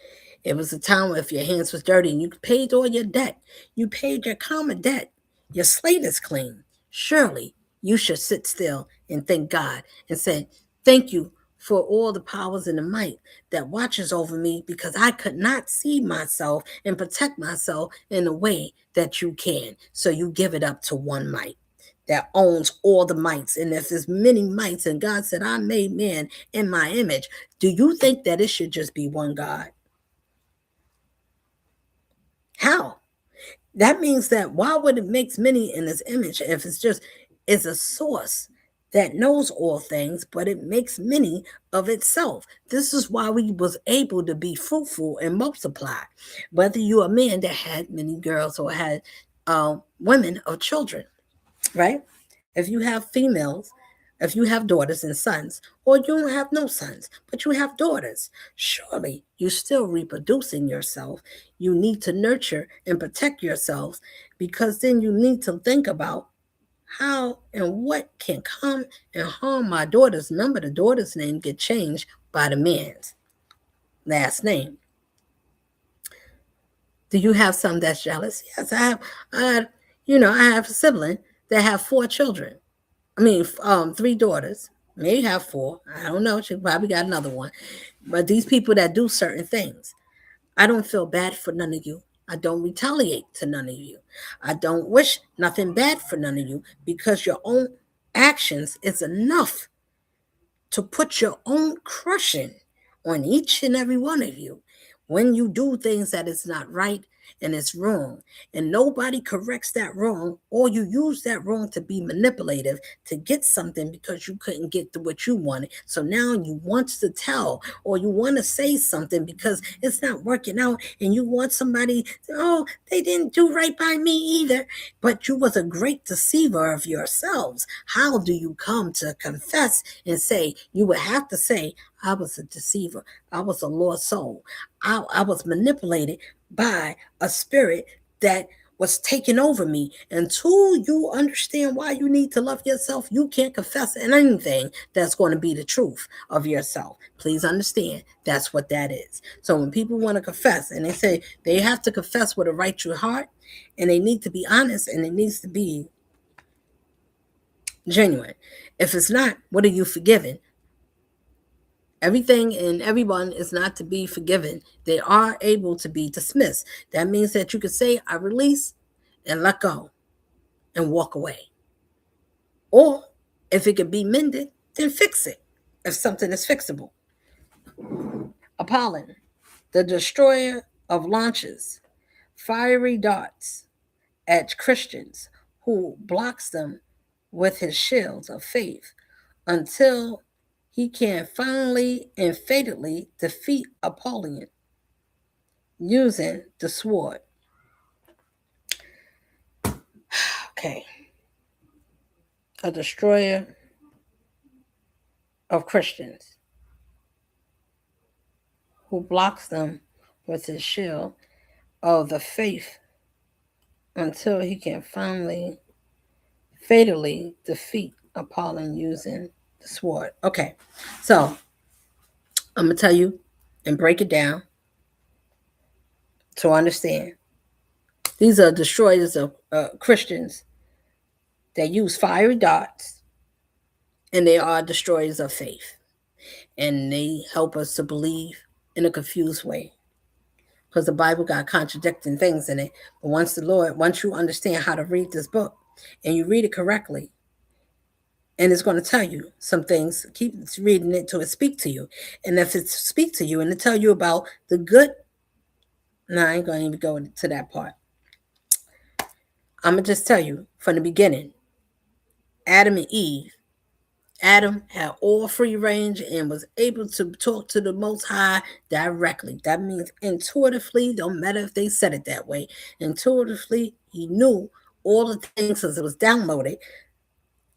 It was a time if your hands was dirty and you paid all your debt. You paid your common debt. Your slate is clean. Surely you should sit still and thank God and say, thank you for all the powers and the might that watches over me because I could not see myself and protect myself in a way that you can. So you give it up to one might that owns all the mites. And if there's many mites, and God said, I made man in my image, do you think that it should just be one God? How? That means that why would it make many in his image if it's a source that knows all things, but it makes many of itself. This is why we was able to be fruitful and multiply. Whether you're a man that had many girls or had women or children, right? If you have females, if you have daughters and sons, or you don't have no sons, but you have daughters, surely you're still reproducing yourself. You need to nurture and protect yourselves because then you need to think about how and what can come and harm my daughters. Remember, the daughter's name get changed by the man's last name. Do you have some that's jealous? Yes, I have. I have a sibling that have 4 children. I mean, 3 daughters. Maybe have 4. I don't know. She probably got another one. But these people that do certain things, I don't feel bad for none of you. I don't retaliate to none of you. I don't wish nothing bad for none of you because your own actions is enough to put your own crushing on each and every one of you when you do things that is not right and it's wrong and nobody corrects that wrong, or you use that wrong to be manipulative to get something because you couldn't get to what you wanted, so now you want to tell or you want to say something because it's not working out and you want somebody, oh, they didn't do right by me either, but you was a great deceiver of yourselves. How do you come to confess and say? You would have to say, I was a deceiver, I was a lost soul, I was manipulated by a spirit that was taking over me. Until you understand why you need to love yourself, you can't confess anything that's going to be the truth of yourself. Please understand that's what that is. So when people want to confess and they say they have to confess with a righteous heart and they need to be honest and it needs to be genuine. If it's not, what are you forgiving? Everything and everyone is not to be forgiven. They are able to be dismissed. That means that you can say, I release and let go and walk away. Or if it could be mended, then fix it if something is fixable. Apollon, the destroyer of launches, fiery darts at Christians who blocks them with his shields of faith until he can finally and fatally defeat Apollyon using the sword. Okay. A destroyer of Christians who blocks them with his shield of the faith until he can finally fatally defeat Apollyon using the sword. Okay. So I'm going to tell you and break it down to understand. These are destroyers of Christians that use fiery darts, and they are destroyers of faith. And they help us to believe in a confused way because the Bible got contradicting things in it. But once you understand how to read this book and you read it correctly, and it's going to tell you some things, keep reading it till it speak to you. And if it speak to you and it tell you about the good, no, I ain't going to even go to that part. I'm going to just tell you from the beginning, Adam and Eve. Adam had all free range and was able to talk to the Most High directly. That means intuitively, don't matter if they said it that way. Intuitively, he knew all the things as it was downloaded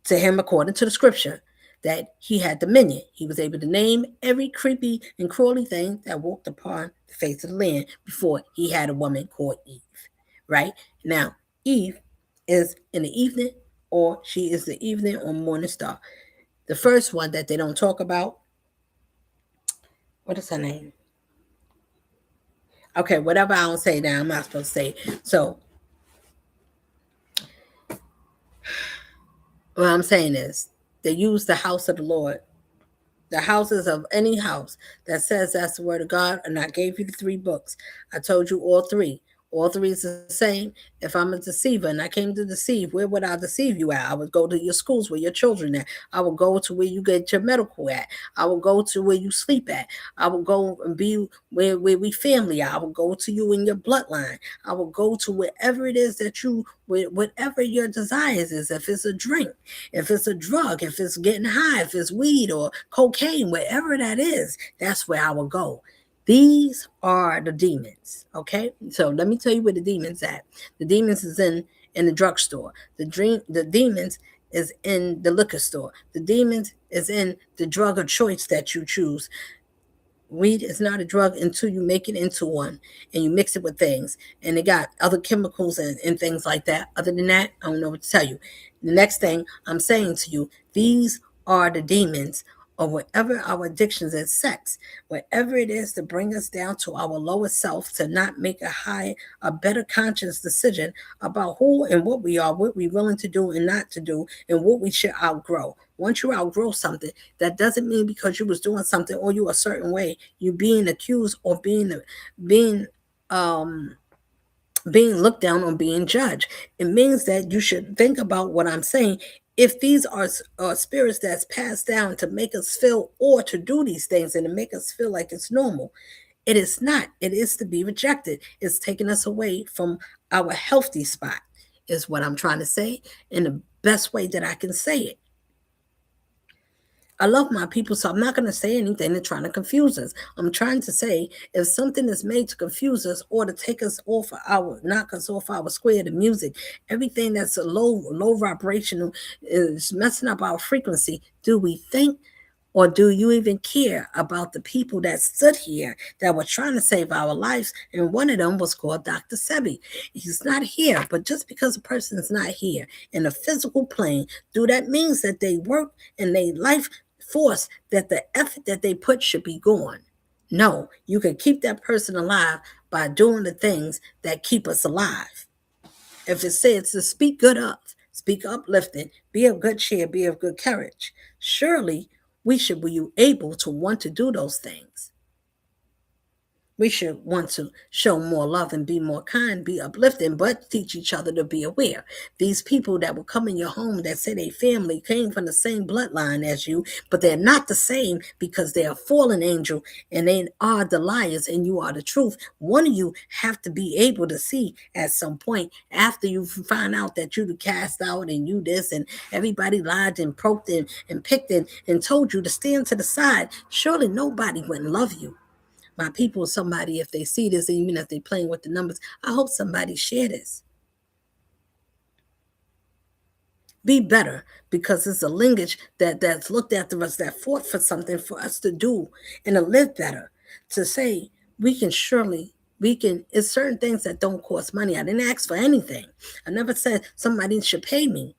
to him according to the scripture that he had dominion. He was able to name every creepy and crawly thing that walked upon the face of the land before he had a woman called Eve. Right? Now, Eve is in the evening or she is the evening or morning star. The first one that they don't talk about, what is her name? Okay, whatever I don't say now, I'm not supposed to say. So what I'm saying is they use the house of the Lord, the houses of any house that says that's the word of God. And I gave you the three books. I told you all three. All three is the same. If I'm a deceiver and I came to deceive, where would I deceive you at? I would go to your schools where your children at. I would go to where you get your medical at. I would go to where you sleep at. I would go and be where we family are. I would go to you in your bloodline. I would go to wherever it is that you, whatever your desires is. If it's a drink, if it's a drug, if it's getting high, if it's weed or cocaine, wherever that is, that's where I will go. These are the demons. Okay, so let me tell you where the demons at. The demons is in the drugstore. The demons is in the liquor store. The demons is in the drug of choice that you choose. Weed is not a drug until you make it into one and you mix it with things. And it got other chemicals and things like that. Other than that, I don't know what to tell you. The next thing I'm saying to you, these are the demons or whatever our addictions is sex, whatever it is to bring us down to our lowest self, to not make a better conscious decision about who and what we are, what we're willing to do and not to do, and what we should outgrow. Once you outgrow something, that doesn't mean because you was doing something or you a certain way, you being accused or being um being looked down or being judged. It means that you should think about what I'm saying. If these are spirits that's passed down to make us feel or to do these things and to make us feel like it's normal, it is not. It is to be rejected. It's taking us away from our healthy spot, is what I'm trying to say in the best way that I can say it. I love my people, so I'm not going to say anything to try to confuse us. I'm trying to say if something is made to confuse us or to take us off our, knock us off our square, the music, everything that's a low vibration is messing up our frequency. Do we think or do you even care about the people that stood here that were trying to save our lives? And one of them was called Dr. Sebi. He's not here, but just because a person is not here in a physical plane, do that means that they work and they life force that the effort that they put should be gone? No, you can keep that person alive by doing the things that keep us alive. If it says to speak good of, speak uplifting, be of good cheer, be of good courage, surely we should be able to want to do those things. We should want to show more love and be more kind, be uplifting, but teach each other to be aware. These people that will come in your home that say their family came from the same bloodline as you, but they're not the same because they're a fallen angel and they are the liars and you are the truth. One of you have to be able to see at some point after you find out that you cast out and you this and everybody lied and poked and picked and told you to stand to the side. Surely nobody wouldn't love you. My people, somebody, if they see this, even if they're playing with the numbers, I hope somebody share this. Be better, because it's a lineage that's looked after us, that fought for something for us to do and to live better. To say we can surely, we can, it's certain things that don't cost money. I didn't ask for anything. I never said somebody should pay me.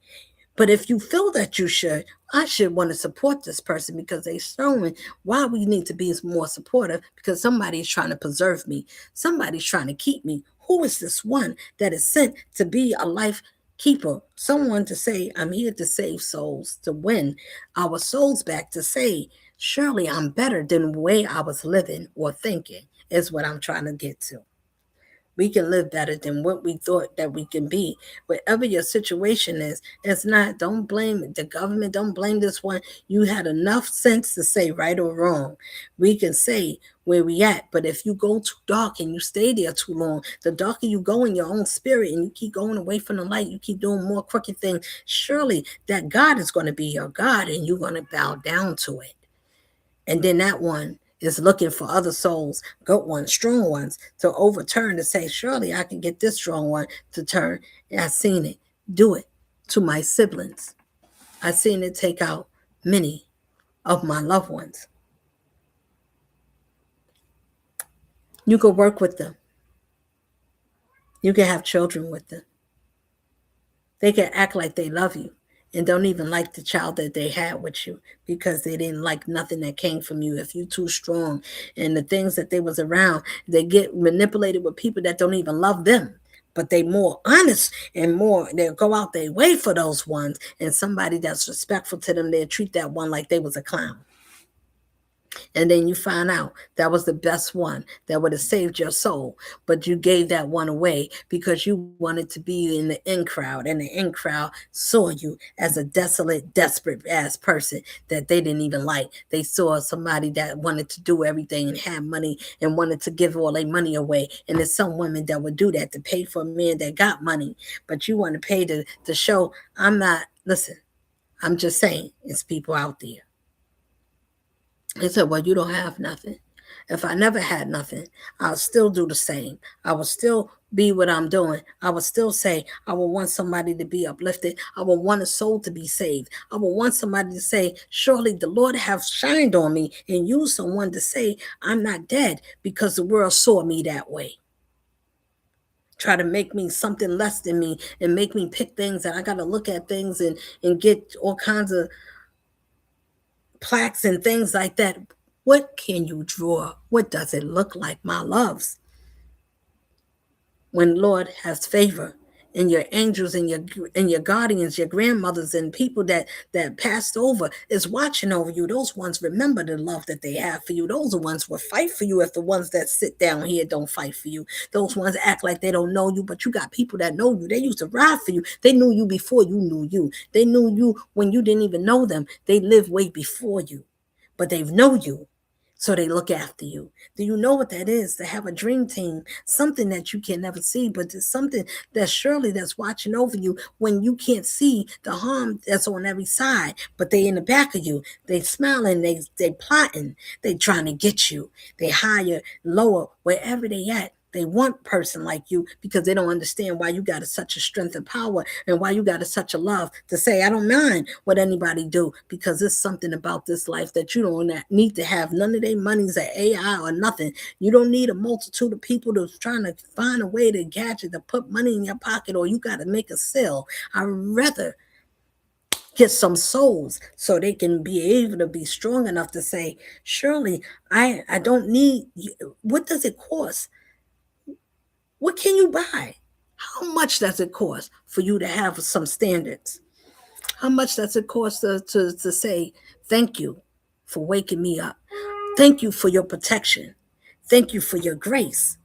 But if you feel that you should, I should want to support this person because they're showing why we need to be more supportive, because somebody's trying to preserve me. Somebody's trying to keep me. Who is this one that is sent to be a life keeper? Someone to say, I'm here to save souls, to win our souls back, to say, surely I'm better than the way I was living or thinking, is what I'm trying to get to. We can live better than what we thought that we can be. Whatever your situation is, it's not, don't blame the government, don't blame this one. You had enough sense to say right or wrong. We can say where we at, but if you go too dark and you stay there too long, the darker you go in your own spirit and you keep going away from the light, you keep doing more crooked things, surely that God is going to be your God and you're going to bow down to it. And then that one is looking for other souls, good ones, strong ones, to overturn, to say, surely I can get this strong one to turn. And I've seen it. Do it to my siblings. I've seen it take out many of my loved ones. You can work with them. You can have children with them. They can act like they love you. and don't even like the child that they had with you because they didn't like nothing that came from you. If you too strong and the things that they was around, they get manipulated with people that don't even love them, but they more honest and more, they'll go out their way for those ones. And somebody that's respectful to them, they'll treat that one like they was a clown. And then you find out that was the best one that would have saved your soul, but you gave that one away because you wanted to be in the in crowd, and the in crowd saw you as a desolate, desperate ass person that they didn't even like. They saw somebody that wanted to do everything and have money and wanted to give all their money away. And there's some women that would do that to pay for a man that got money, but you want to pay to show. I'm not, listen, I'm just saying, it's people out there. He said, well, you don't have nothing. If I never had nothing, I'll still do the same. I will still be what I'm doing. I will still say, I will want somebody to be uplifted. I will want a soul to be saved. I will want somebody to say, surely the Lord have shined on me, and use someone to say, I'm not dead because the world saw me that way. Try to make me something less than me and make me pick things that I got to look at things and get all kinds of plaques and things like that. What can you draw? What does it look like, my loves? When Lord has favor, and your angels and your guardians, your grandmothers and people that passed over is watching over you. Those ones remember the love that they have for you. Those are ones will fight for you if the ones that sit down here don't fight for you. Those ones act like they don't know you, but you got people that know you. They used to ride for you. They knew you before you knew you. They knew you when you didn't even know them. They lived way before you, but they know you. So they look after you. Do you know what that is? To have a dream team, something that you can never see, but it's something that surely that's watching over you when you can't see the harm that's on every side, but they in the back of you. They smiling, they plotting, they trying to get you. They higher, lower, wherever they at. They want a person like you because they don't understand why you got such a strength and power, and why you got such a love to say, I don't mind what anybody do, because it's something about this life that you don't need to have none of their monies or AI or nothing. You don't need a multitude of people that's trying to find a way to gadget to put money in your pocket, or you got to make a sale. I'd rather get some souls so they can be able to be strong enough to say, surely I don't need you. What does it cost? What can you buy? How much does it cost for you to have some standards? How much does it cost to say, thank you for waking me up? Thank you for your protection. Thank you for your grace.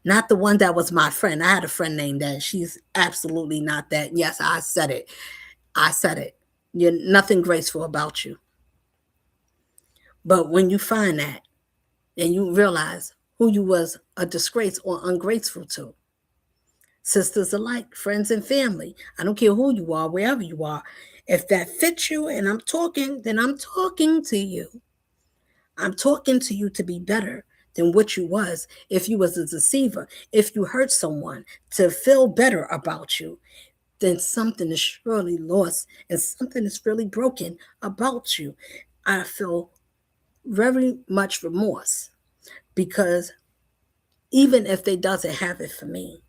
Not the one that was my friend. I had a friend named that. She's absolutely not that. Yes, I said it. I said it. You're nothing graceful about you. But when you find that and you realize who you was a disgrace or ungrateful to, sisters alike, friends and family, I don't care who you are, wherever you are, if that fits you and I'm talking, then I'm talking to you. I'm talking to you to be better than what you was if you was a deceiver. If you hurt someone, to feel better about you, then something is surely lost and something is really broken about you. I feel very much remorse because even if they doesn't have it for me,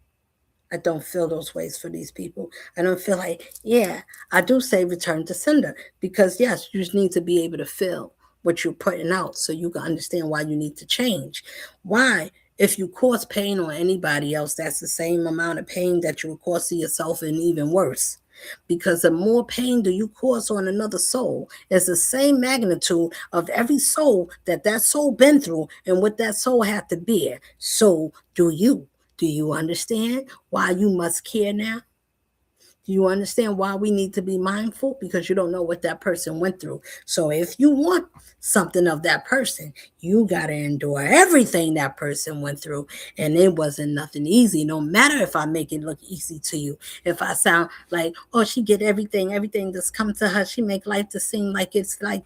I don't feel those ways for these people. I don't feel like, yeah, I do say return to sender because, yes, you just need to be able to feel what you're putting out so you can understand why you need to change. Why? If you cause pain on anybody else, that's the same amount of pain that you will cause to yourself, and even worse. Because the more pain do you cause on another soul, it's the same magnitude of every soul that soul been through and what that soul had to bear. So do you. Do you understand why you must care now? Do you understand why we need to be mindful? Because you don't know what that person went through. So if you want something of that person, you got to endure everything that person went through. And it wasn't nothing easy, no matter if I make it look easy to you. If I sound like, oh, she get everything that's come to her, she make life to seem like it's like,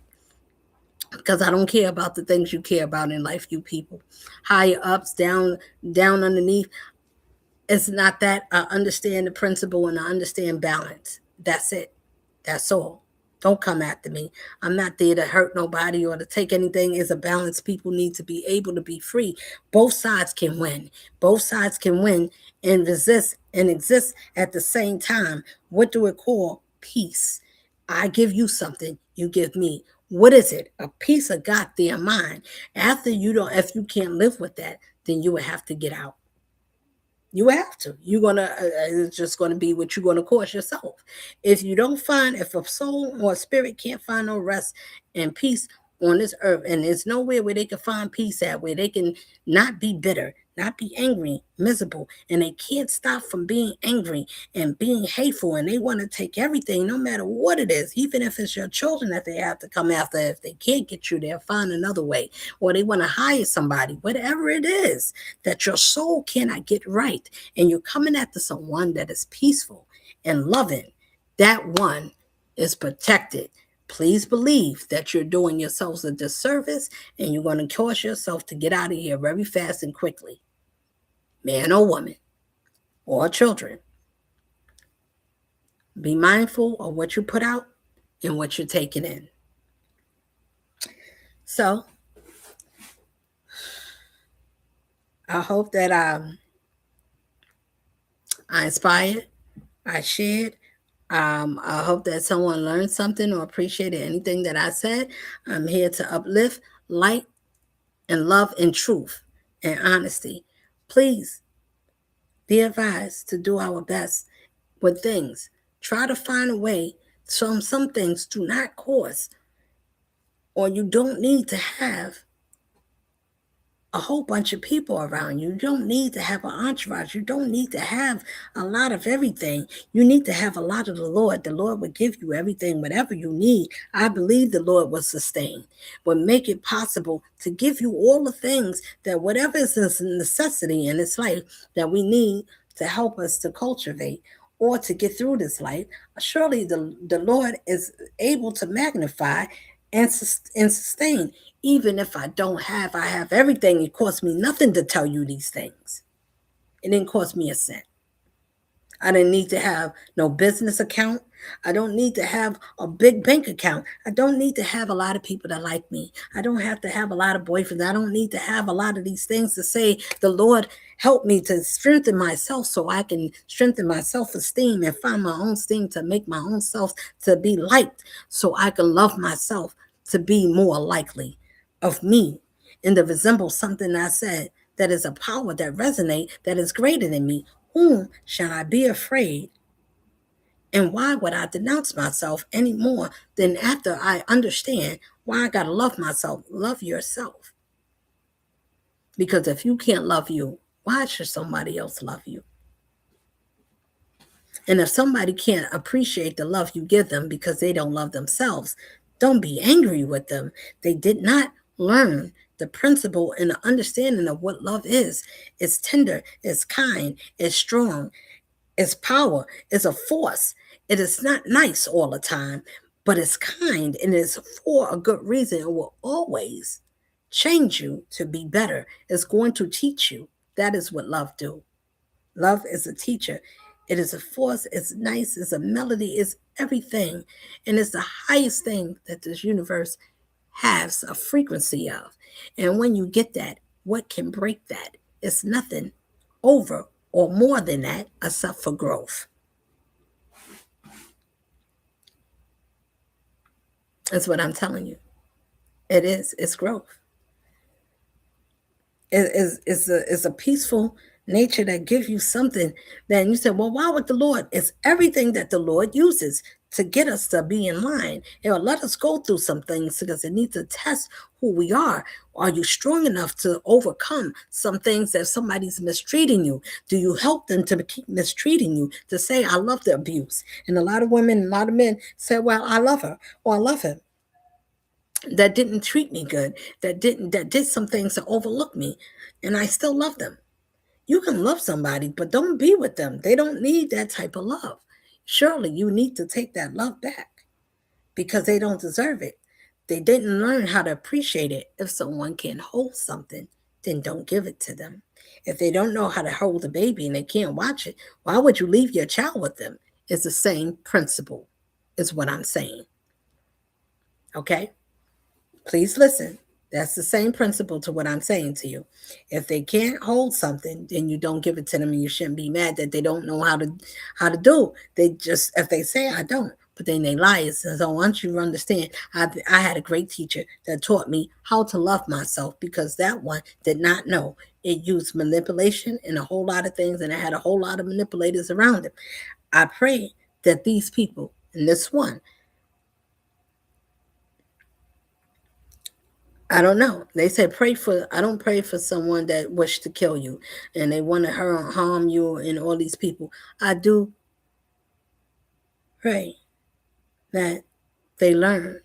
because I don't care about the things you care about in life, you people. Higher ups, down underneath. It's not that. I understand the principle and I understand balance. That's it. That's all. Don't come after me. I'm not there to hurt nobody or to take anything. It's a balance. People need to be able to be free. Both sides can win. Both sides can win and resist and exist at the same time. What do we call peace? I give you something, you give me. What is it? A piece of goddamn mind. After you don't, if you can't live with that, then you would have to get out. You have to. You're gonna. It's just gonna be what you're gonna cause yourself. If you don't find, if a soul or a spirit can't find no rest and peace on this earth, and there's nowhere where they can find peace at, where they can not be bitter, not be angry, miserable, and they can't stop from being angry and being hateful, and they want to take everything, no matter what it is, even if it's your children that they have to come after. If they can't get you, they'll find another way, or they want to hire somebody, whatever it is that your soul cannot get right, and you're coming after someone that is peaceful and loving, that one is protected. Please believe that you're doing yourselves a disservice, and you're going to cause yourself to get out of here very fast and quickly. Man or woman or children, be mindful of what you put out and what you're taking in. So I hope that I inspired, I shared. I hope that someone learned something or appreciated anything that I said. I'm here to uplift, light, and love and truth and honesty. Please be advised to do our best with things. Try to find a way. Some things do not cause, or you don't need to have a whole bunch of people around you. You don't need to have an entourage. You don't need to have a lot of everything. You need to have a lot of the Lord. The Lord will give you everything, whatever you need. I believe the Lord will sustain, will make it possible to give you all the things that whatever is a necessity in this life that we need to help us to cultivate or to get through this life. Surely the Lord is able to magnify and sustain. Even if I have everything. It costs me nothing to tell you these things. It didn't cost me a cent. I didn't need to have no business account. I don't need to have a big bank account. I don't need to have a lot of people that like me. I don't have to have a lot of boyfriends. I don't need to have a lot of these things to say, the Lord help me to strengthen myself so I can strengthen my self-esteem and find my own esteem to make my own self to be liked so I can love myself to be more likely of me and to resemble something I said that is a power that resonate, that is greater than me. Whom shall I be afraid? And why would I denounce myself any more than after I understand why I got to love myself? Love yourself. Because if you can't love you, why should somebody else love you? And if somebody can't appreciate the love you give them because they don't love themselves, don't be angry with them. They did not learn the principle and the understanding of what love is. It's tender, it's kind, it's strong, it's power, it's a force. It is not nice all the time, but it's kind and it's for a good reason. It will always change you to be better. It's going to teach you. That is what love do. Love is a teacher. It is a force. It's nice. It's a melody. It's everything. And it's the highest thing that this universe has a frequency of. And when you get that, what can break that? It's nothing over or more than that except for growth. That's what I'm telling you. It is. It's growth. It's a peaceful nature that gives you something. Then you say, well, why would the Lord? It's everything that the Lord uses to get us to be in line. It will let us go through some things because it needs to test who we are. Are you strong enough to overcome some things that somebody's mistreating you? Do you help them to keep mistreating you? To say, I love the abuse. And a lot of women, a lot of men say, well, I love her or I love him that didn't treat me good, that did some things to overlook me, and I still love them. You can love somebody, but don't be with them. They don't need that type of love. Surely you need to take that love back because they don't deserve it. They didn't learn how to appreciate it. If someone can hold something, then don't give it to them. If they don't know how to hold a baby and they can't watch it, why would you leave your child with them? It's the same principle, is what I'm saying. Okay? Please listen. That's the same principle to what I'm saying to you. If they can't hold something, then you don't give it to them, and you shouldn't be mad that they don't know how to do. They just, if they say I don't, But then they liars. And so once you understand, I had a great teacher that taught me how to love myself, because that one did not know. It used manipulation and a whole lot of things, and it had a whole lot of manipulators around it. I pray that these people, and this one, I don't know. They said pray for. I don't pray for someone that wished to kill you, and they want to harm you and all these people. I do pray that they learn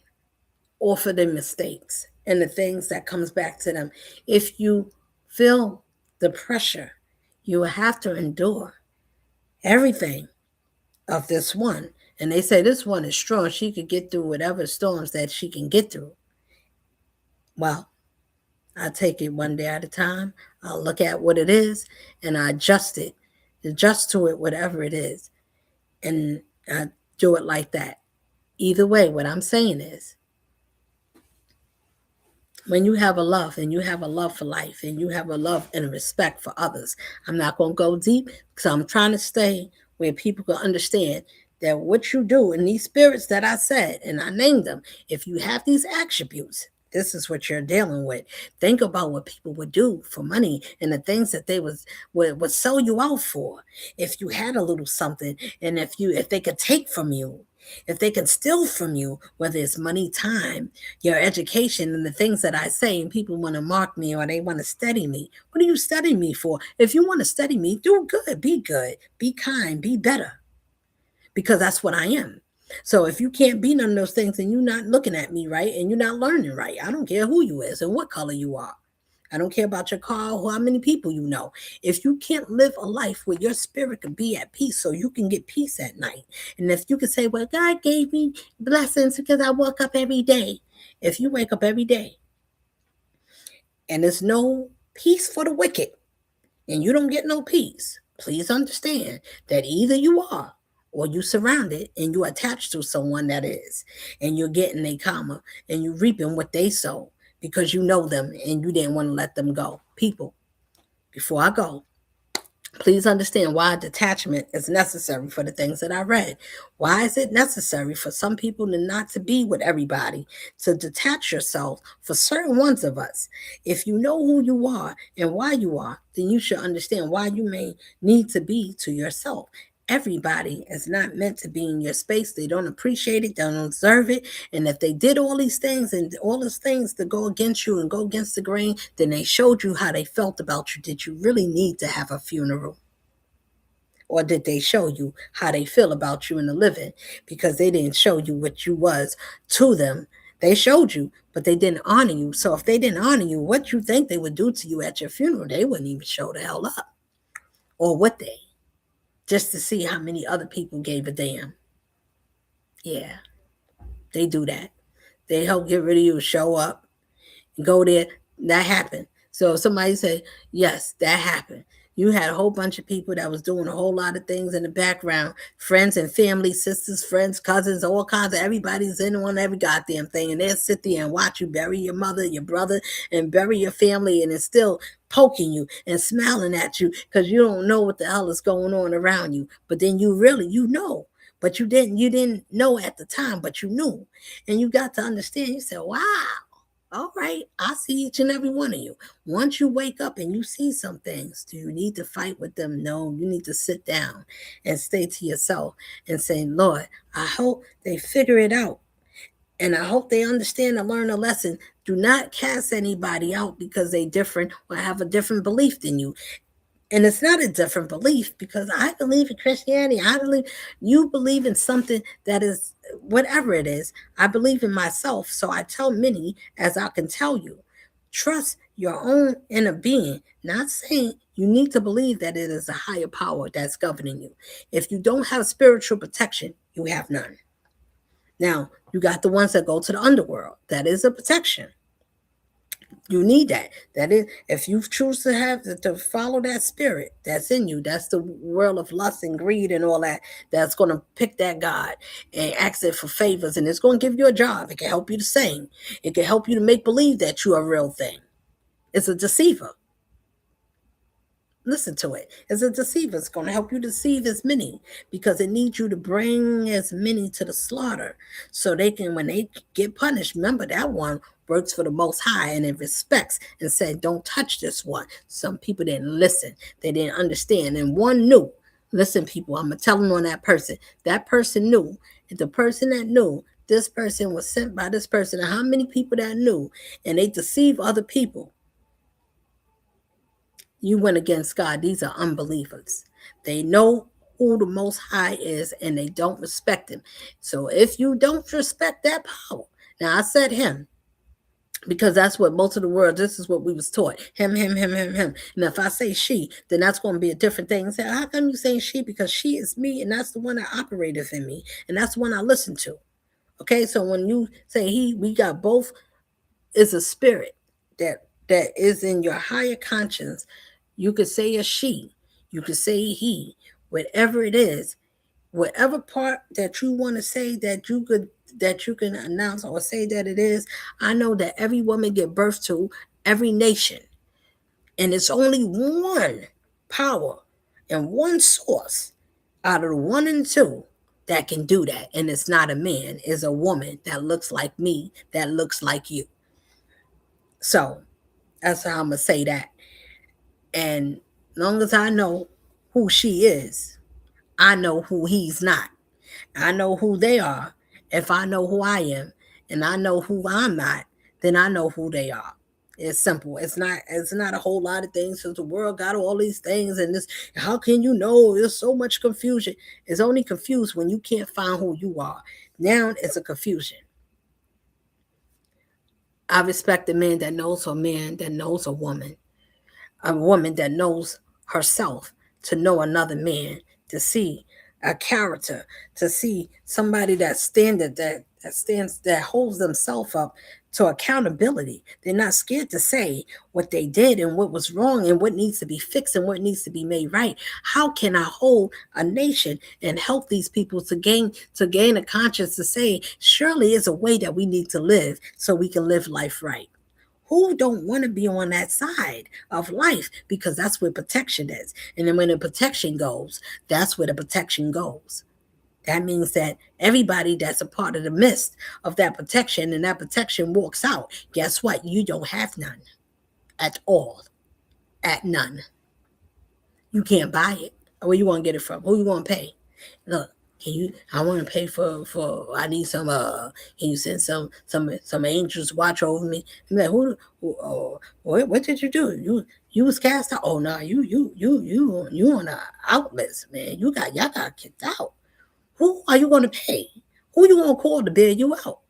off of their mistakes and the things that comes back to them. If you feel the pressure, you will have to endure everything of this one. And they say this one is strong. She could get through whatever storms that she can get through. Well, I take it one day at a time. I'll look at what it is and I adjust to it, whatever it is. And I do it like that. Either way, what I'm saying is, when you have a love and you have a love for life and you have a love and a respect for others, I'm not going to go deep because I'm trying to stay where people can understand that what you do in these spirits that I said and I named them, if you have these attributes, this is what you're dealing with. Think about what people would do for money and the things that they would sell you out for. If you had a little something, and if they could take from you, if they can steal from you, whether it's money, time, your education, and the things that I say, and people want to mark me or they want to study me. What are you studying me for? If you want to study me, do good, be kind, be better, because that's what I am. So if you can't be none of those things, then you're not looking at me right and you're not learning right. I don't care who you is and what color you are. I don't care about your car or how many people you know. If you can't live a life where your spirit can be at peace so you can get peace at night, and if you can say, well, God gave me blessings because I woke up every day. If you wake up every day and there's no peace for the wicked and you don't get no peace, please understand that either you are or you surrounded and you attached to someone that is, and you're getting a karma and you're reaping what they sow because you know them and you didn't want to let them go. People, before I go, please understand why detachment is necessary for the things that I read. Why is it necessary for some people to not to be with everybody, to detach yourself for certain ones of us? If you know who you are and why you are, then you should understand why you may need to be to yourself. Everybody is not meant to be in your space. They don't appreciate it. They don't deserve it. And if they did all these things and all those things to go against you and go against the grain, then they showed you how they felt about you. Did you really need to have a funeral? Or did they show you how they feel about you in the living? Because they didn't show you what you was to them. They showed you, but they didn't honor you. So if they didn't honor you, what you think they would do to you at your funeral, they wouldn't even show the hell up. Or would they? Just to see how many other people gave a damn. Yeah, they do that. They help get rid of you, show up, go there. That happened. So if somebody say, yes, that happened. You had a whole bunch of people that was doing a whole lot of things in the background. Friends and family, sisters, friends, cousins, all kinds of everybody's in on every goddamn thing. And they'll sit there and watch you bury your mother, your brother, and bury your family, and it's still poking you and smiling at you because you don't know what the hell is going on around you. But then you know. But you didn't know at the time, but you knew. And you got to understand, you said, wow. All right, I see each and every one of you. Once you wake up and you see some things, do you need to fight with them? No, you need to sit down and stay to yourself and say, Lord, I hope they figure it out. And I hope they understand and learn a lesson. Do not cast anybody out because they different or have a different belief than you. And it's not a different belief, because I believe in Christianity. I believe you believe in something that is whatever it is. I believe in myself. So I tell many, as I can tell you, trust your own inner being. Not saying you need to believe that it is a higher power that's governing you. If you don't have spiritual protection, you have none. Now, you got the ones that go to the underworld. That is a protection. You need that. That is, if you choose to follow that spirit that's in you, that's the world of lust and greed and all that. That's going to pick that God and ask it for favors, and it's going to give you a job. It can help you to sing. It can help you to make believe that you're a real thing. It's a deceiver. Listen to it. It's a deceiver. It's going to help you deceive as many because it needs you to bring as many to the slaughter so they can, when they get punished, remember that one works for the Most High and it respects and said, don't touch this one. Some people didn't listen. They didn't understand. And one knew. Listen, people, I'm going to tell them on that person. That person knew. And the person that knew, this person was sent by this person. And how many people that knew and they deceive other people, you went against God. These are unbelievers. They know who the Most High is and they don't respect him. So if you don't respect that power, now I said him because that's what most of the world, this is what we was taught. Him, him, him, him, him. And if I say she, then that's going to be a different thing. Say, how come you saying she? Because she is me and that's the one that operated in me. And that's the one I listen to. Okay, so when you say he, we got both is a spirit that is in your higher conscience. You could say a she, you could say he, whatever it is, whatever part that you want to say that you can announce or say that it is. I know that every woman get birth to every nation, and it's only one power and one source out of the one and two that can do that, and it's not a man, it's a woman that looks like me, that looks like you. So that's how I'm gonna say that. And long as I know who she is, I know who he's not. I know who they are. If I know who I am and I know who I'm not, then I know who they are. It's simple. It's not a whole lot of things because the world got all these things and this how can you know there's so much confusion? It's only confused when you can't find who you are. Now it's a confusion. I respect a man that knows a man that knows a woman that knows herself, to know another man, to see a character, to see somebody that standard that stands that holds themselves up to accountability. They're not scared to say what they did and what was wrong and what needs to be fixed and what needs to be made right. How can I hold a nation and help these people to gain a conscience to say surely is a way that we need to live so we can live life right? Who don't want to be on that side of life because that's where protection is. And then when the protection goes, that's where the protection goes. That means that everybody that's a part of the mist of that protection and that protection walks out, guess what? You don't have none at all. At none. You can't buy it. Where you want to get it from? Who you want to pay? Look, can you? I want to pay for. I need some. Can you send some angels to watch over me? I'm like, what did you do? You was cast out. Oh no, you on the outlets, man. Y'all got kicked out. Who are you going to pay? Who you going to call to bail you out?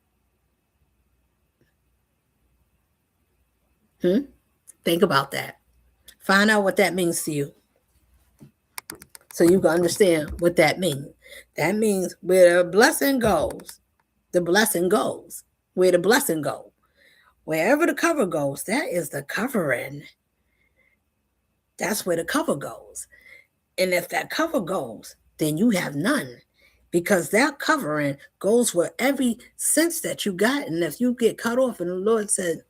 Think about that. Find out what that means to you so you can understand what that means. That means where the blessing goes, the blessing goes. Where the blessing goes. Wherever the cover goes, that is the covering. That's where the cover goes. And if that cover goes, then you have none. Because that covering goes with every sense that you got. And if you get cut off and the Lord said,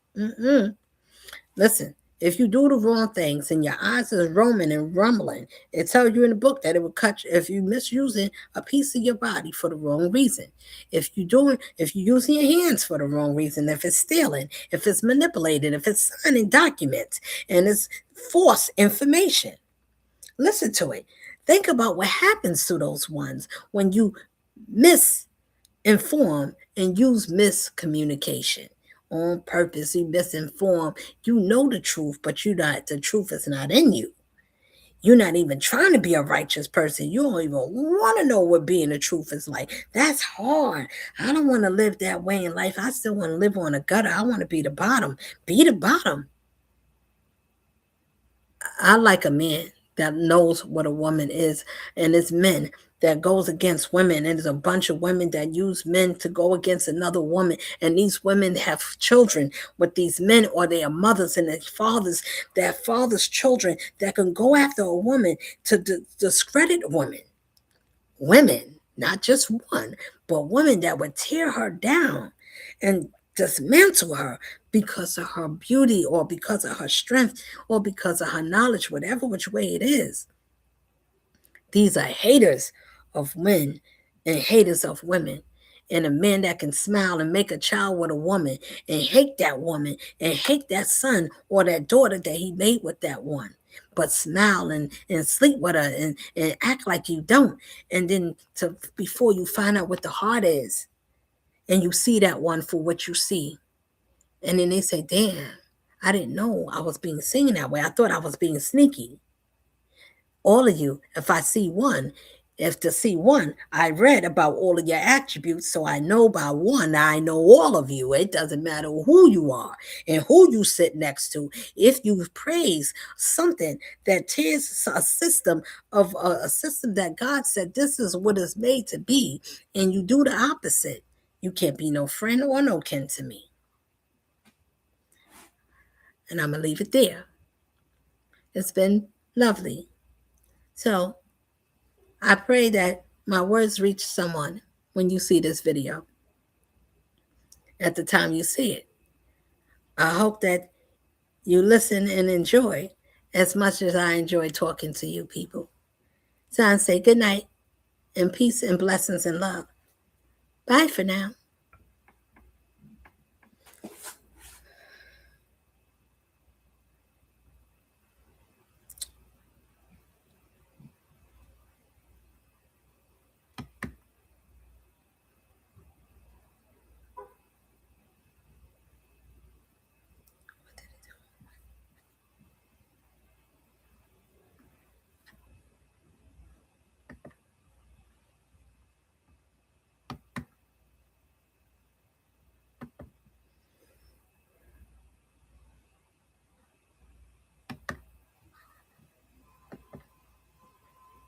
listen, if you do the wrong things and your eyes is roaming and rumbling, it tells you in the book that it will cut you if you misusing a piece of your body for the wrong reason. If you're using your hands for the wrong reason, if it's stealing, if it's manipulating, if it's signing documents and it's false information. Listen to it. Think about what happens to those ones when you misinform and use miscommunication on purpose. You misinform. You know the truth, but the truth is not in you. You're not even trying to be a righteous person. You don't even want to know what being the truth is like. That's hard. I don't want to live that way in life. I still want to live on a gutter. I want to be the bottom. Be the bottom. I like a man that knows what a woman is, and it's men that goes against women, and there's a bunch of women that use men to go against another woman, and these women have children with these men, or they are mothers and their fathers children that can go after a woman to discredit women, not just one, but women that would tear her down and dismantle her because of her beauty or because of her strength or because of her knowledge, whatever which way it is. These are haters of men and haters of women. And a man that can smile and make a child with a woman and hate that woman and hate that son or that daughter that he made with that one, but smile and sleep with her and act like you don't. And then before you find out what the heart is, and you see that one for what you see. And then they say, damn, I didn't know I was being seen that way. I thought I was being sneaky. All of you, if to see one, I read about all of your attributes, so I know by one, I know all of you. It doesn't matter who you are and who you sit next to. If you praise something that tears a system a system that God said this is what it's made to be, and you do the opposite, you can't be no friend or no kin to me. And I'm going to leave it there. It's been lovely. So I pray that my words reach someone when you see this video, at the time you see it. I hope that you listen and enjoy as much as I enjoy talking to you people. So I say good night and peace and blessings and love. Bye for now.